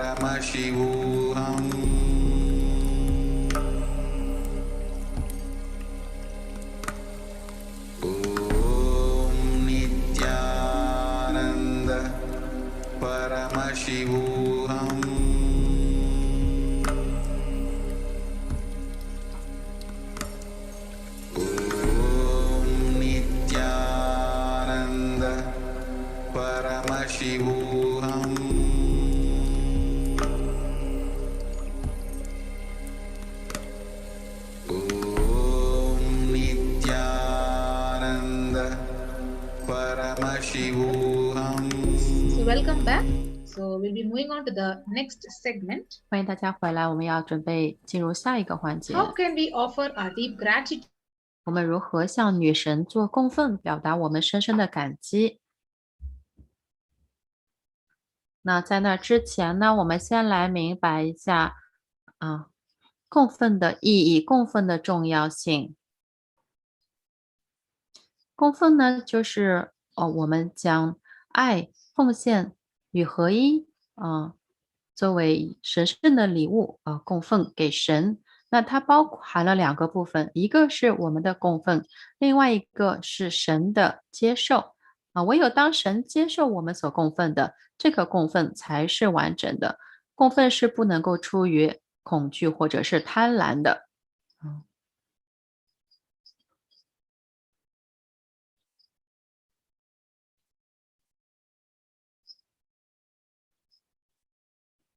Paramashivoham Om Nityananda Paramashivoham Om Nityananda Paramashivoham So welcome back. So we'll be moving on to the next segment. 欢迎大家回来，我们要准备进入下一个环节。 How can we offer our deep gratitude? 我们如何向女神做供奉，表达我们深深的感激？那在那之前呢，我们先来明白一下供奉的意义，供奉的重要性。供奉呢，就是我们将爱、奉献与合一作为神圣的礼物供奉给神。那它包含了两个部分，一个是我们的供奉，另外一个是神的接受唯有当神接受我们所供奉的，这个供奉才是完整的。供奉是不能够出于恐惧或者是贪婪的。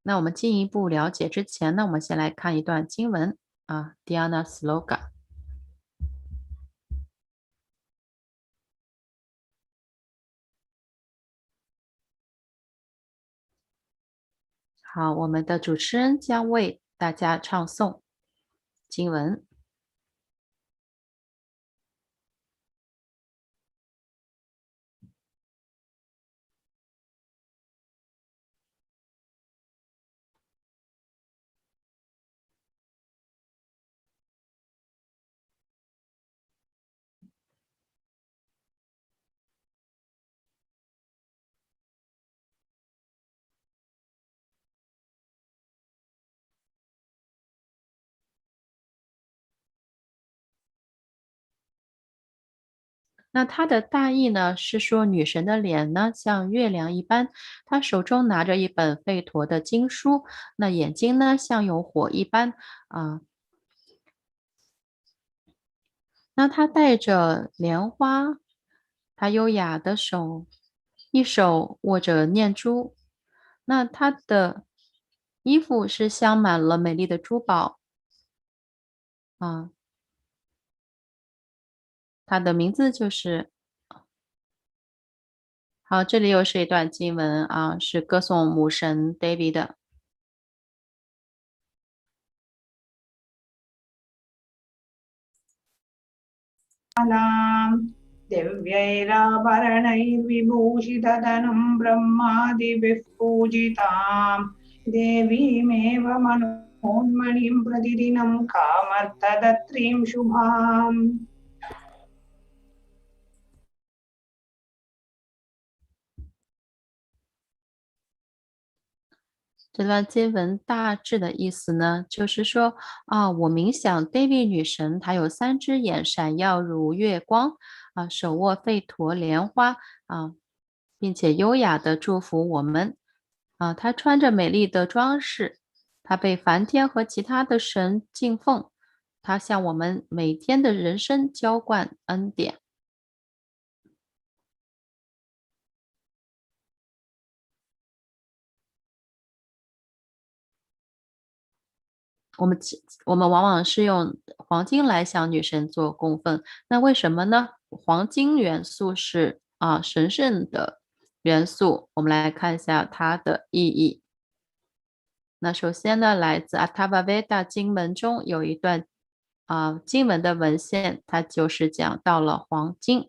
那我们进一步了解之前呢，我们先来看一段经文Dhyana Sloka。好，我们的主持人将为大家唱诵经文。那它的大意呢是说，女神的脸呢像月亮一般，她手中拿着一本吠陀的经书，那眼睛呢像有火一般那她带着莲花，她优雅的手，一手握着念珠，那她的衣服是镶满了美丽的珠宝她的名字就是好，这里又是一段经文是歌颂母神 Devi 的。दिव्यैराभरणैर्विभूषितधनं ब्रह्मादिभिः पूजितां देवीमेव मनोन्मणिं प्रतिदिनं कामर्थदत्रीं शुभाम्这段经文大致的意思呢，就是说我冥想 Devi 女神，她有3只眼闪耀如月光手握吠陀莲花并且优雅的祝福我们她穿着美丽的装饰，她被梵天和其他的神敬奉，她向我们每天的人生浇灌恩典。我们往往是用黄金来向女神做供奉，那为什么呢？黄金元素是神圣的元素，我们来看一下它的意义。那首先呢，来自阿塔瓦维达经文中有一段经文的文献，它就是讲到了黄金。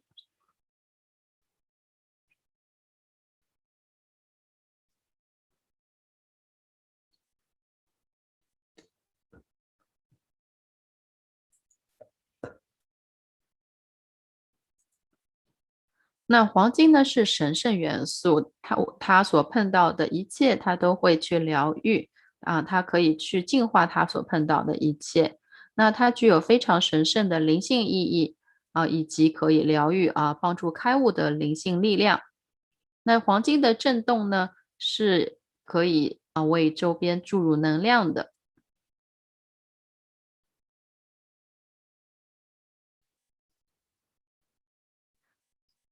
那黄金呢是神圣元素，它所碰到的一切，它都会去疗愈它可以去净化它所碰到的一切。那它具有非常神圣的灵性意义以及可以疗愈帮助开悟的灵性力量。那黄金的震动呢，是可以为周边注入能量的。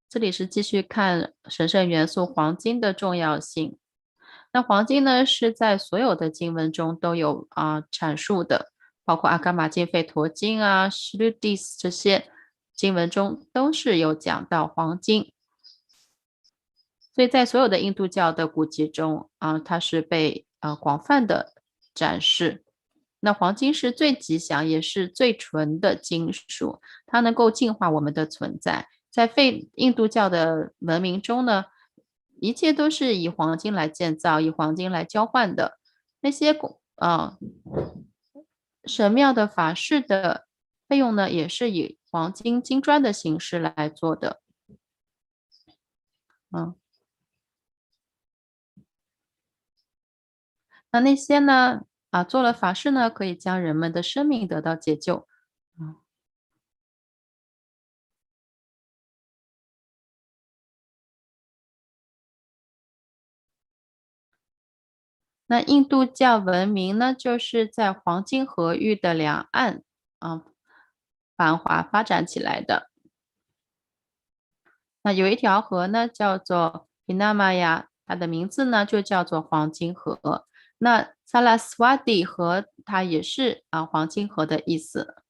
这里是继续看神圣元素黄金的重要性。那黄金呢，是在所有的经文中都有阐述的，包括阿伽玛经、吠陀经施律蒂斯这些经文中都是有讲到黄金。所以在所有的印度教的古籍中它是被广泛的展示。那黄金是最吉祥也是最纯的金属，它能够净化我们的存在。在印度教的文明中呢，一切都是以黄金来建造，以黄金来交换的。那些神庙的法事的费用呢，也是以黄金金砖的形式来做的。那些呢做了法事呢，可以将人们的生命得到解救。那印度教文明呢，就是在黄金河域的两岸繁华发展起来的。那有一条河呢，叫做 Pindanda， 它的名字呢就叫做黄金河。那萨拉斯瓦蒂河，它也是黄金河的意思。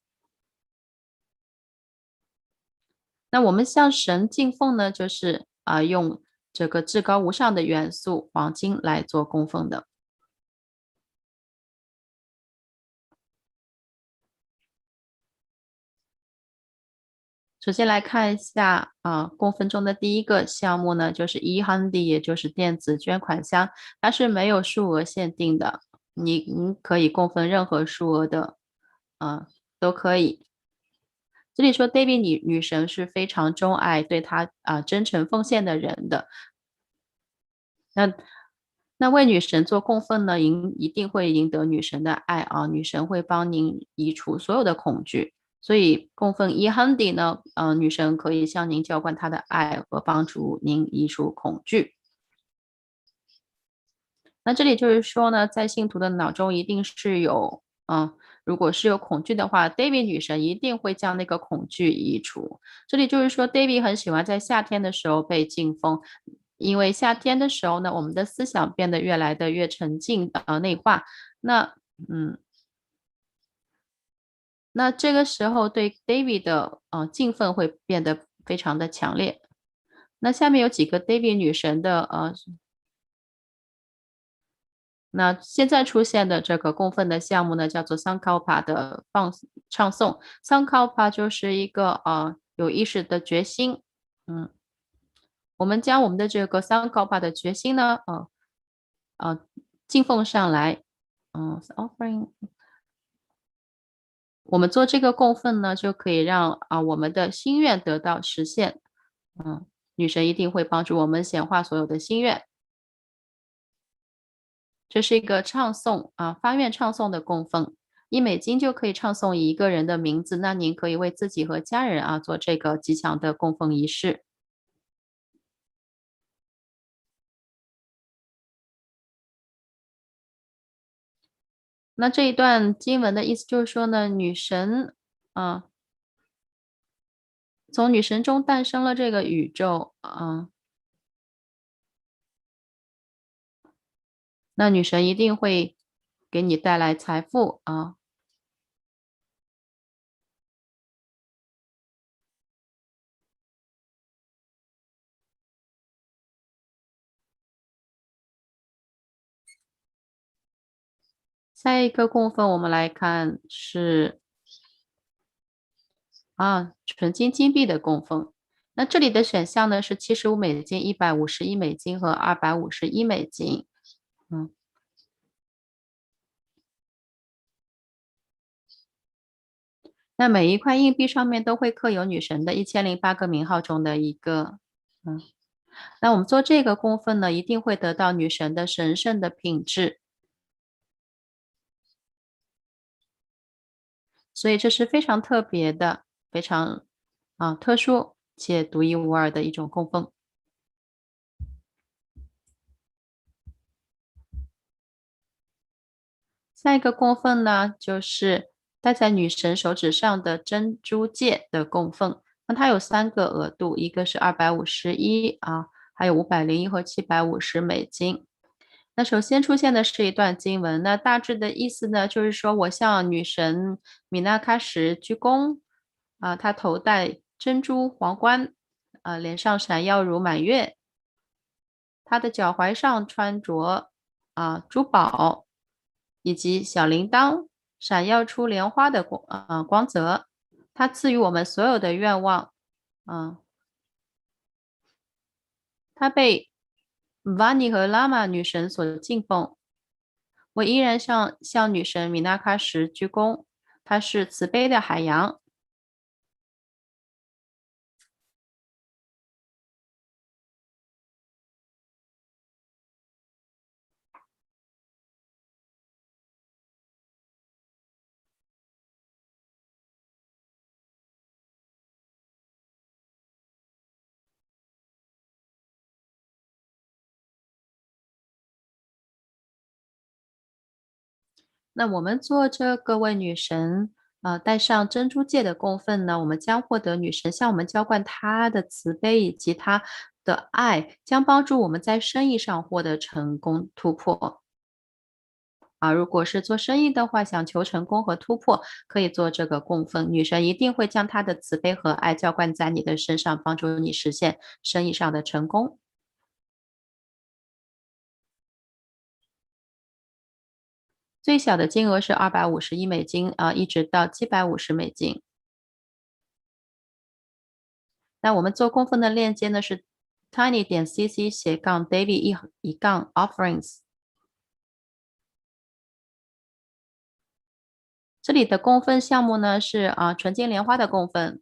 那我们向神敬奉呢，就是用这个至高无上的元素黄金来做供奉的。首先来看一下供奉中的第一个项目呢，就是 e-handi， 也就是电子捐款箱，它是没有数额限定的，你可以供奉任何数额的都可以。这里说 Devi 女神是非常钟爱对她真诚奉献的人的。那为女神做供奉呢，一定会赢得女神的爱女神会帮您移除所有的恐惧。所以供奉伊亨迪呢，女神可以向您浇灌她的爱和帮助您移除恐惧。那这里就是说呢，在信徒的脑中一定是有如果是有恐惧的话 ，David 女神一定会将那个恐惧移除。这里就是说 ，David 很喜欢在夏天的时候被敬奉，因为夏天的时候呢，我们的思想变得越来越沉静内化。那这个时候对 David 的敬奉会变得非常的强烈。那下面有几个 David 女神的那现在出现的这个供奉的项目呢，叫做 Sankalpa 的唱诵。Sankalpa 就是一个有意识的决心。我们将我们的这个 Sankalpa 的决心呢，敬奉上来。offering。我们做这个供奉呢，就可以让我们的心愿得到实现。女神一定会帮助我们显化所有的心愿。这是一个唱诵发愿唱诵的供奉，$1就可以唱诵一个人的名字。那您可以为自己和家人做这个吉祥的供奉仪式。那这一段经文的意思就是说呢，女神从女神中诞生了这个宇宙那女神一定会给你带来财富下一个供奉我们来看是纯金金币的供奉。那这里的选项呢是$75、$151和$251。那每一块硬币上面都会刻有女神的1008个名号中的一个。那我们做这个供奉呢，一定会得到女神的神圣的品质。所以这是非常特别的，非常特殊且独一无二的一种供奉。下一个供奉呢，就是戴在女神手指上的珍珠戒的供奉。那它有3个额度，一个是251还有501和$750。那首先出现的是一段经文，那大致的意思呢，就是说我向女神米纳喀什鞠躬她头戴珍珠皇冠脸上闪耀如满月，她的脚踝上穿着珠宝以及小铃铛，闪耀出莲花的光泽。她赐予我们所有的愿望她被瓦尼和拉玛女神所敬奉。我依然向女神米纳喀什鞠躬，她是慈悲的海洋。那我们做这个为女神戴上珍珠戒的供奉呢，我们将获得女神向我们浇灌她的慈悲以及她的爱，将帮助我们在生意上获得成功突破。如果是做生意的话，想求成功和突破，可以做这个供奉。女神一定会将她的慈悲和爱浇灌在你的身上，帮助你实现生意上的成功。最小的金额是$251一直到$750。那我们做供奉的链接呢是 tiny.cc/David-offerings。这里的供奉项目呢是纯金莲花的供奉。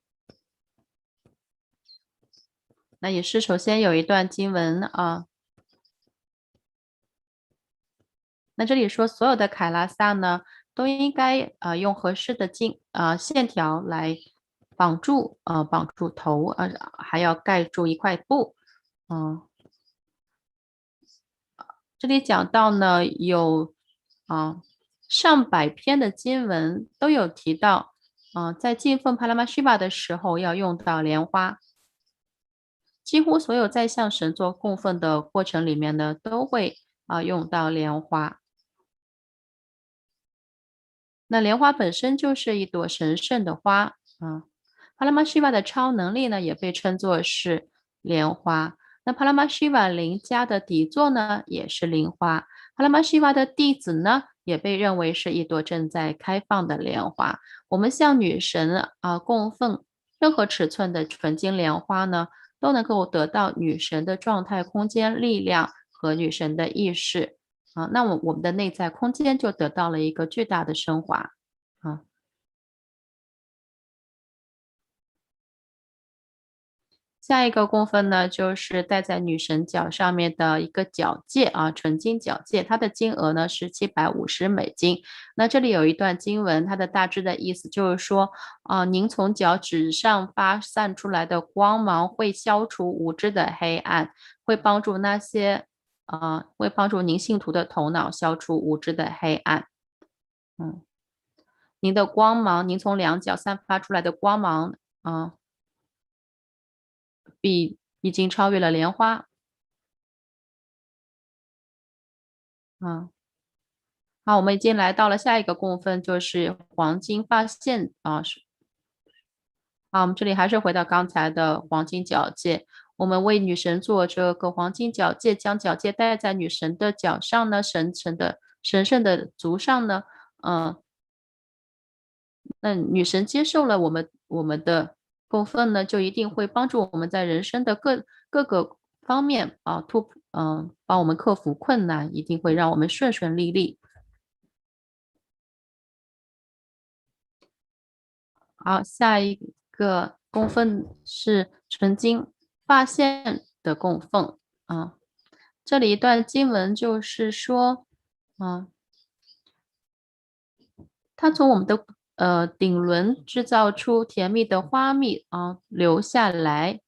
那也是首先有一段经文那这里说所有的凯拉萨呢都应该用合适的线条来绑住头，还要盖住一块布。这里讲到呢，有上百篇的经文都有提到，在敬奉帕拉玛希瓦的时候要用到莲花。几乎所有在向神做供奉的过程里面呢，都会用到莲花。那莲花本身就是一朵神圣的花，帕拉玛希瓦的超能力呢，也被称作是莲花。那帕拉玛希瓦灵家的底座呢，也是莲花。帕拉玛希瓦的弟子呢，也被认为是一朵正在开放的莲花。我们向女神供奉任何尺寸的纯金莲花呢，都能够得到女神的状态、空间、力量和女神的意识。那我们的内在空间就得到了一个巨大的升华。下一个供奉呢，就是戴在女神脚上面的一个脚戒纯金脚戒，它的金额呢是$750。那这里有一段经文，它的大致的意思就是说，您从脚趾上发散出来的光芒会消除无知的黑暗，会帮助您信徒的头脑消除无知的黑暗。您的光芒，您从两脚散发出来的光芒已经超越了莲花。好，我们已经来到了下一个供奉，就是黄金发线我们这里还是回到刚才的黄金脚戒。我们为女神做这个黄金脚戒，将脚戒戴在女神的脚上呢，神圣的足上呢，那女神接受了我们的供奉呢，就一定会帮助我们在人生的各个方面帮我们克服困难，一定会让我们顺顺利利。好，下一个供奉是纯金发线的供奉这里一段经文就是说它从我们的顶轮制造出甜蜜的花蜜流下来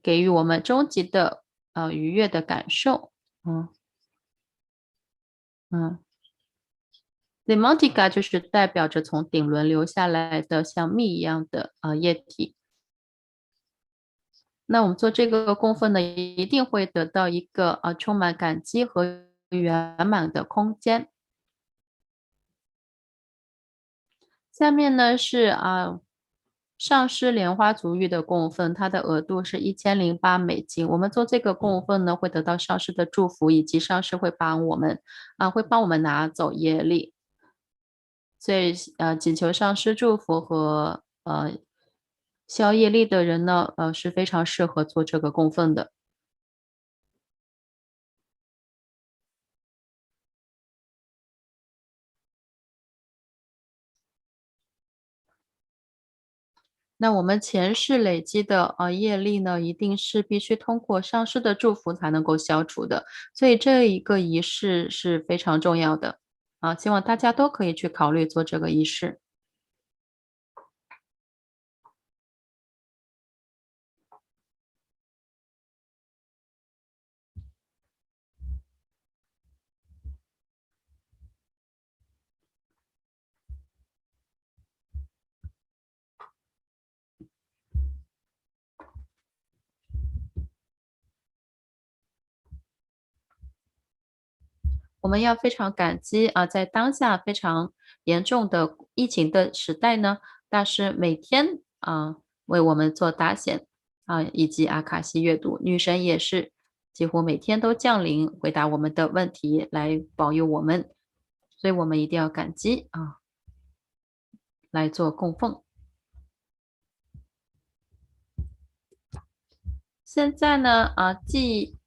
给予我们终极的愉悦的感受Demontica 就是代表着从顶轮流下来的像蜜一样的液体。那我们做这个供奉呢，一定会得到一个充满感激和圆满的空间。下面呢是上师莲花足浴的供奉，它的额度是$1008。我们做这个供奉呢，会得到上师的祝福，以及上师会帮我们拿走业力。所以请求上师祝福和消业力的人呢，是非常适合做这个供奉的。那我们前世累积的业力呢，一定是必须通过上师的祝福才能够消除的，所以这一个仪式是非常重要的希望大家都可以去考虑做这个仪式。我们要非常感激在当下非常严重的疫情的时代呢，大师每天为我们做达显以及阿卡西阅读，女神也是几乎每天都降临回答我们的问题来保佑我们，所以我们一定要感激来做供奉。现在呢继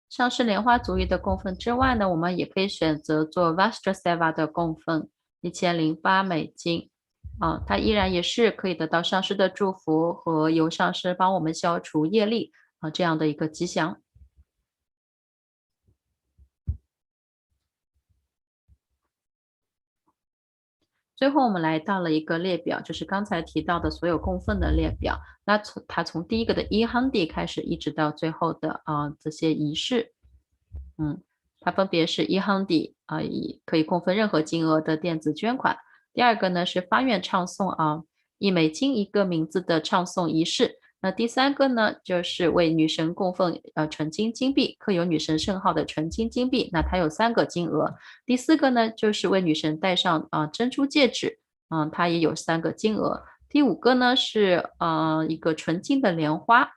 上师莲花足浴的供奉之外呢，我们也可以选择做 Vastra 的供奉$1008它依然也是可以得到上师的祝福和由上师帮我们消除业力这样的一个吉祥。最后我们来到了一个列表，就是刚才提到的所有供奉的列表。那它从第一个的1Handi开始，一直到最后的这些仪式，它分别是1Handi可以供奉任何金额的电子捐款。第二个呢是发愿唱诵1美金1个名字的唱诵仪式。那第三个呢就是为女神供奉纯金金币，刻有女神圣号的纯金金币，那它有3个金额。第四个呢就是为女神戴上珍珠戒指，它也有3个金额。第5个呢是一个纯金的莲花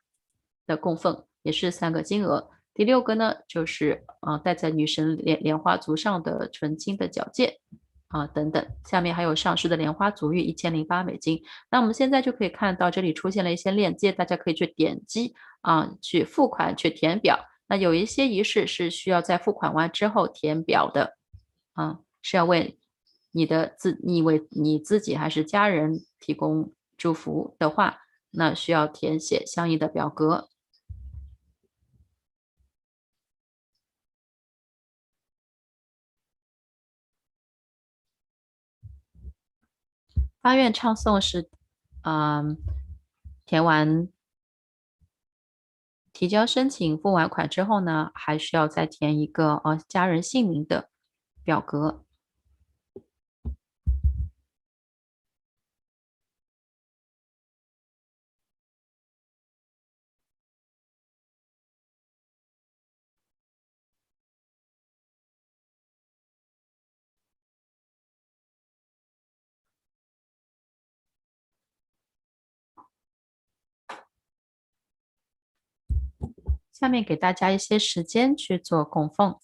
的供奉，也是3个金额。第6个呢就是戴在女神莲花足上的纯金的脚戒等等，下面还有上师的莲花足浴1008美金。那我们现在就可以看到这里出现了一些链接，大家可以去点击去付款去填表。那有一些仪式是需要在付款完之后填表的是要为你自己还是家人提供祝福的话，那需要填写相应的表格。发愿唱诵是填完提交申请付完款之后呢，还需要再填一个家人姓名的表格。下面给大家一些时间去做供奉。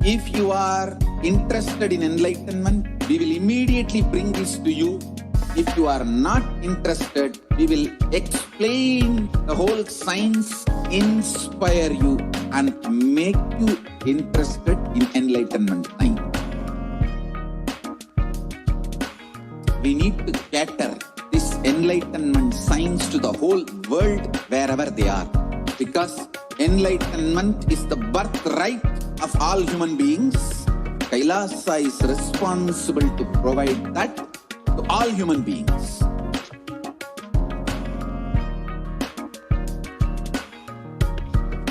If you are interested in enlightenment, we will immediately bring this to you If you are not interested, we will explain the whole science, inspire you and make you interested in enlightenment time. We need to cater this enlightenment science to the whole world wherever they are. Because enlightenment is the birthright of all human beings. Kailasa is responsible to provide that to all human beings.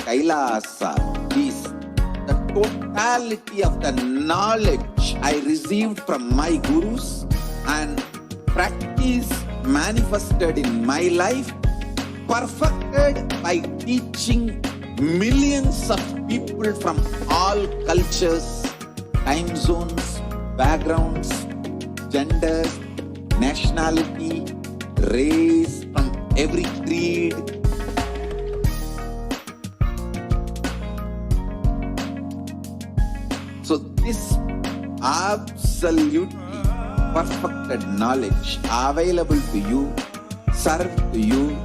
Kailasa is the totality of the knowledge I received from my gurus and practice manifested in my life, perfected by teaching millions of people from all cultures, time zones, backgrounds, genders, nationality, race, from every creed. So this absolutely perfected knowledge available to you, served to you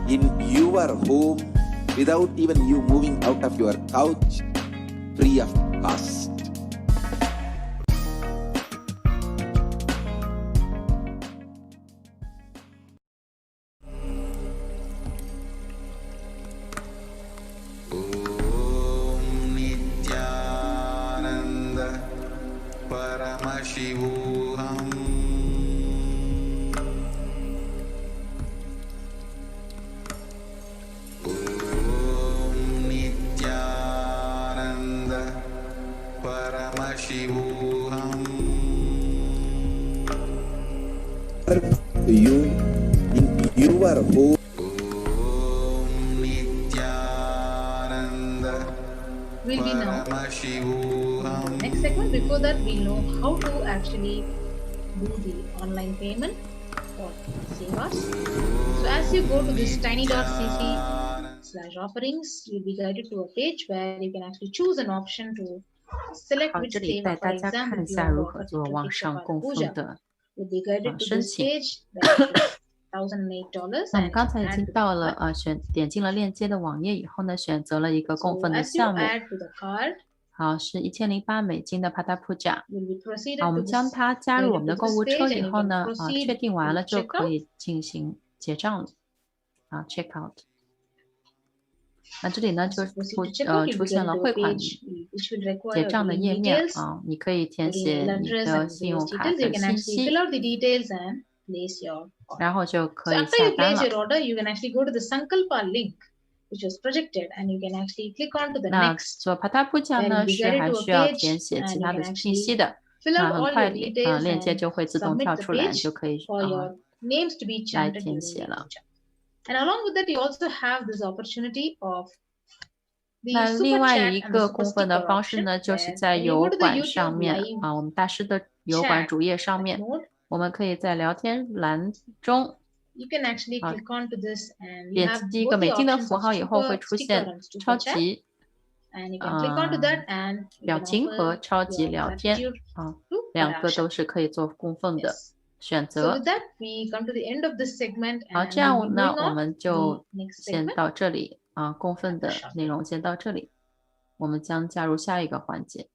in your home without even you moving out of your couch, free of cost. To you in your home. Will be now. Next segment, before that, we'll know how to actually do the online payment for Sevas. So as you go to this tiny.cc/offerings, you'll be guided to a page where you can actually choose an option to select 好， which 这里 seva, 带 for 大家 example, 看一 if you 下 want 如 to 何 offer 做 to 网 take 上 Papa 供奉 Puja. 的 You'll be guided to 申 this 请。 page that is $1,008那我们 and 刚才已 add 经 to the 到了 cart. 点进了链接的网页以后呢，选择了一个供 So 奉的 as you 项目， add to the cart, 好，是$1008的 Pada Puja。 you'll be proceeded 好，我 to 们将 this 它加入我 guided 们 to 的购 this 物车 page 以 and you 后 can 呢， proceed 确定完 to 了就 check 可 out. 以进行结账了。check out。那这里呢 As 就 you proceed to check out, you'll 出 be 现 guided 了 to a 汇款 page which will 结 require 账的 billing 页面 details, 啊，你可以填 your 写 email 你 address 的 and 信用 various 卡 details. You 的 can 信 actually fill 息， out the details and place your order. 然后就 So 可以 after 下 you 单 place 了。 your order, you can actually go to the Sankalpa link, which was projected, and you can actually click on to the 那 next, 做 Pada Puja where you'll 呢 be 是 guided 还 to 需 a 要 page, 填写其 and you 他 can 的信息 actually 的。 fill 那 out 很 all 快 your 的 details 链接 and 就会自动 submit 跳 the 出来， page 就可以 for your names to be 来 chanted 填 during 写 the 了。 puja. And along with that, you also have this opportunity of the 那另 super 外 chat 一 and the 个 super 供奉的 sticker 方式 option, 呢，就是 where 在 when you 油 go to the 管上 YouTube 面 live 啊，我们大师的油管 chat 主页上面， mode, 我们可以在聊天栏中 you can actually 啊 click onto this, and you 点 have 击一个 both 美 the 金的 options 符 of 号以后，会 super 出 sticker 现 and 超 super chat, 级 and you can click onto that and you 表 can 情和 offer 超级 your 聊天 gratitude 啊， to 两个都 Parashakti. 是可以做供奉的 Yes. 选 So 择 with。that, we come to the end of this segment, 好， and 这 we'll 样 be 呢， moving 我 on 们 to 就 the next 先 segment. 到这里啊，供奉的内容先到这里，我们将加入下一个环节。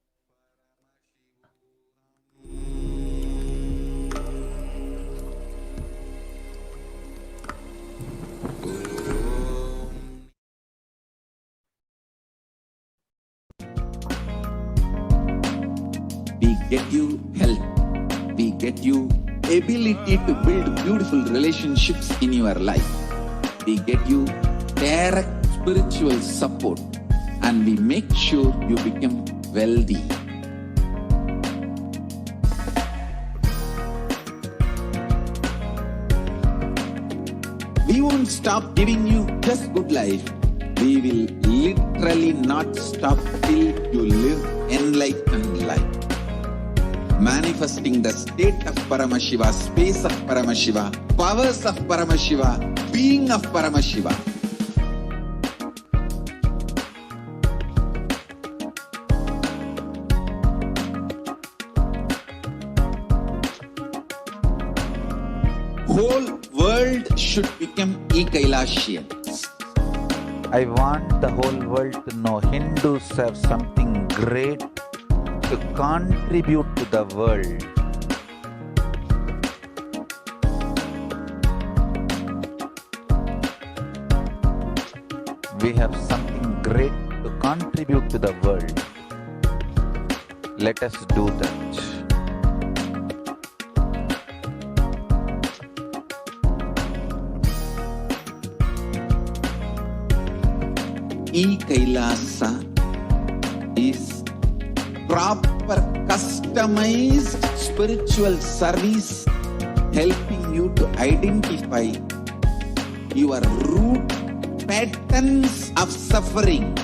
We get you health. We get you ability to build beautiful relationships in your life. We get you direct spiritual support, and we make sure you become wealthy. We won't stop giving you just good life. We will literally not stop till you live enlightened life. Manifesting the state of Paramashiva, space of Paramashiva, powers of Paramashiva, being of Paramashiva. whole world should become e-Kailashiyans. I want the whole world to know Hindus have something great to contribute to the world. We have something great to contribute to the world. Let us do that. E-Kailasa is proper customized spiritual service helping you to identify your root patterns of suffering.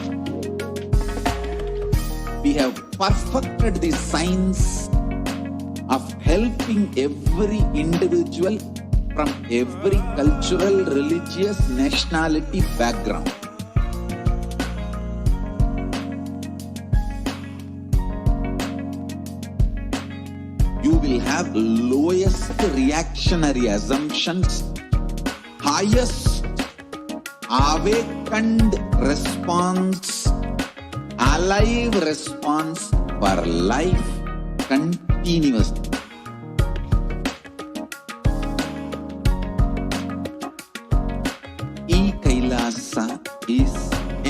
We have perfected the science of helping every individual from every cultural, religious, nationality background. You will have lowest reactionary assumptions, highest awakened response, alive response for life continuously. E-Kailasa is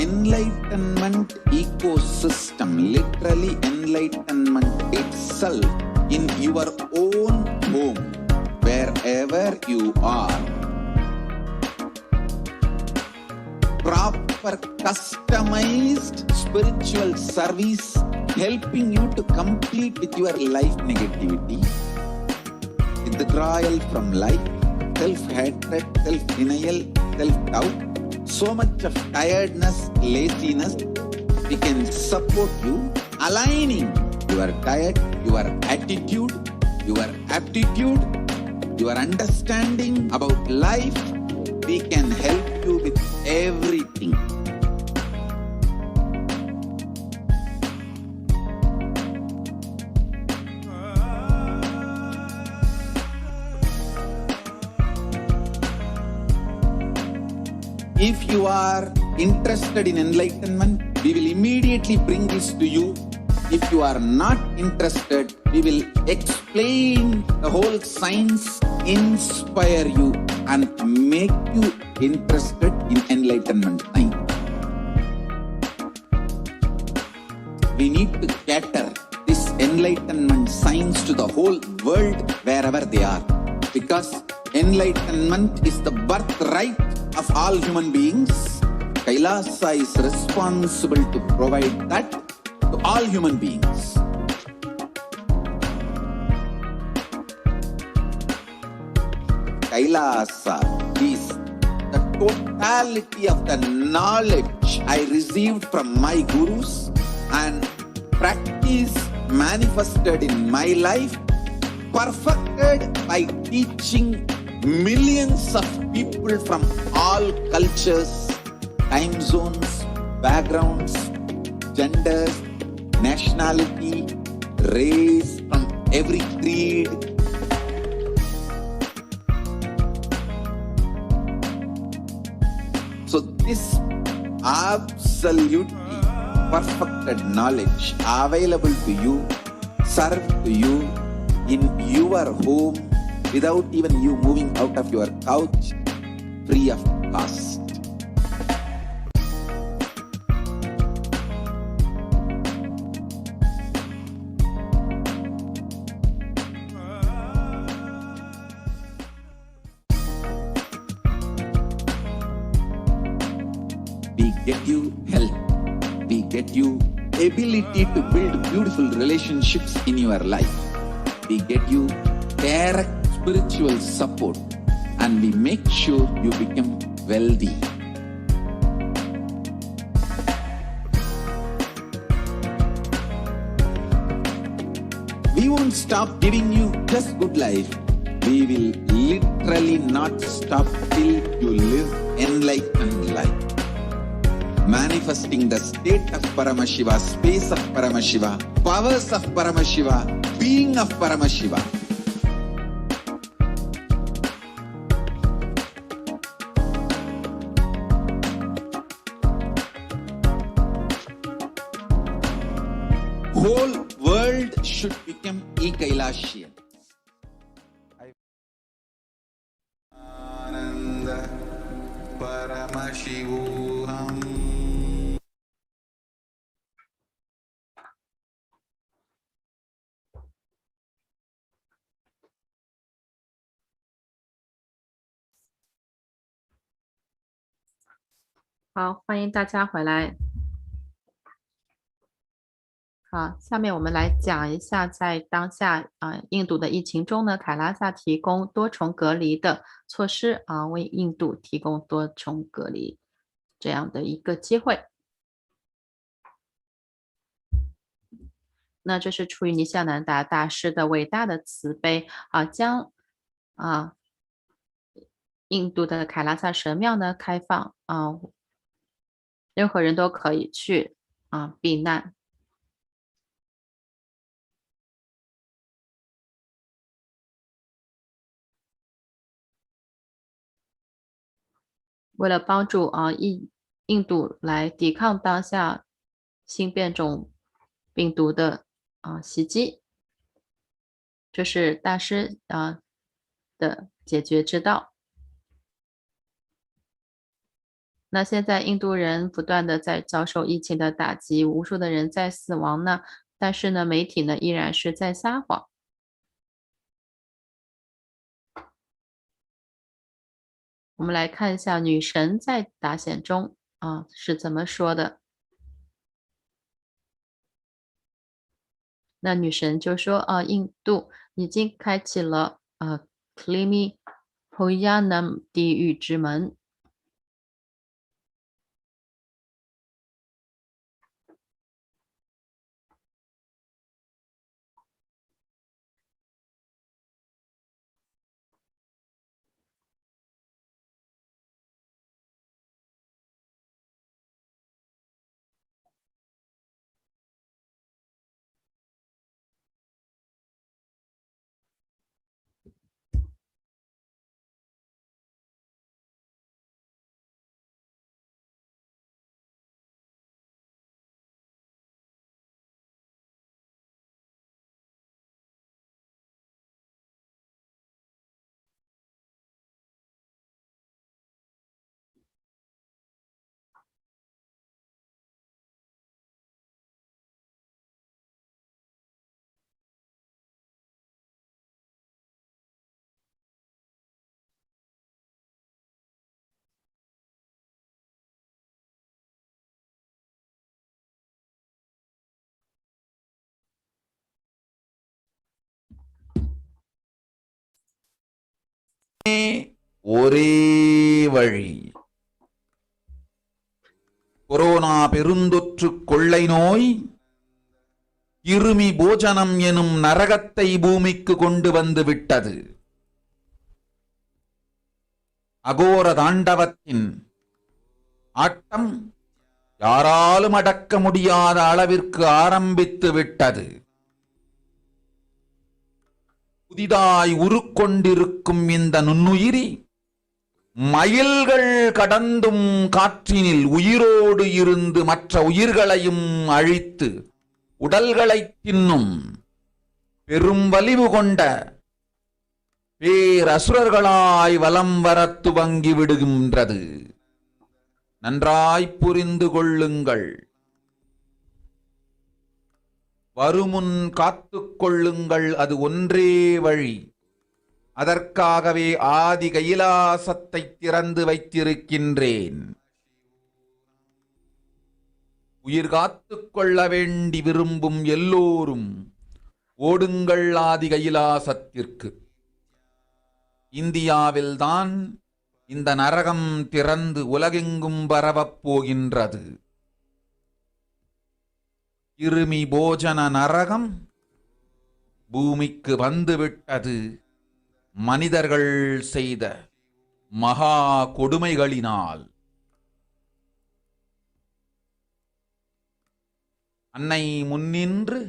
enlightenment ecosystem, literally enlightenment itself in your own home, wherever you are. Proper customized spiritual service helping you to complete with your life negativity, withdrawal from life, self-hatred, self-denial, self-doubt, so much of tiredness, laziness. We can support you aligning your diet, your attitude, your aptitude, your understanding about life. We can help you with everything. If you are interested in enlightenment, we will immediately bring this to you. If you are not interested, we will explain the whole science, inspire you and make you interested in enlightenment time. We need to cater this enlightenment science to the whole world wherever they are, because enlightenment is the birthright of all human beings. Kailasa is responsible to provide that to all human beings. Kailasa is the totality of the knowledge I received from my gurus and practice manifested in my life, perfected by teaching millions of people from all cultures, time zones, backgrounds, genders, nationality, race, from every creed. So this absolutely perfected knowledge available to you, served to you in your home without even you moving out of your couch, free of cost. We get you health. We get you ability to build beautiful relationships in your life. We get you direct spiritual support, and we make sure you become wealthy. We won't stop giving you just good life. We will literally not stop till you live enlightened life. Manifesting the state of Paramashiva, space of Paramashiva, powers of Paramashiva, being of Paramashiva. should become a Kailashian. Ananda Paramashivoham.好，欢迎大家回来。好，下面我们来讲一下，在当下印度的疫情中呢，凯拉萨提供多重隔离的措施为印度提供多重隔离这样的一个机会。那这是出于尼夏南达大师的伟大的慈悲将印度的凯拉萨神庙呢开放任何人都可以去避难。为了帮助印度来抵抗当下新变种病毒的袭击，这是大师的解决之道。那现在印度人不断的在遭受疫情的打击，无数的人在死亡呢，但是呢，媒体呢依然是在撒谎。我们来看一下女神在达显中是怎么说的。那女神就说印度已经开启了Klimi Hoyanam 地狱之门。ஒரே வழி. Corona பெருந்தொற்று கொள்ளை நோய் இருமி போஜனம் எனும் நரகத்தை பூமிக்கு கொண்டு வந்து விட்டது. அகோர தாண்டவத்தின் ஆட்டம் யாராலும் அடக்க முடியாத அளவிற்கு ஆரம்பித்து விட்டது. புதிதாய் உருக்கொண்டிருக்கும் இந்த நுண்ணுயிரி மயில்கள் கடந்தும் காற்றினில் உயிரோடு இருந்து மற்ற உயிர்களையும் அழித்து உடல்களை தின்னும் பெரும் வலிவு கொண்ட பேரசுரர்களாய் வலம் வர துவங்கி விடுகின்றது. நன்றாய் புரிந்து கொள்ளுங்கள். வருமுன் காத்துக் கொள்ளுங்கள். அது ஒன்றே வழி. அதற்காகவே ஆதி கைலாசத்தை திறந்து வைத்திருக்கின்றேன். உயிர் காத்துக் கொள்ள வேண்டி விரும்பும் எல்லோரும் ஓடுங்கள் ஆதி கைலாசத்திற்கு. இந்தியாவில்தான் இந்த நரகம் திறந்து உலகெங்கும் பரவப் போகின்றது. இருமி போஜன நரகம் பூமிக்கு வந்துவிட்டது. மனிதர்கள் செய்த மகா கொடுமைகளினால். அன்னை முன்னின்று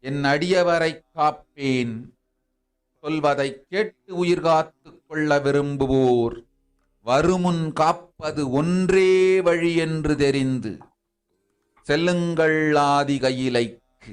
என் அடியவரை காப்பேன் சொல்வதை கேட்டு உயிர் காத்துக் கொள்ள விரும்புவோர் வருமுன் காப்பது ஒன்றே வழி என்று தெரிந்து செல்லுங்கள் ஆதி கையிலைக்கு.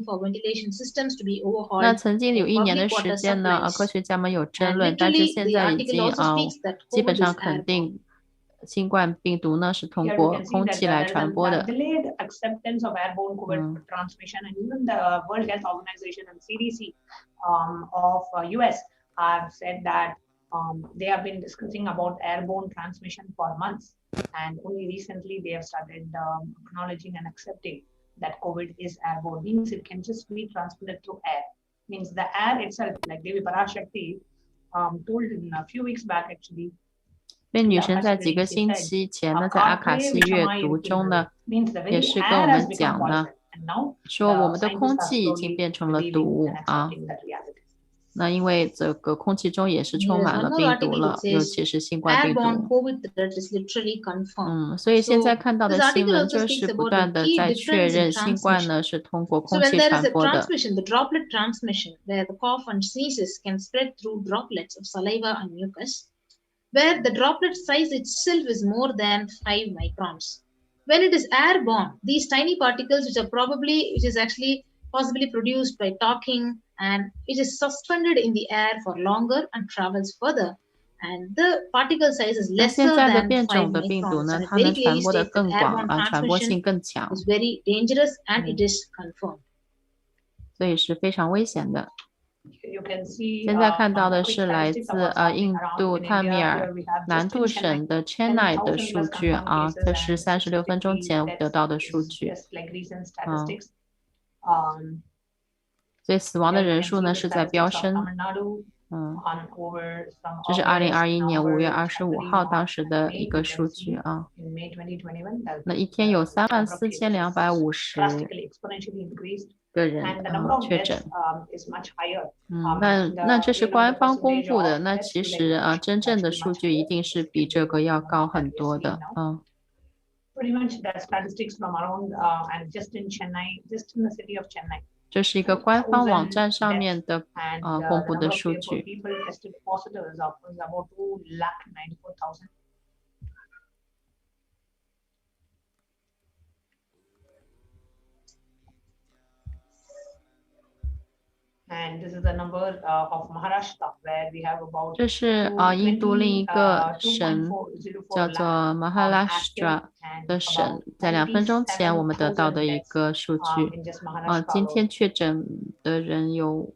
calling for ventilation systems to be overhauled. 那曾经有1年的 public water 时间呢， supplies. 科学家们有争 And 论，但是 literally, 现 the 在已 article 经 also speaks that 基本 COVID 上 is 肯 airborne. 定新冠病毒呢是通 Here we 过 can see 空 that 气来 there is 传播 a 的。 delayed acceptance of airborne COVID transmission, and even the World Health Organization and CDC of US have said that they have been discussing about airborne transmission for months. And only recently they have started acknowledging and accepting that COVID is airborne, means it can just be transmitted through air. Means the air itself, like Devi PARASHAKTI told in a few weeks back actually. 所以女神在几个星期前呢，在阿卡西阅读中呢，也是跟我们讲呢，说我们的空气已经变成了毒物啊。那因为这个空气中也是充满了病毒了，尤其是新冠病毒。所以现在看到的新闻就是不断的在确认新冠呢是通过空气传播的。The droplet transmission, where the cough and sneezes can spread through droplets of saliva and mucus, where the droplet size itself is more than 5 microns. When it is airborne, these tiny particles, which is actually possibly produced by talking, and it is suspended in the air for longer and travels further. And the particle size is lesser than 5 microns. And very clearly states that airborne transmission is very dangerous and it is confirmed. 所以是非常危险的。现在看到的是来自印度泰米尔南部省的 Chennai 的数据啊，这是36分钟前得到的数据。所以死亡的人数呢是在飙升。这是2021年5月25号当时的一个数据啊。那一天有34250个人确诊。那这是官方公布的，那其实真正的数据一定是比这个要高很多的。Pretty much the statistics from around and just in Chennai, just in the city of Chennai. 这是一个官方网站上面的公布的数据。And this is the number of Maharashtra, where we have about 这是印度另一个省叫做 Maharashtra 的省，在2分钟前我们得到的一个数据。今天确诊的人有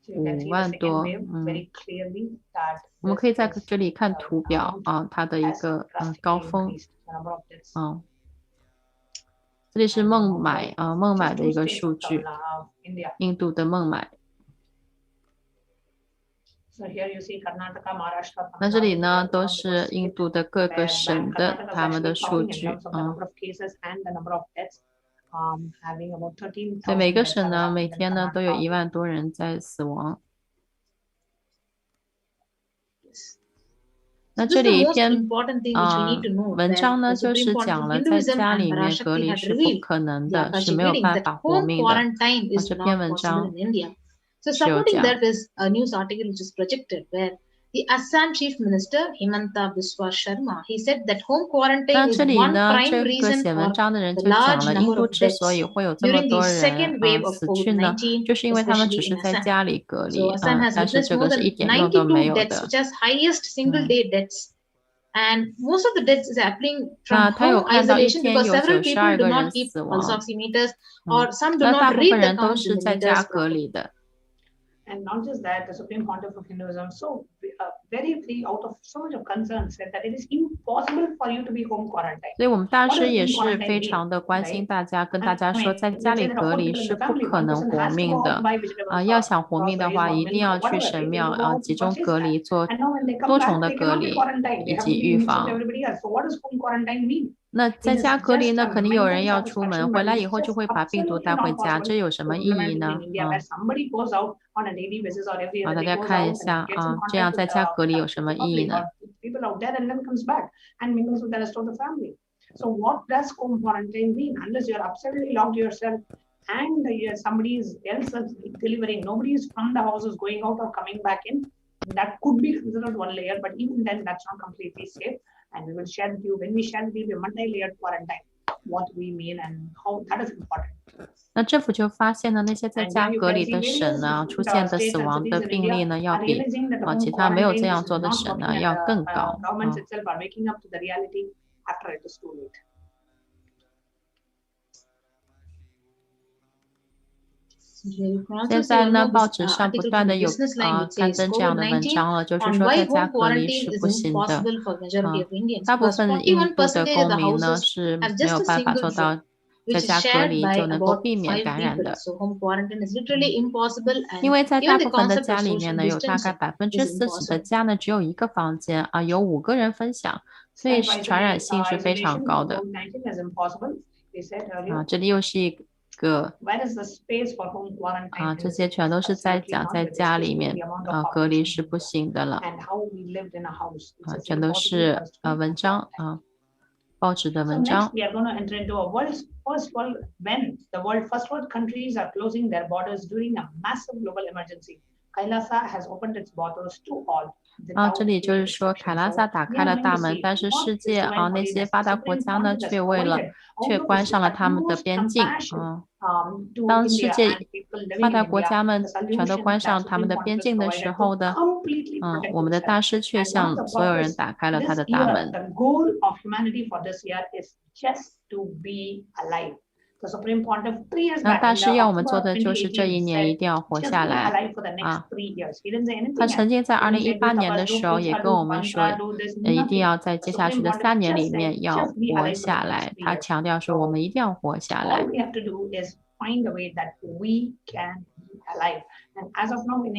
5万多。我们可以在这里看图表它的一个高峰。这里是孟买的一个数据，印度的孟买。那这里呢都是印度的各个省的他们的数据所以每个省呢每天呢都有1万多人在死亡。那这里一篇文章呢就是讲了在家里面隔离是不可能的，是没有办法活命的。这篇文章So supporting that is a news article which is projected where the Assam Chief Minister Himanta Biswa Sharma he said that home quarantine is one prime reason for the large number of deaths during the second wave of COVID-19, especially in Assam. So Assam has witnessed more than 92 deaths, which has highest single-day deaths. And most of the deaths is happening from home isolation because several people do not keep pulse oximeters or some do not read the counts in the meters. And not just that, the Supreme Pontiff of Hinduism so very out of so much of concern said that it is impossible for you to be home quarantined. 所以我们大师也是非常的关心大家，跟大家说，在家里隔离是不可能活命的要想活命的话，一定要去神庙集中隔离，做多重的隔离以及预防。那在家隔离呢，肯定有人要出门，回来以后就会把病毒带回家，这有什么意义呢？大家看一下这样在家隔离有什么意义呢？ So what does home quarantine mean? Unless you are absolutely locked yourself and somebody else is delivering, nobody is from the house is going out or coming back in. That could be considered one layer, but even then that's not completely safe. And we will share with you, when we share with you a multi-layered quarantine, what we mean and how that is important. 那政府就发现呢，那些在家隔离的省呢，出现的死亡的病例呢，要比其他没有这样做的省呢要更高。Governments itself are waking up to the reality after it is too late. 现在呢，报纸上不断的有刊登这样的文章了，就是说在家隔离是不行的。大部分印度的公民呢是没有办法做到在家隔离就能够避免感染的，因为在大部分的家里面呢，有大概40%的家呢只有一个房间有5个人分享，所以传染性是非常高的。这里又是一个这些全都是在讲在家里面隔离是不行的了全都是文章报纸的文章。 we are going to enter into a first world when the first world countries are closing their borders during a massive global emergency. Kailasa has opened its borders to all. 这里就是说凯拉萨打开了大门，但是世界那些发达国家呢却关上了他们的边境当世界发达国家们全都关上他们的边境的时候呢我们的大师却向所有人打开了他的大门。 The goal of humanity for this year is just to be alive. 那大师要我们做的就是这一年一定要活下来他曾经在2018年的时候也跟我们说一定要在接下去的3年里面要活下来，他强调说我们一定要活下来。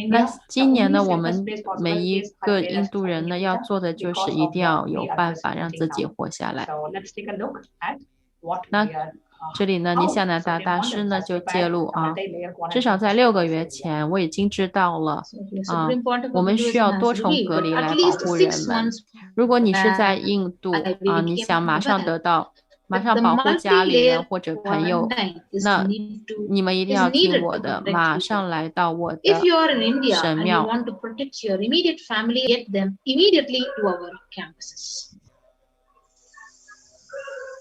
那今年呢，我们每一个印度人呢要做的就是一定要有办法让自己活下来。那这里呢，尼夏南达大师呢就介入至少在6个月前我已经知道了我们需要多重隔离来保护人们。如果你是在印度你想马上保护家里人或者朋友，那你们一定要听我的，马上来到我的神庙。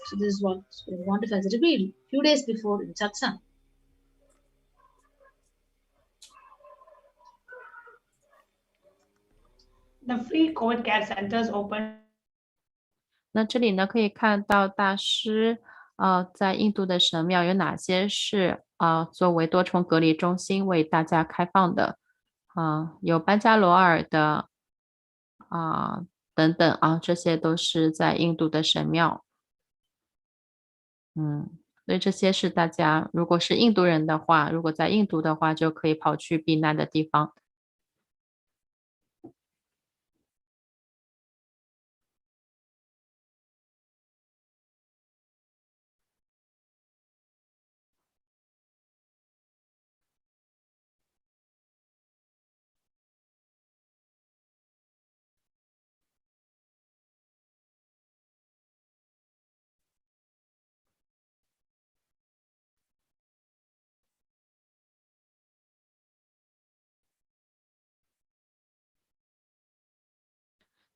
So this is what wonderful as a revealed few days before in satsang. The free COVID care centers open. 那这里呢可以看到大师在印度的神庙有哪些是作为多重隔离中心为大家开放的有班加罗尔的等等这些都是在印度的神庙。所以这些是大家如果是印度人的话，如果在印度的话就可以跑去避难的地方。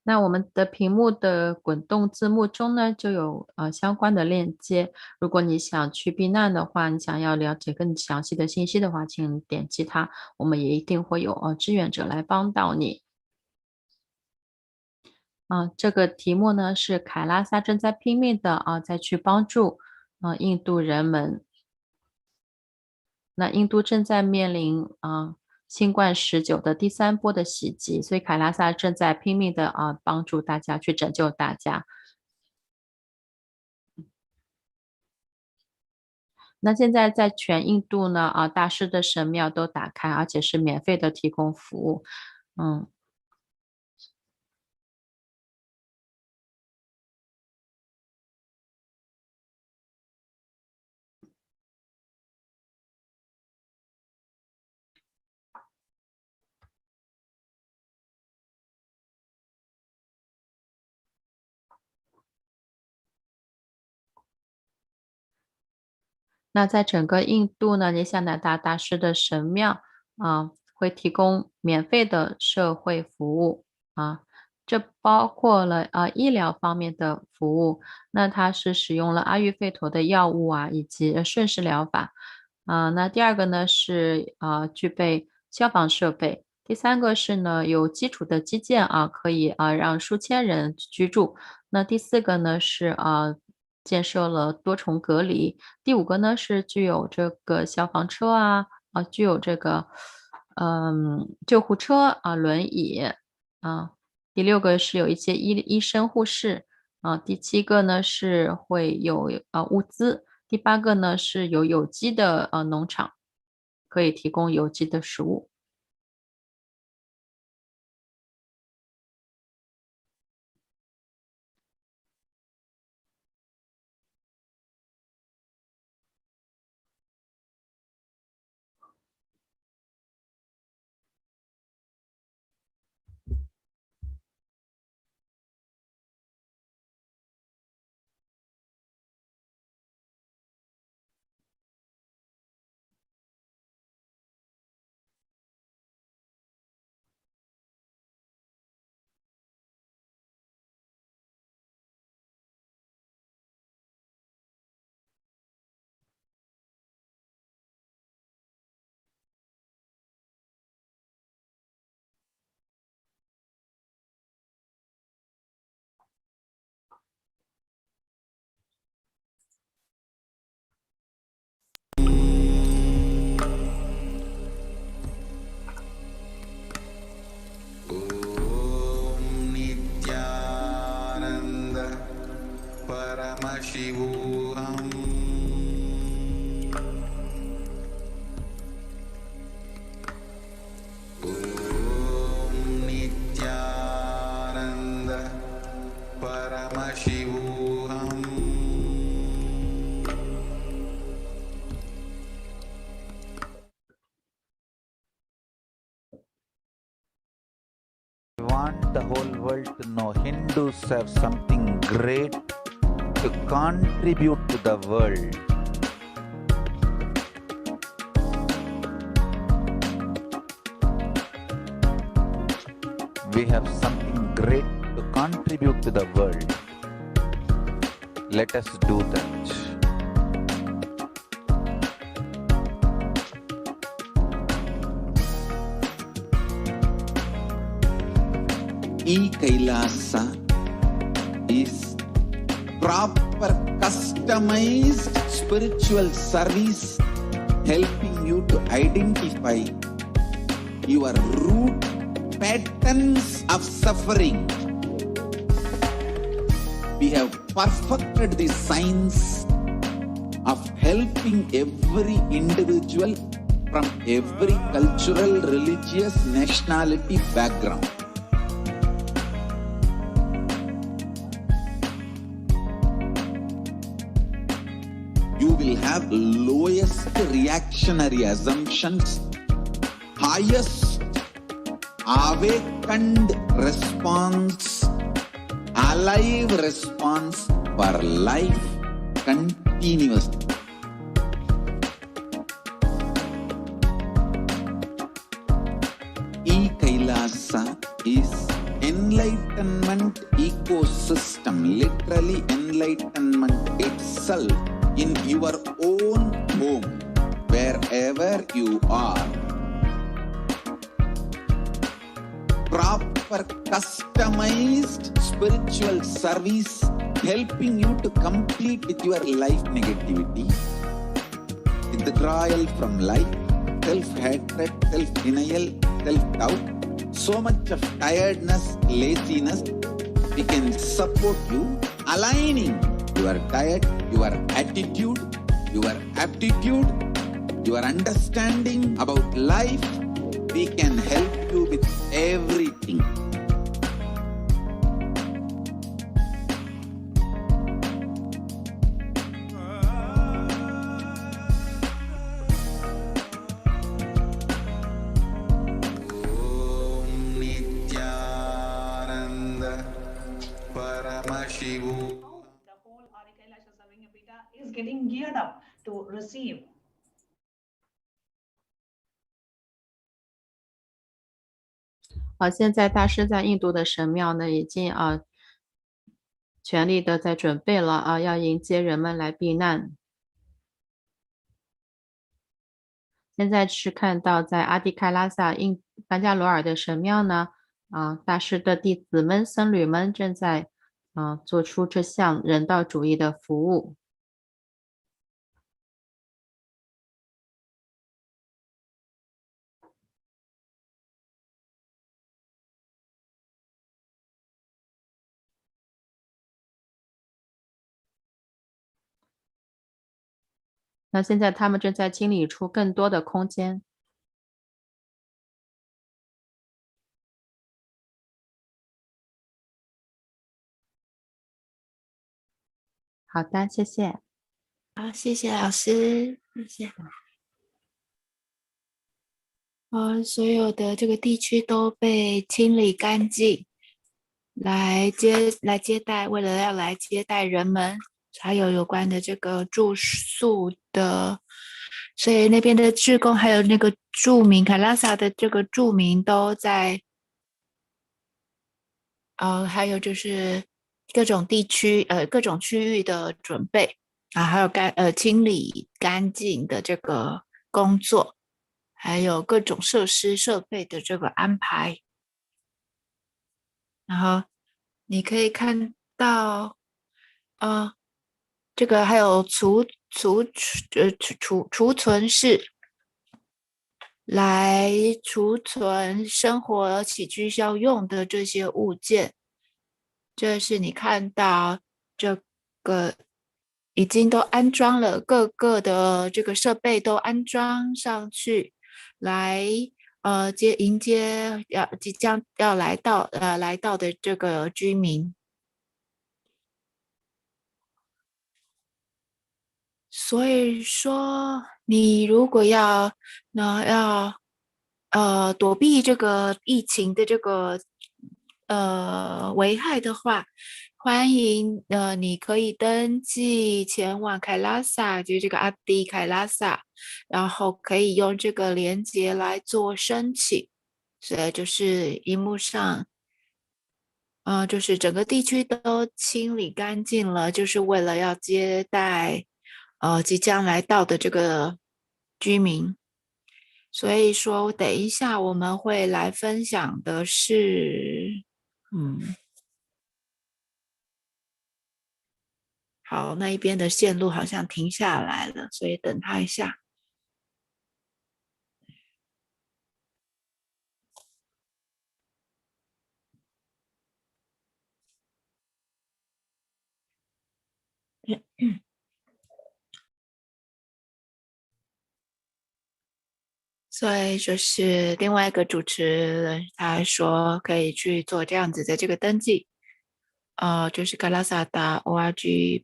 那我们的屏幕的滚动字幕中呢就有相关的链接，如果你想去避难的话，你想要了解更详细的信息的话，请点击它，我们也一定会有志愿者来帮到你。这个题目呢是凯拉萨正在拼命的再去帮助印度人们。那印度正在面临新冠19的第3波的袭击，所以凯拉萨正在拼命的帮助大家去拯救大家。那现在在全印度呢大师的神庙都打开，而且是免费的提供服务。那在整个印度呢，尼夏南达大师的神庙会提供免费的社会服务这包括了医疗方面的服务。那它是使用了阿育吠陀的药物以及顺势疗法那第2个呢是具备消防设备。第3个是呢有基础的基建可以让数千人居住。那第4个呢是建设了多重隔离。第5个呢是具有这个消防车具有这个救护车轮椅第6个是有一些医生护士第7个呢是会有物资，第8个呢是有机的农场，可以提供有机的食物。want the whole world to know Hindus have something great to contribute to the world. We have something great to contribute to the world. Let us do that. E-Kailasa is proper customized spiritual service helping you to identify your root patterns of suffering. We have perfected the science of helping every individual from every cultural, religious, nationality background. You will have lowest reactionary assumptions, highest awakened response, alive response for life continuously. E-Kailasa is enlightenment ecosystem, literally enlightenment itself in your own home, wherever you are. Proper customized spiritual service helping you to complete with your life negativity, withdrawal from life, self-hatred, self-denial, self-doubt, so much of tiredness, laziness. We can support you aligning your diet, your attitude, your aptitude, your understanding about life. We can help you with everything. Is getting geared up to receive. 现在大师在印度的神庙呢，已经全力的在准备了要迎接人们来避难。现在是看到在阿迪开拉萨班加罗尔的神庙呢，大师的弟子们、僧侣们正在做出这项人道主义的服务。那现在他们正在清理出更多的空间。好的，谢谢。好，谢谢老师，谢谢。所有的这个地区都被清理干净，来接待，为了要来接待人们，还有关的这个住宿的，所以那边的志工还有那个住民卡拉萨的这个住民都在，还有就是各种地区各种区域的准备啊，还有清理干净的这个工作，还有各种设施设备的这个安排。然后你可以看到这个还有储存室，来储存生活起居需要用的这些物件。这是你看到这个已经都安装了，各个的这个设备都安装上去，来迎接即将要来到的这个居民。所以说，你如果要躲避这个疫情的这个危害的话，欢迎你可以登记前往凯拉萨，就是这个阿迪凯拉萨，然后可以用这个连结来做申请。所以就是荧幕上就是整个地区都清理干净了，就是为了要接待即将来到的这个居民。所以说等一下我们会来分享的是好，那一边的线路好像停下来了，所以等它一下。所以就是另外一个主持人他说可以去做这样子的这个登记，就是 kalasa.org/.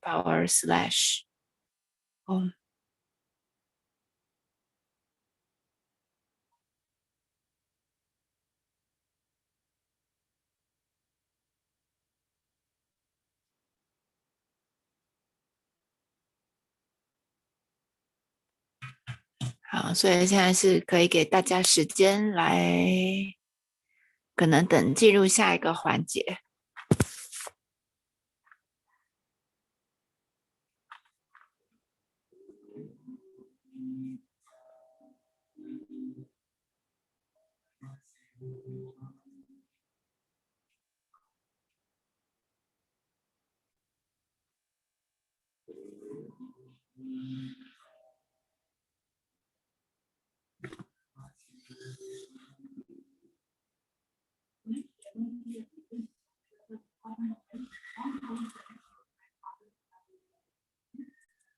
好，所以现在是可以给大家时间来，可能等进入下一个环节。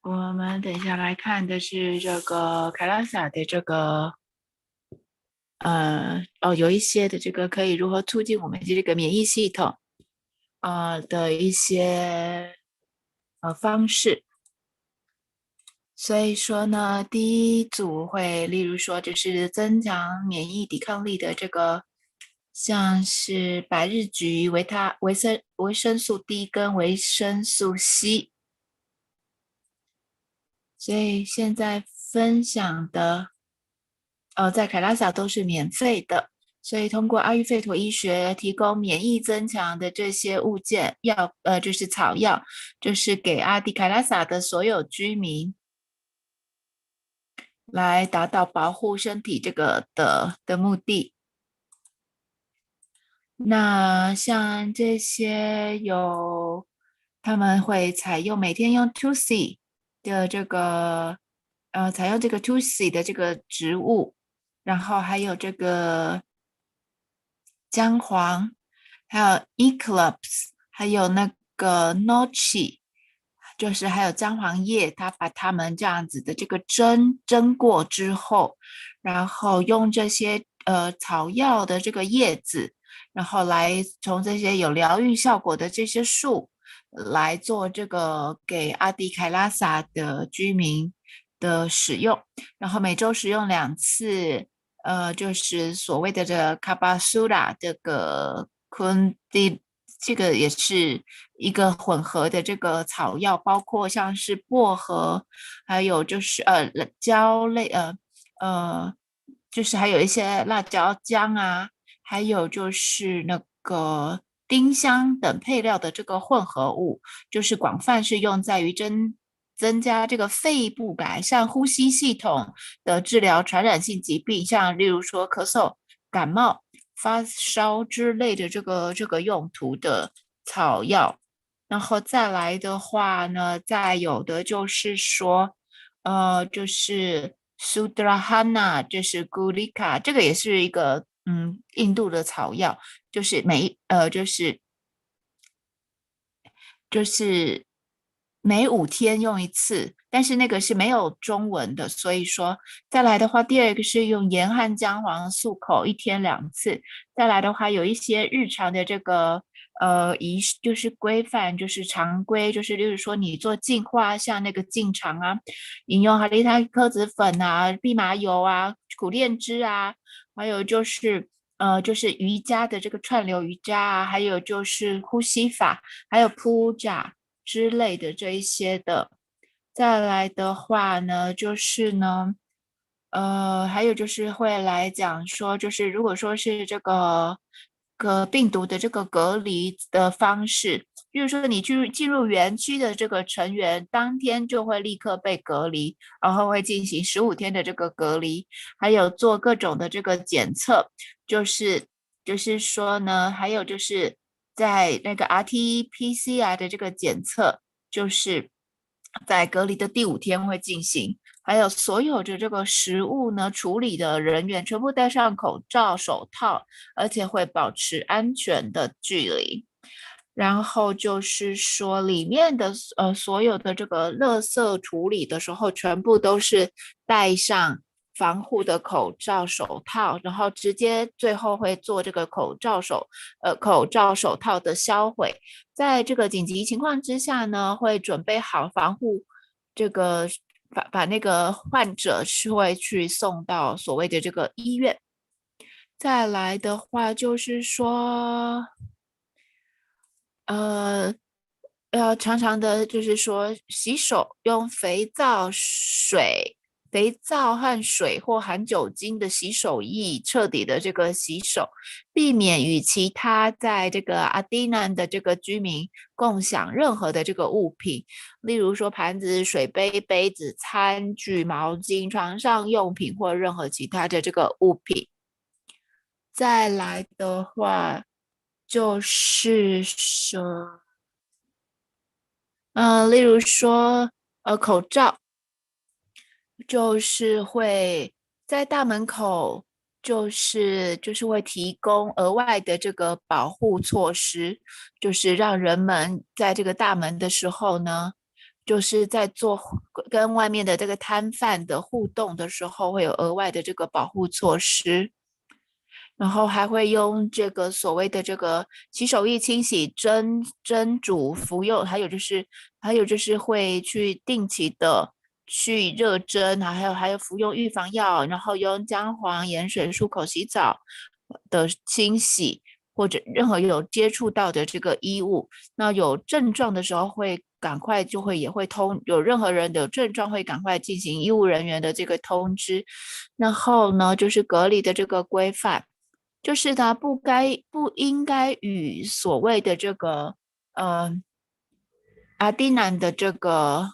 我们等一下来看的是这个凯拉萨的这个有一些的这个可以如何促进我们这个免疫系统的一些方式。所以说呢，第一组会例如说就是增强免疫抵抗力的这个，像是百日菊、维生素 D 跟维生素 C。所以现在分享的在凯拉萨都是免费的，所以通过阿育吠陀医学提供免疫增强的这些物件就是草药，就是给阿迪凯拉萨的所有居民来达到保护身体这个的目的。那像这些他们会采用每天用 2C 的这个采用这个 2C 的这个植物，然后还有这个姜黄，还有 eclipse， 还有那个 nochi，就是还有姜黄叶，他把它们这样子的这个蒸过之后，然后用这些草药的这个叶子，然后来从这些有疗愈效果的这些树来做这个给阿迪凯拉萨的居民的使用，然后每周使用2次，就是所谓的这个卡巴苏拉这个昆蒂。这个也是一个混合的这个草药，包括像是薄荷，还有就是椒类，就是还有一些辣椒姜啊，还有就是那个丁香等配料的这个混合物，就是广泛是用在于增加这个肺部改善呼吸系统的治疗传染性疾病，像例如说咳嗽、感冒、发烧之类的这个用途的草药。然后再来的话呢，再有的就是说，就是 Sudrahana， 就是 Gulika， 这个也是一个印度的草药，就是每5天用1次，但是那个是没有中文的，所以说再来的话，第二个是用盐和姜黄漱口，1天2次。再来的话，有一些日常的这个就是规范，就是常规，就是例如说你做净化，像那个净肠啊，饮用哈利他克子粉啊、蓖麻油啊、苦楝汁啊，还有就是瑜伽的这个串流瑜伽啊，还有就是呼吸法，还有铺架之类的这一些的。再来的话呢，就是呢，还有就是会来讲说，就是如果说是这个病毒的这个隔离的方式，比如说你进入园区的这个成员，当天就会立刻被隔离，然后会进行15天的这个隔离，还有做各种的这个检测，就是说呢，还有就是在那个 RT-PCR 的这个检测，就是在隔离的第5天会进行，还有所有的这个食物呢，处理的人员全部戴上口罩、手套，而且会保持安全的距离。然后就是说，里面的所有的这个垃圾处理的时候，全部都是戴上防护的口罩、手套，然后直接最后会做这个口罩手套的销毁。在这个紧急情况之下呢，会准备好防护这个把那个患者是会去送到所谓的这个医院。再来的话就是说，常常的就是说洗手用肥皂和水或含酒精的洗手液彻底的这个洗手，避免与其他在这个阿迪南的这个居民共享任何的这个物品，例如说盘子、水杯、杯子、餐具、毛巾、床上用品或任何其他的这个物品。再来的话就是说，例如说口罩，就是会在大门口就是会提供额外的这个保护措施，就是让人们在这个大门的时候呢，就是在做跟外面的这个摊贩的互动的时候，会有额外的这个保护措施。然后还会用这个所谓的这个洗手液清洗、蒸煮、服用，还有就是会去定期的去热蒸，还有服用预防药，然后用姜黄、盐水漱口、洗澡的清洗，或者任何有接触到的这个衣物。那有症状的时候会赶快也会有任何人有症状会赶快进行医务人员的这个通知。然后呢，就是隔离的这个规范。就是他不应该与所谓的这个阿迪南的这个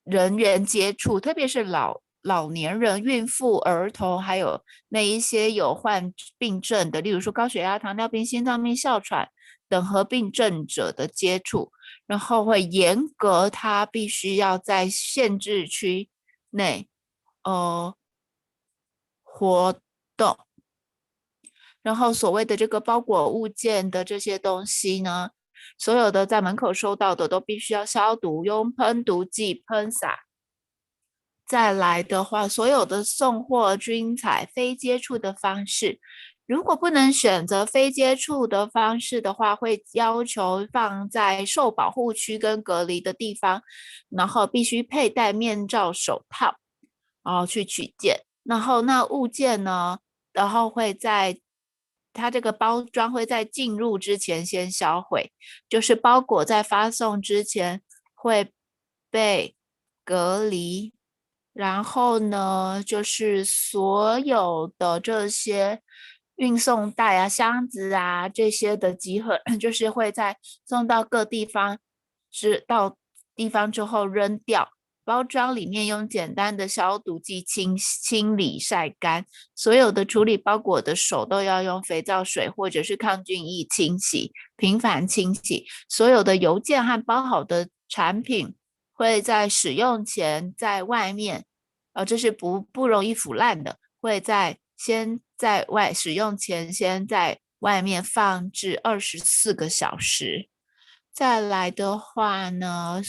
人员接触，特别是老年人、孕妇、儿童，还有那一些有患病症的，例如说高血压、糖尿病、心脏病、哮喘等合并症者的接触，然后会严格他必须要在限制区内活动。然后所谓的这个包裹物件的这些东西呢，所有的在门口收到的都必须要消毒，用喷毒剂喷洒。再来的话，所有的送货、均采非接触的方式，如果不能选择非接触的方式的话，会要求放在受保护区跟隔离的地方，然后必须佩戴面罩、手套，然后去取件。然后那物件呢，然后会在它这个包装会在进入之前先销毁，就是包裹在发送之前会被隔离。然后呢，就是所有的这些运送带啊、箱子啊这些的集合，就是会在送到各地方，到地方之后扔掉。包装里面用简单的消毒剂清理晒干，所有的处理包裹的手都要用肥皂水或者是抗菌液清洗，频繁清洗。所有的邮件和包好的产品会在使用前在外面，这是不容易腐烂的，会先在使用前先在外面放置24个小时。再来的话呢，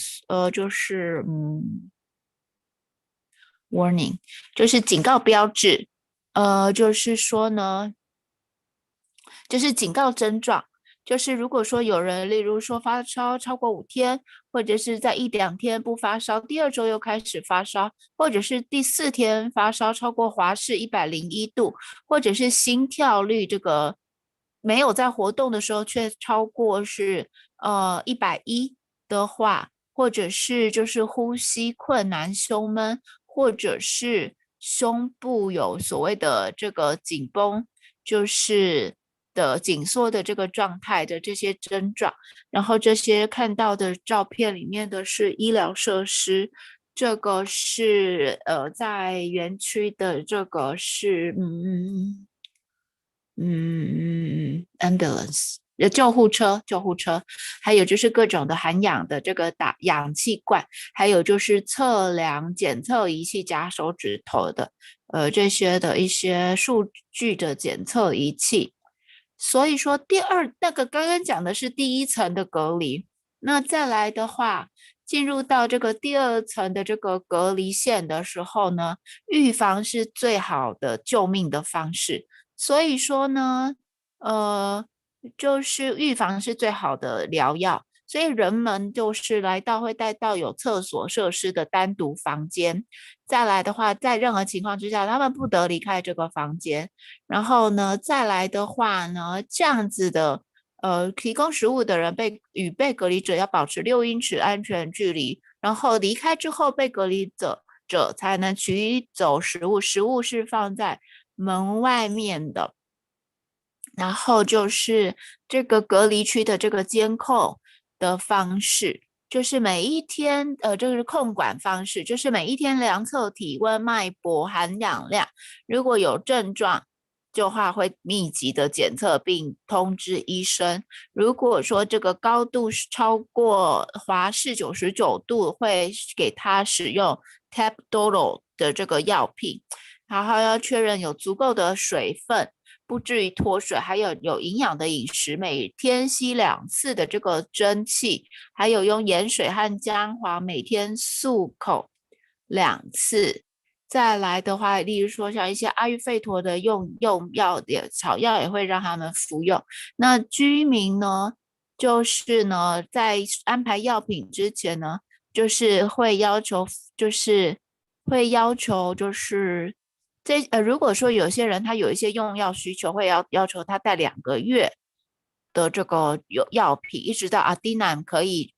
就是warning， 就是警告标志，就是说呢，就是警告症状。就是如果说有人，例如说发烧超过5天，或者是在1-2天不发烧，第2周又开始发烧，或者是第4天发烧超过华氏101度，或者是心跳率这个没有在活动的时候却超过是110的话，或者是就是呼吸困难、胸闷，或者是胸部有所谓的这个紧绷，就是的紧缩的这个状态的这些症状，然后这些看到的照片里面的是医疗设施，这个是在园区的这个是ambulance 救护车，还有就是各种的含氧的这个氧气罐，还有就是测量检测仪器夹手指头的这些的一些数据的检测仪器。所以说那个刚刚讲的是第1层的隔离，那再来的话进入到这个第2层的这个隔离线的时候呢，预防是最好的救命的方式。所以说呢就是预防是最好的疗药，所以人们就是会带到有厕所设施的单独房间。再来的话，在任何情况之下他们不得离开这个房间。然后呢再来的话呢，这样子的提供食物的人与被隔离者要保持6英尺安全距离，然后离开之后被隔离者才能取走食物，食物是放在门外面的。然后就是这个隔离区的这个监控的方式，就是每一天这个是控管方式，就是每一天量测体温、脉搏、含氧量，如果有症状的话会密集的检测并通知医生。如果说这个高度超过华氏99度，会给他使用 Tapdolo 的这个药品，然后要确认有足够的水分，不至于脱水，还有营养的饮食，每天吸2次的这个蒸汽，还有用盐水和姜黄每天漱口2次。再来的话，例如说像一些阿育吠陀的用药草药也会让他们服用。那居民呢，就是呢在安排药品之前呢，就是会要求如果说有些人他有一些用药需求，会要求他带2个月的这个药品，一直到阿迪南可以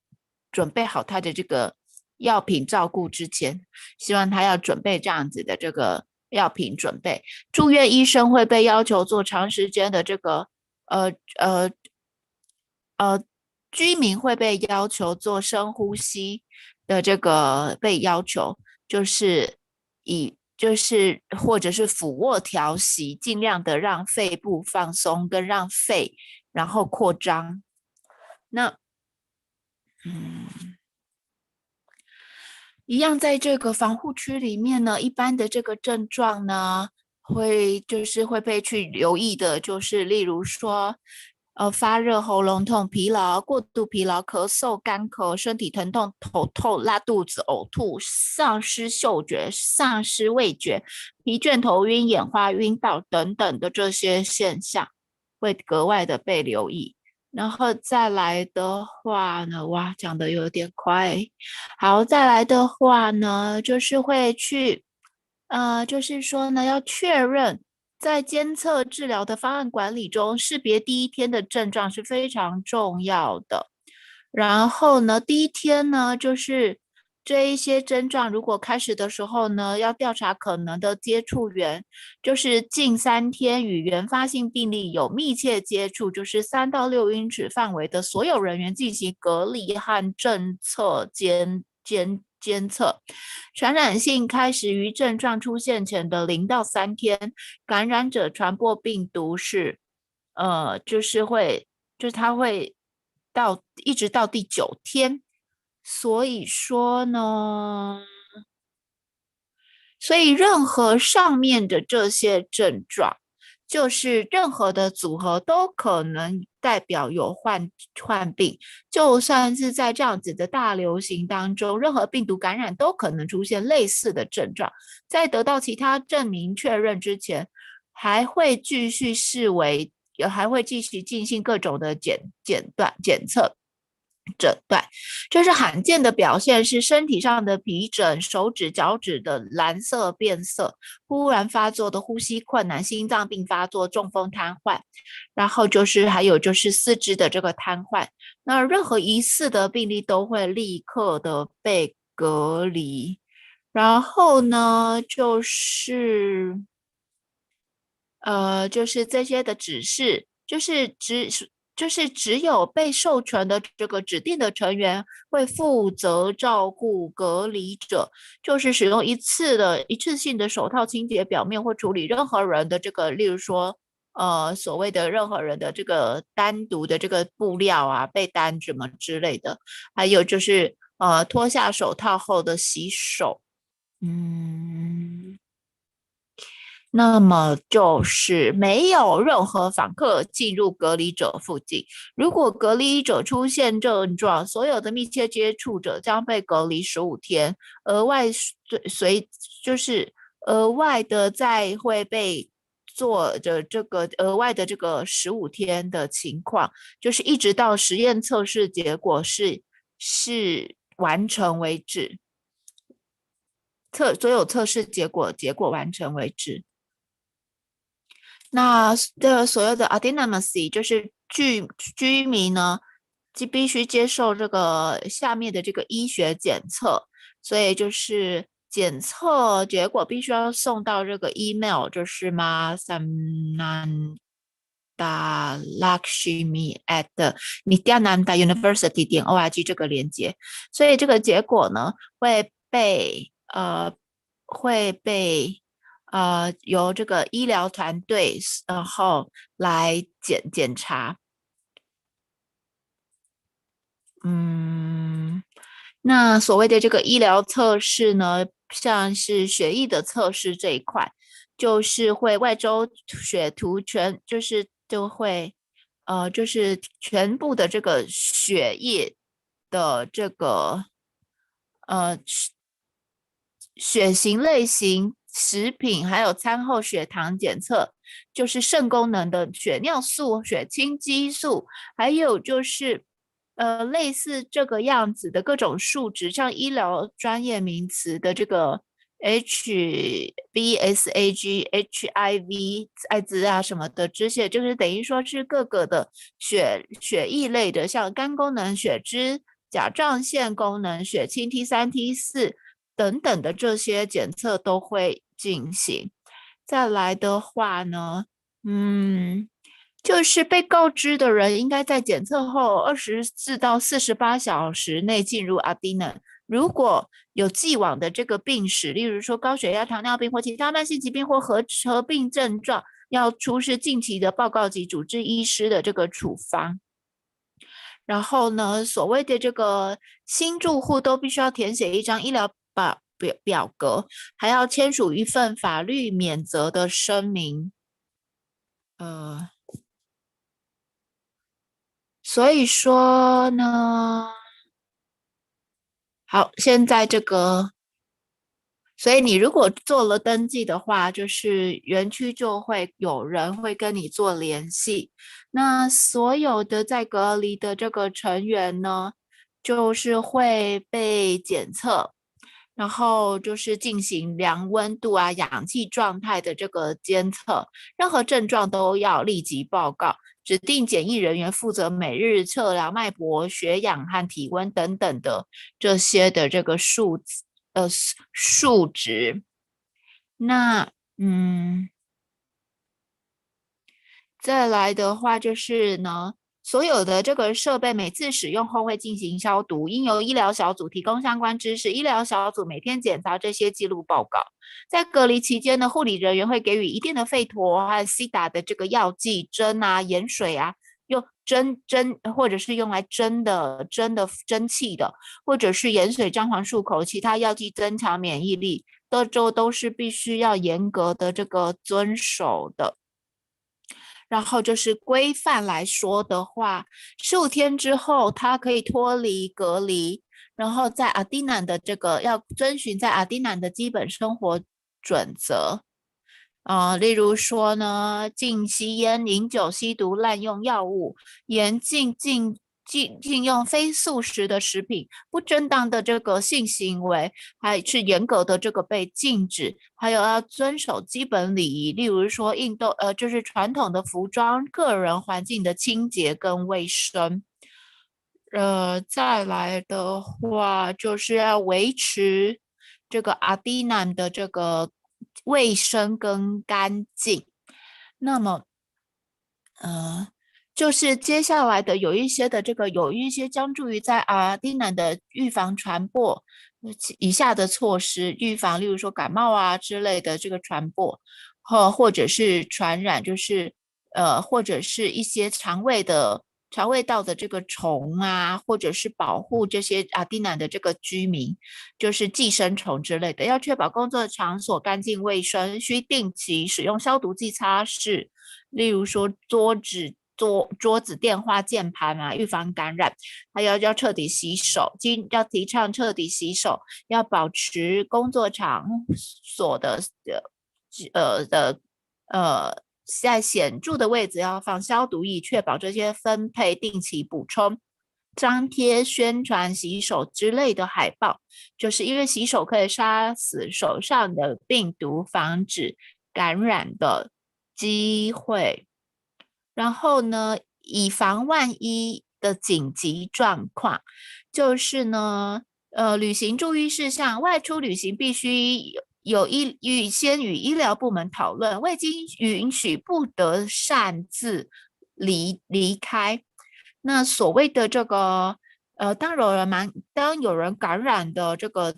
准备好他的这个药品照顾之前，希望他要准备这样子的这个药品准备。住院医生会被要求做长时间的这个居民会被要求做深呼吸的这个被要求，或者是俯卧调息，尽量的让肺部放松，跟让肺然后扩张。那一样在这个防护区里面呢，一般的这个症状呢会被去留意的，就是例如说发热、喉咙痛、疲劳、过度疲劳、咳嗽、干咳、身体疼痛、头痛、拉肚子、呕吐、丧失嗅觉、丧失味觉、疲倦、头晕、眼花、晕倒等等的这些现象，会格外的被留意。然后再来的话呢，哇，讲的有点快。好，再来的话呢，就是会去，就是说呢，要确认。在监测治疗的方案管理中，识别第一天的症状是非常重要的。然后呢，第一天呢，就是这一些症状，如果开始的时候呢，要调查可能的接触源，就是近3天与原发性病例有密切接触，就是3到6英尺范围的所有人员进行隔离和政策监测。传染性开始于症状出现前的0到3天，感染者传播病毒是，就是它会一直到第9天。所以说呢，任何上面的这些症状，就是任何的组合都可能代表有患病，就算是在这样子的大流行当中，任何病毒感染都可能出现类似的症状，在得到其他证明确认之前，还会继续进行各种的检测。诊断，就是罕见的表现是身体上的皮疹、手指、脚趾的蓝色变色、忽然发作的呼吸困难、心脏病发作、中风瘫痪，然后还有四肢的这个瘫痪。那任何疑似的病例都会立刻的被隔离。然后呢，就是这些的指示，就是只有被授权的这个指定的成员会负责照顾隔离者，就是使用一次性的手套清洁表面或处理任何人的这个，例如说所谓的任何人的这个单独的这个布料啊、被单什么之类的，还有就是脱下手套后的洗手。那么就是没有任何访客进入隔离者附近。如果隔离者出现症状，所有的密切接触者将被隔离15天，额外的再会被做的这个额外的这个15天的情况，就是一直到实验测试结果是完成为止，所有测试结果完成为止。那所有的 autonomy 就是居民呢，必须接受这个下面的这个医学检测，所以就是检测结果必须要送到这个 email， 就是 MAHAMAARI Pindanda University.org 这个连接，所以这个结果呢会被由这个医疗团队然后来检查。那所谓的这个医疗测试呢，像是血液的测试这一块，就是会外周血图就会就是全部的这个血液的这个血型类型、食品还有餐后血糖检测，就是肾功能的血尿素、血清激素，还有就是类似这个样子的各种数值，像医疗专业名词的这个 HbSAg、HIV、艾滋啊什么的这些，就是等于说是各个的血液类的，像肝功能、血脂、甲状腺功能、血清 T3、T4 等等的这些检测都会进行。再来的话呢，就是被告知的人应该在检测后24到48小时内进入阿迪能。如果有既往的这个病史，例如说高血压、糖尿病或其他慢性疾病或合并症状，要出示近期的报告及主治医师的这个处方。然后呢，所谓的这个新住户都必须要填写一张医疗表格，还要签署一份法律免责的声明。所以说呢，好，现在这个，所以你如果做了登记的话，就是园区就会有人会跟你做联系。那所有的在隔离的这个成员呢，就是会被检测，然后就是进行量温度啊、氧气状态的这个监测，任何症状都要立即报告。指定检疫人员负责每日测量脉搏、血氧和体温等等的这些的这个数值。那再来的话就是呢，所有的这个设备每次使用后会进行消毒，应由医疗小组提供相关知识，医疗小组每天检查这些记录报告。在隔离期间呢，护理人员会给予一定的吠陀和西打的这个药剂、针啊、盐水啊，用针或者是用来蒸的蒸汽的，或者是盐水、姜黄漱口，其他药剂增强免疫力的，都是必须要严格的这个遵守的。然后就是规范来说的话，15天之后他可以脱离隔离，然后在阿迪南的这个要遵循在阿迪南的基本生活准则。例如说呢，禁吸烟、饮酒、吸毒、滥用药物，严禁用非素食的食品，不正当的这个性行为还是严格的这个被禁止，还有要遵守基本礼仪，例如说就是传统的服装、个人环境的清洁跟卫生。再来的话就是要维持这个阿迪南的这个卫生跟干净。那么就是接下来的有一些将助于在阿迪南的预防传播以下的措施预防，例如说感冒啊之类的这个传播，或者是传染，就是或者是一些肠胃道的这个虫啊，或者是保护这些阿迪南的这个居民，就是寄生虫之类的，要确保工作场所干净卫生，需定期使用消毒剂擦拭，例如说桌子、电话、键盘啊，预防感染，还要彻底洗手，要提倡彻底洗手，要保持工作场所的在显著的位置要放消毒液，确保这些分配定期补充。张贴宣传洗手之类的海报，就是因为洗手可以杀死手上的病毒，防止感染的机会。然后呢，以防万一的紧急状况，就是呢，旅行注意事项，外出旅行必须先与医疗部门讨论，未经允许不得擅自离开。那所谓的这个当有人感染的这个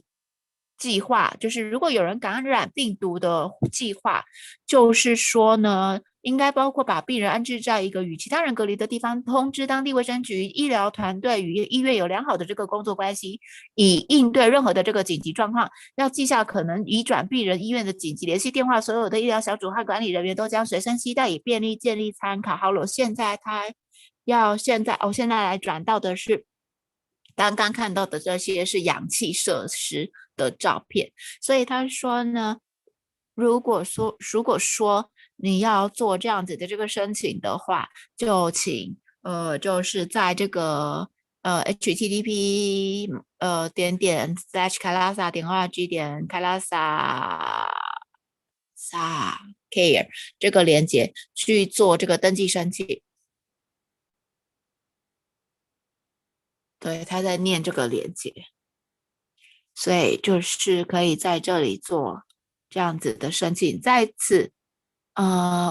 计划，就是如果有人感染病毒的计划，就是说呢，应该包括把病人安置在一个与其他人隔离的地方，通知当地卫生局、医疗团队与医院有良好的这个工作关系，以应对任何的这个紧急状况。要记下可能移转病人医院的紧急联系电话，所有的医疗小组和管理人员都将随身携带，以便利建立参考。好了，现在来转到的是刚刚看到的这些是氧气设施的照片，所以他说呢，如果说你要做这样子的这个申请的话，就请就是在这个http .kailasa.org.kailasa.care 这个连结去做这个登记申请。对，他在念这个连结，所以就是可以在这里做这样子的申请。在此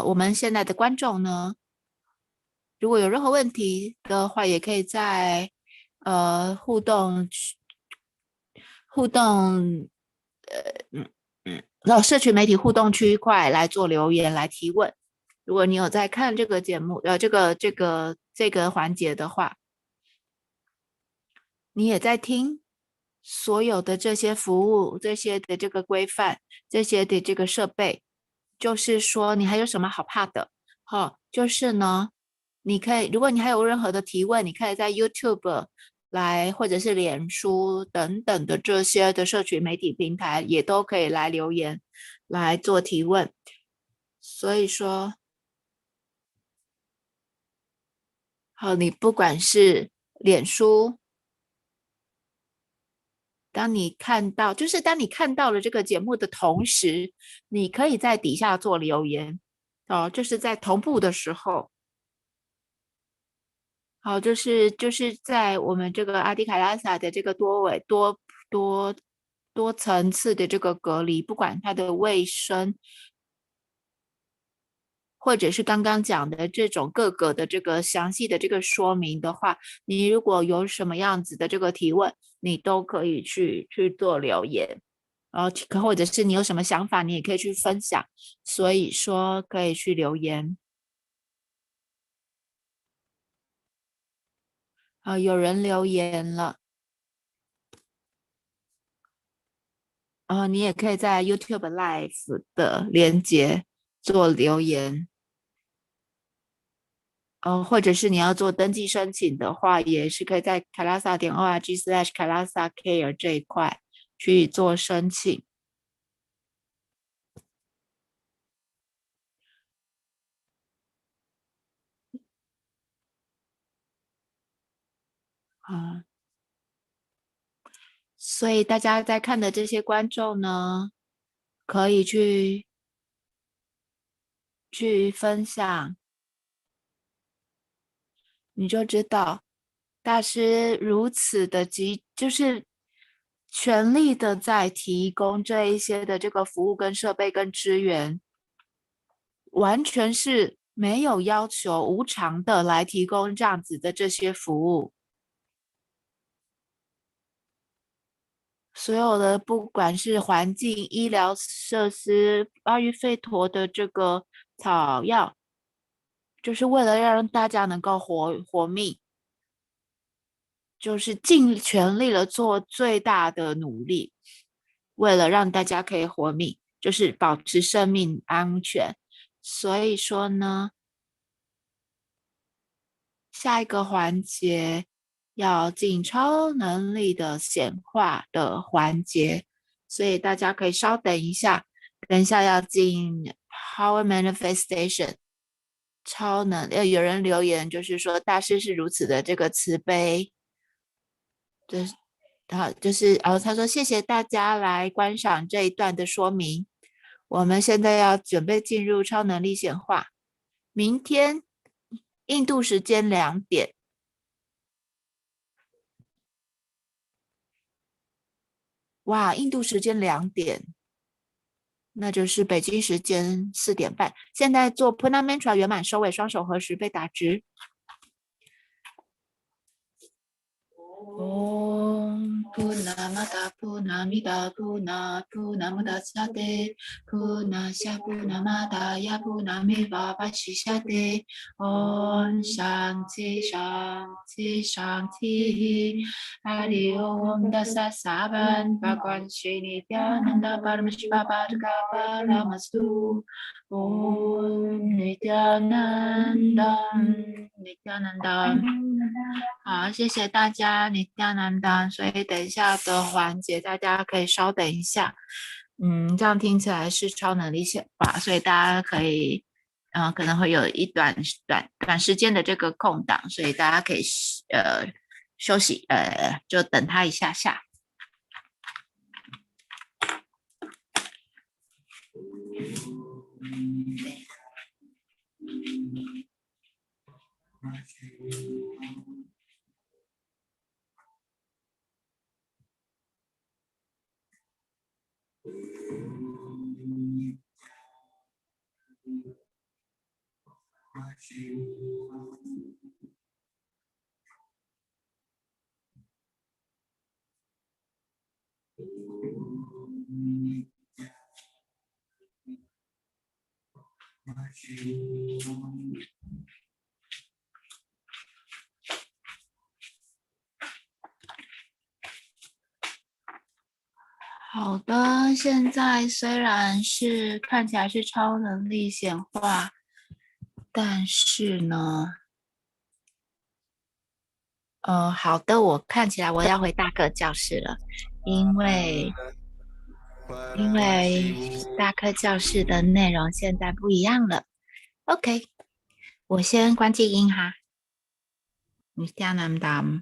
我们现在的观众呢，如果有任何问题的话，也可以在互动社群媒体互动区块来做留言来提问。如果你有在看这个节目这个环节的话，你也在听所有的这些服务、这些的这个规范、这些的这个设备，就是说你还有什么好怕的？就是呢，你可以，如果你还有任何的提问，你可以在 YouTube 来，或者是脸书等等的这些的社群媒体平台，也都可以来留言来做提问。所以说，好，你不管是脸书，当你看到了这个节目的同时，你可以在底下做留言哦，就是在同步的时候。好，就是在我们这个阿迪卡拉萨的这个多层次的这个隔离，不管它的卫生，或者是刚刚讲的这种各个的这个详细的这个说明的话，你如果有什么样子的这个提问，你都可以去做留言，然后或者是你有什么想法，你也可以去分享，所以说可以去留言。有人留言了，你也可以在 YouTube Live 的连结做留言，或者是你要做登记申请的话，也是可以在 kailasa.org/kailasa-care 这一块去做申请。所以大家在看的这些观众呢，可以去分享，你就知道大师如此的就是全力的在提供这一些的这个服务跟设备跟资源，完全是没有要求，无偿的来提供这样子的这些服务。所有的不管是环境、医疗设施、阿育吠陀的这个草药，就是为了让大家能够活命，就是尽全力的做最大的努力，为了让大家可以活命，就是保持生命安全。所以说呢，下一个环节要进超能力的显化的环节，所以大家可以稍等一下，等一下要进 Power Manifestation 超能。有人留言就是说大师是如此的这个慈悲，他说谢谢大家来观赏这一段的说明，我们现在要准备进入超能力显化。明天印度时间2点，哇，印度时间2点，那就是北京时间4点半。现在做 Puna Mantra 圆满收尾，双手合十被打直。Om Purnamada Purnamida Purnamudachyate Purnasya Purnamadaya Purnameva Vashishate Om Shanti Shanti Shanti Hari Om Dasa Saban Bhagwan Shri Nityananda Paramashiva Bharga Paramastu Om Nityananda Nityananda。好，谢谢大家，你掉难当。所以等一下的环节，大家可以稍等一下。这样听起来是超能力显化，所以大家可以，可能会有一短时间的这个空档，所以大家可以休息，就等他一下下。好的，现在虽然是看起来是超能力显化，但是呢，好的，我看起来我要回大课教室了，因为大课教室的内容现在不一样了。OK， 我先关静音哈。Nityanandam。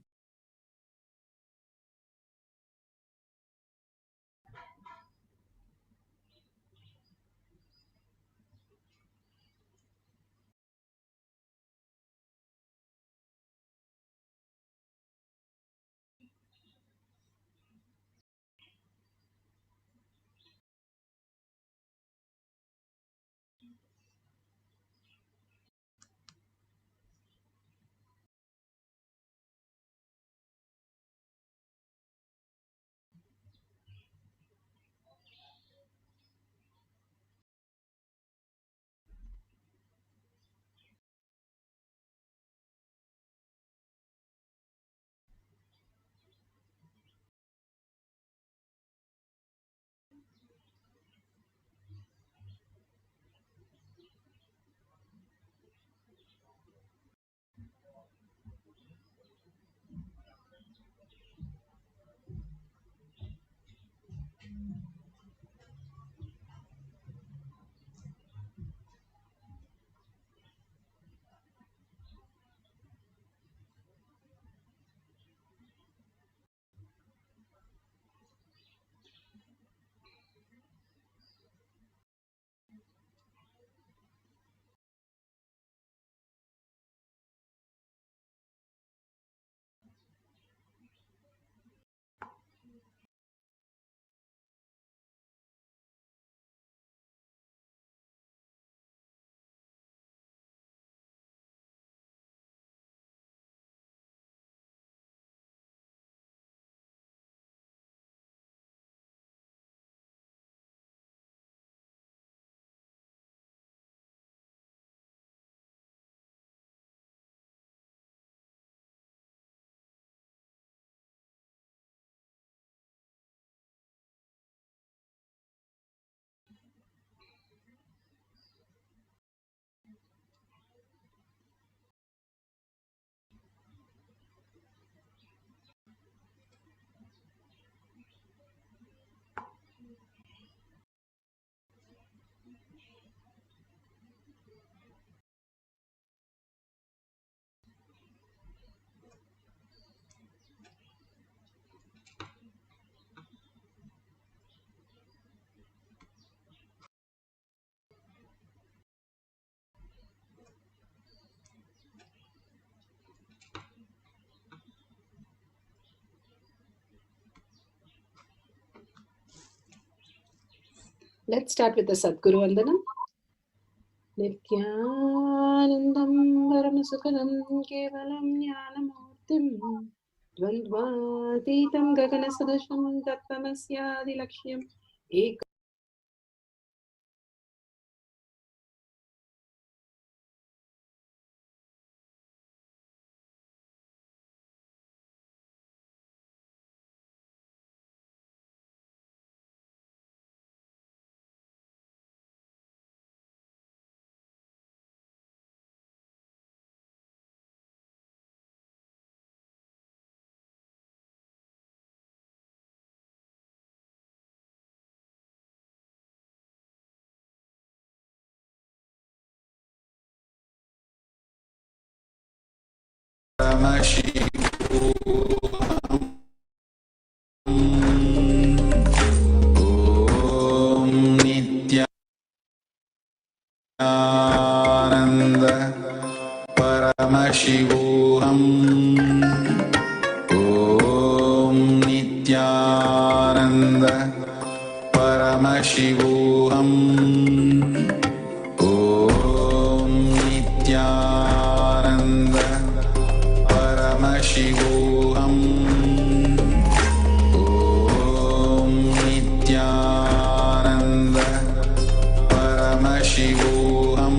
Let's start with the Sadguru Vandanam. Nityanandam Paramasukadam Kevalam Jnanamurtim Dvandvatitam Gaganasadasham Tattamasyadi Lakshyam Nityananda Paramashivoham Om Nityananda Paramashivoham Om Nityananda Paramashivoham Om Nityananda Paramashivoham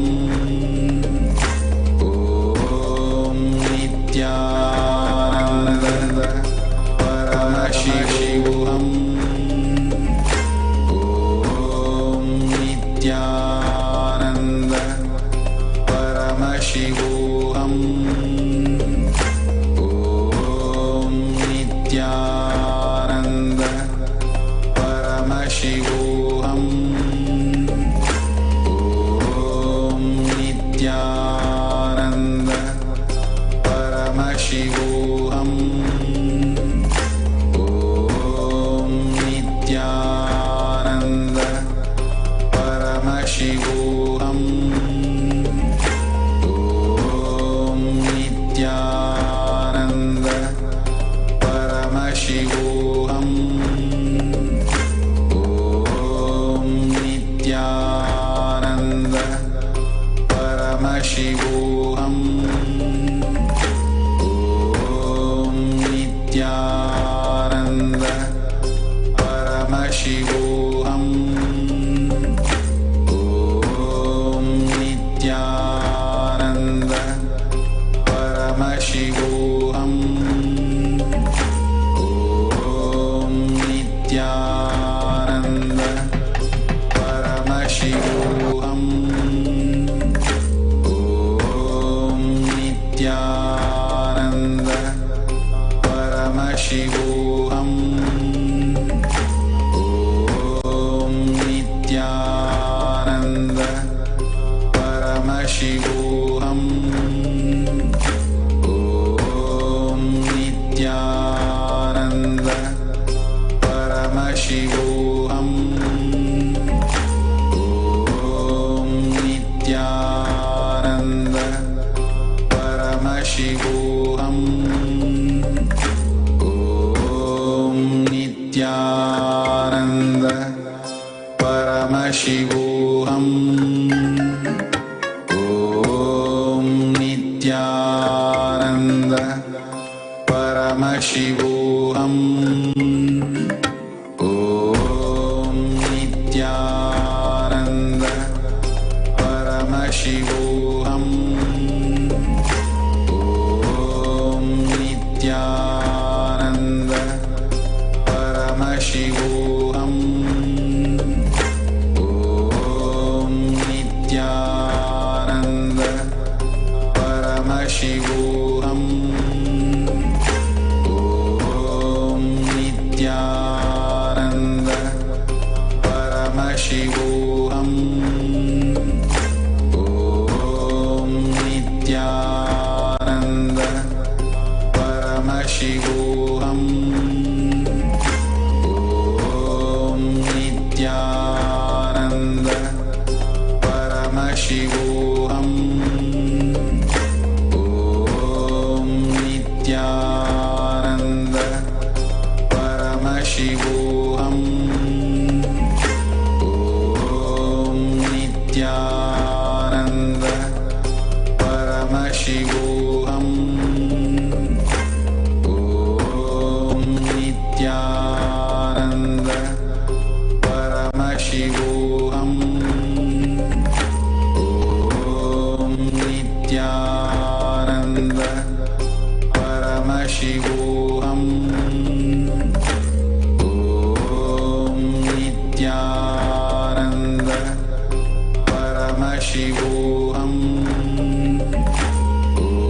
Om Nityananda Paramashivoham Om Nityananda परमशिवोऽहम् ॐ नित्यानन्द परमशिवोऽहम् ॐ नित्यानन्द परमशिवोऽहम् ॐ नित्यानन्द परमशिवोऽहम् ॐ नित्यानन्द परमशिवोऽहम् ॐ नित्यानन्द परमशिवोऽहम् ॐ नित्यानन्द परमशिवोऽहम् ॐ नित्यानन्द परमशिवोऽहम् ॐ नित्यानन्द परमशिवोऽहम् ॐ नित्यानन्द परमशिवोऽहम् ॐ नित्यानन्द परमशिवोऽहम् ॐ नित्यानन्द परमशिवोऽहम् ॐ नित्यानन्द परमशिवोऽहम् ॐ नित्यानन्द परमशिवोऽहम् ॐ नित्यानन्द परमशिवोऽहम् ॐ नित्यानन्द परमशिवोऽहम् ॐ नित्यानन्द परमशिवोऽहम् ॐ नित्यानन्द परमशिवोऽहम्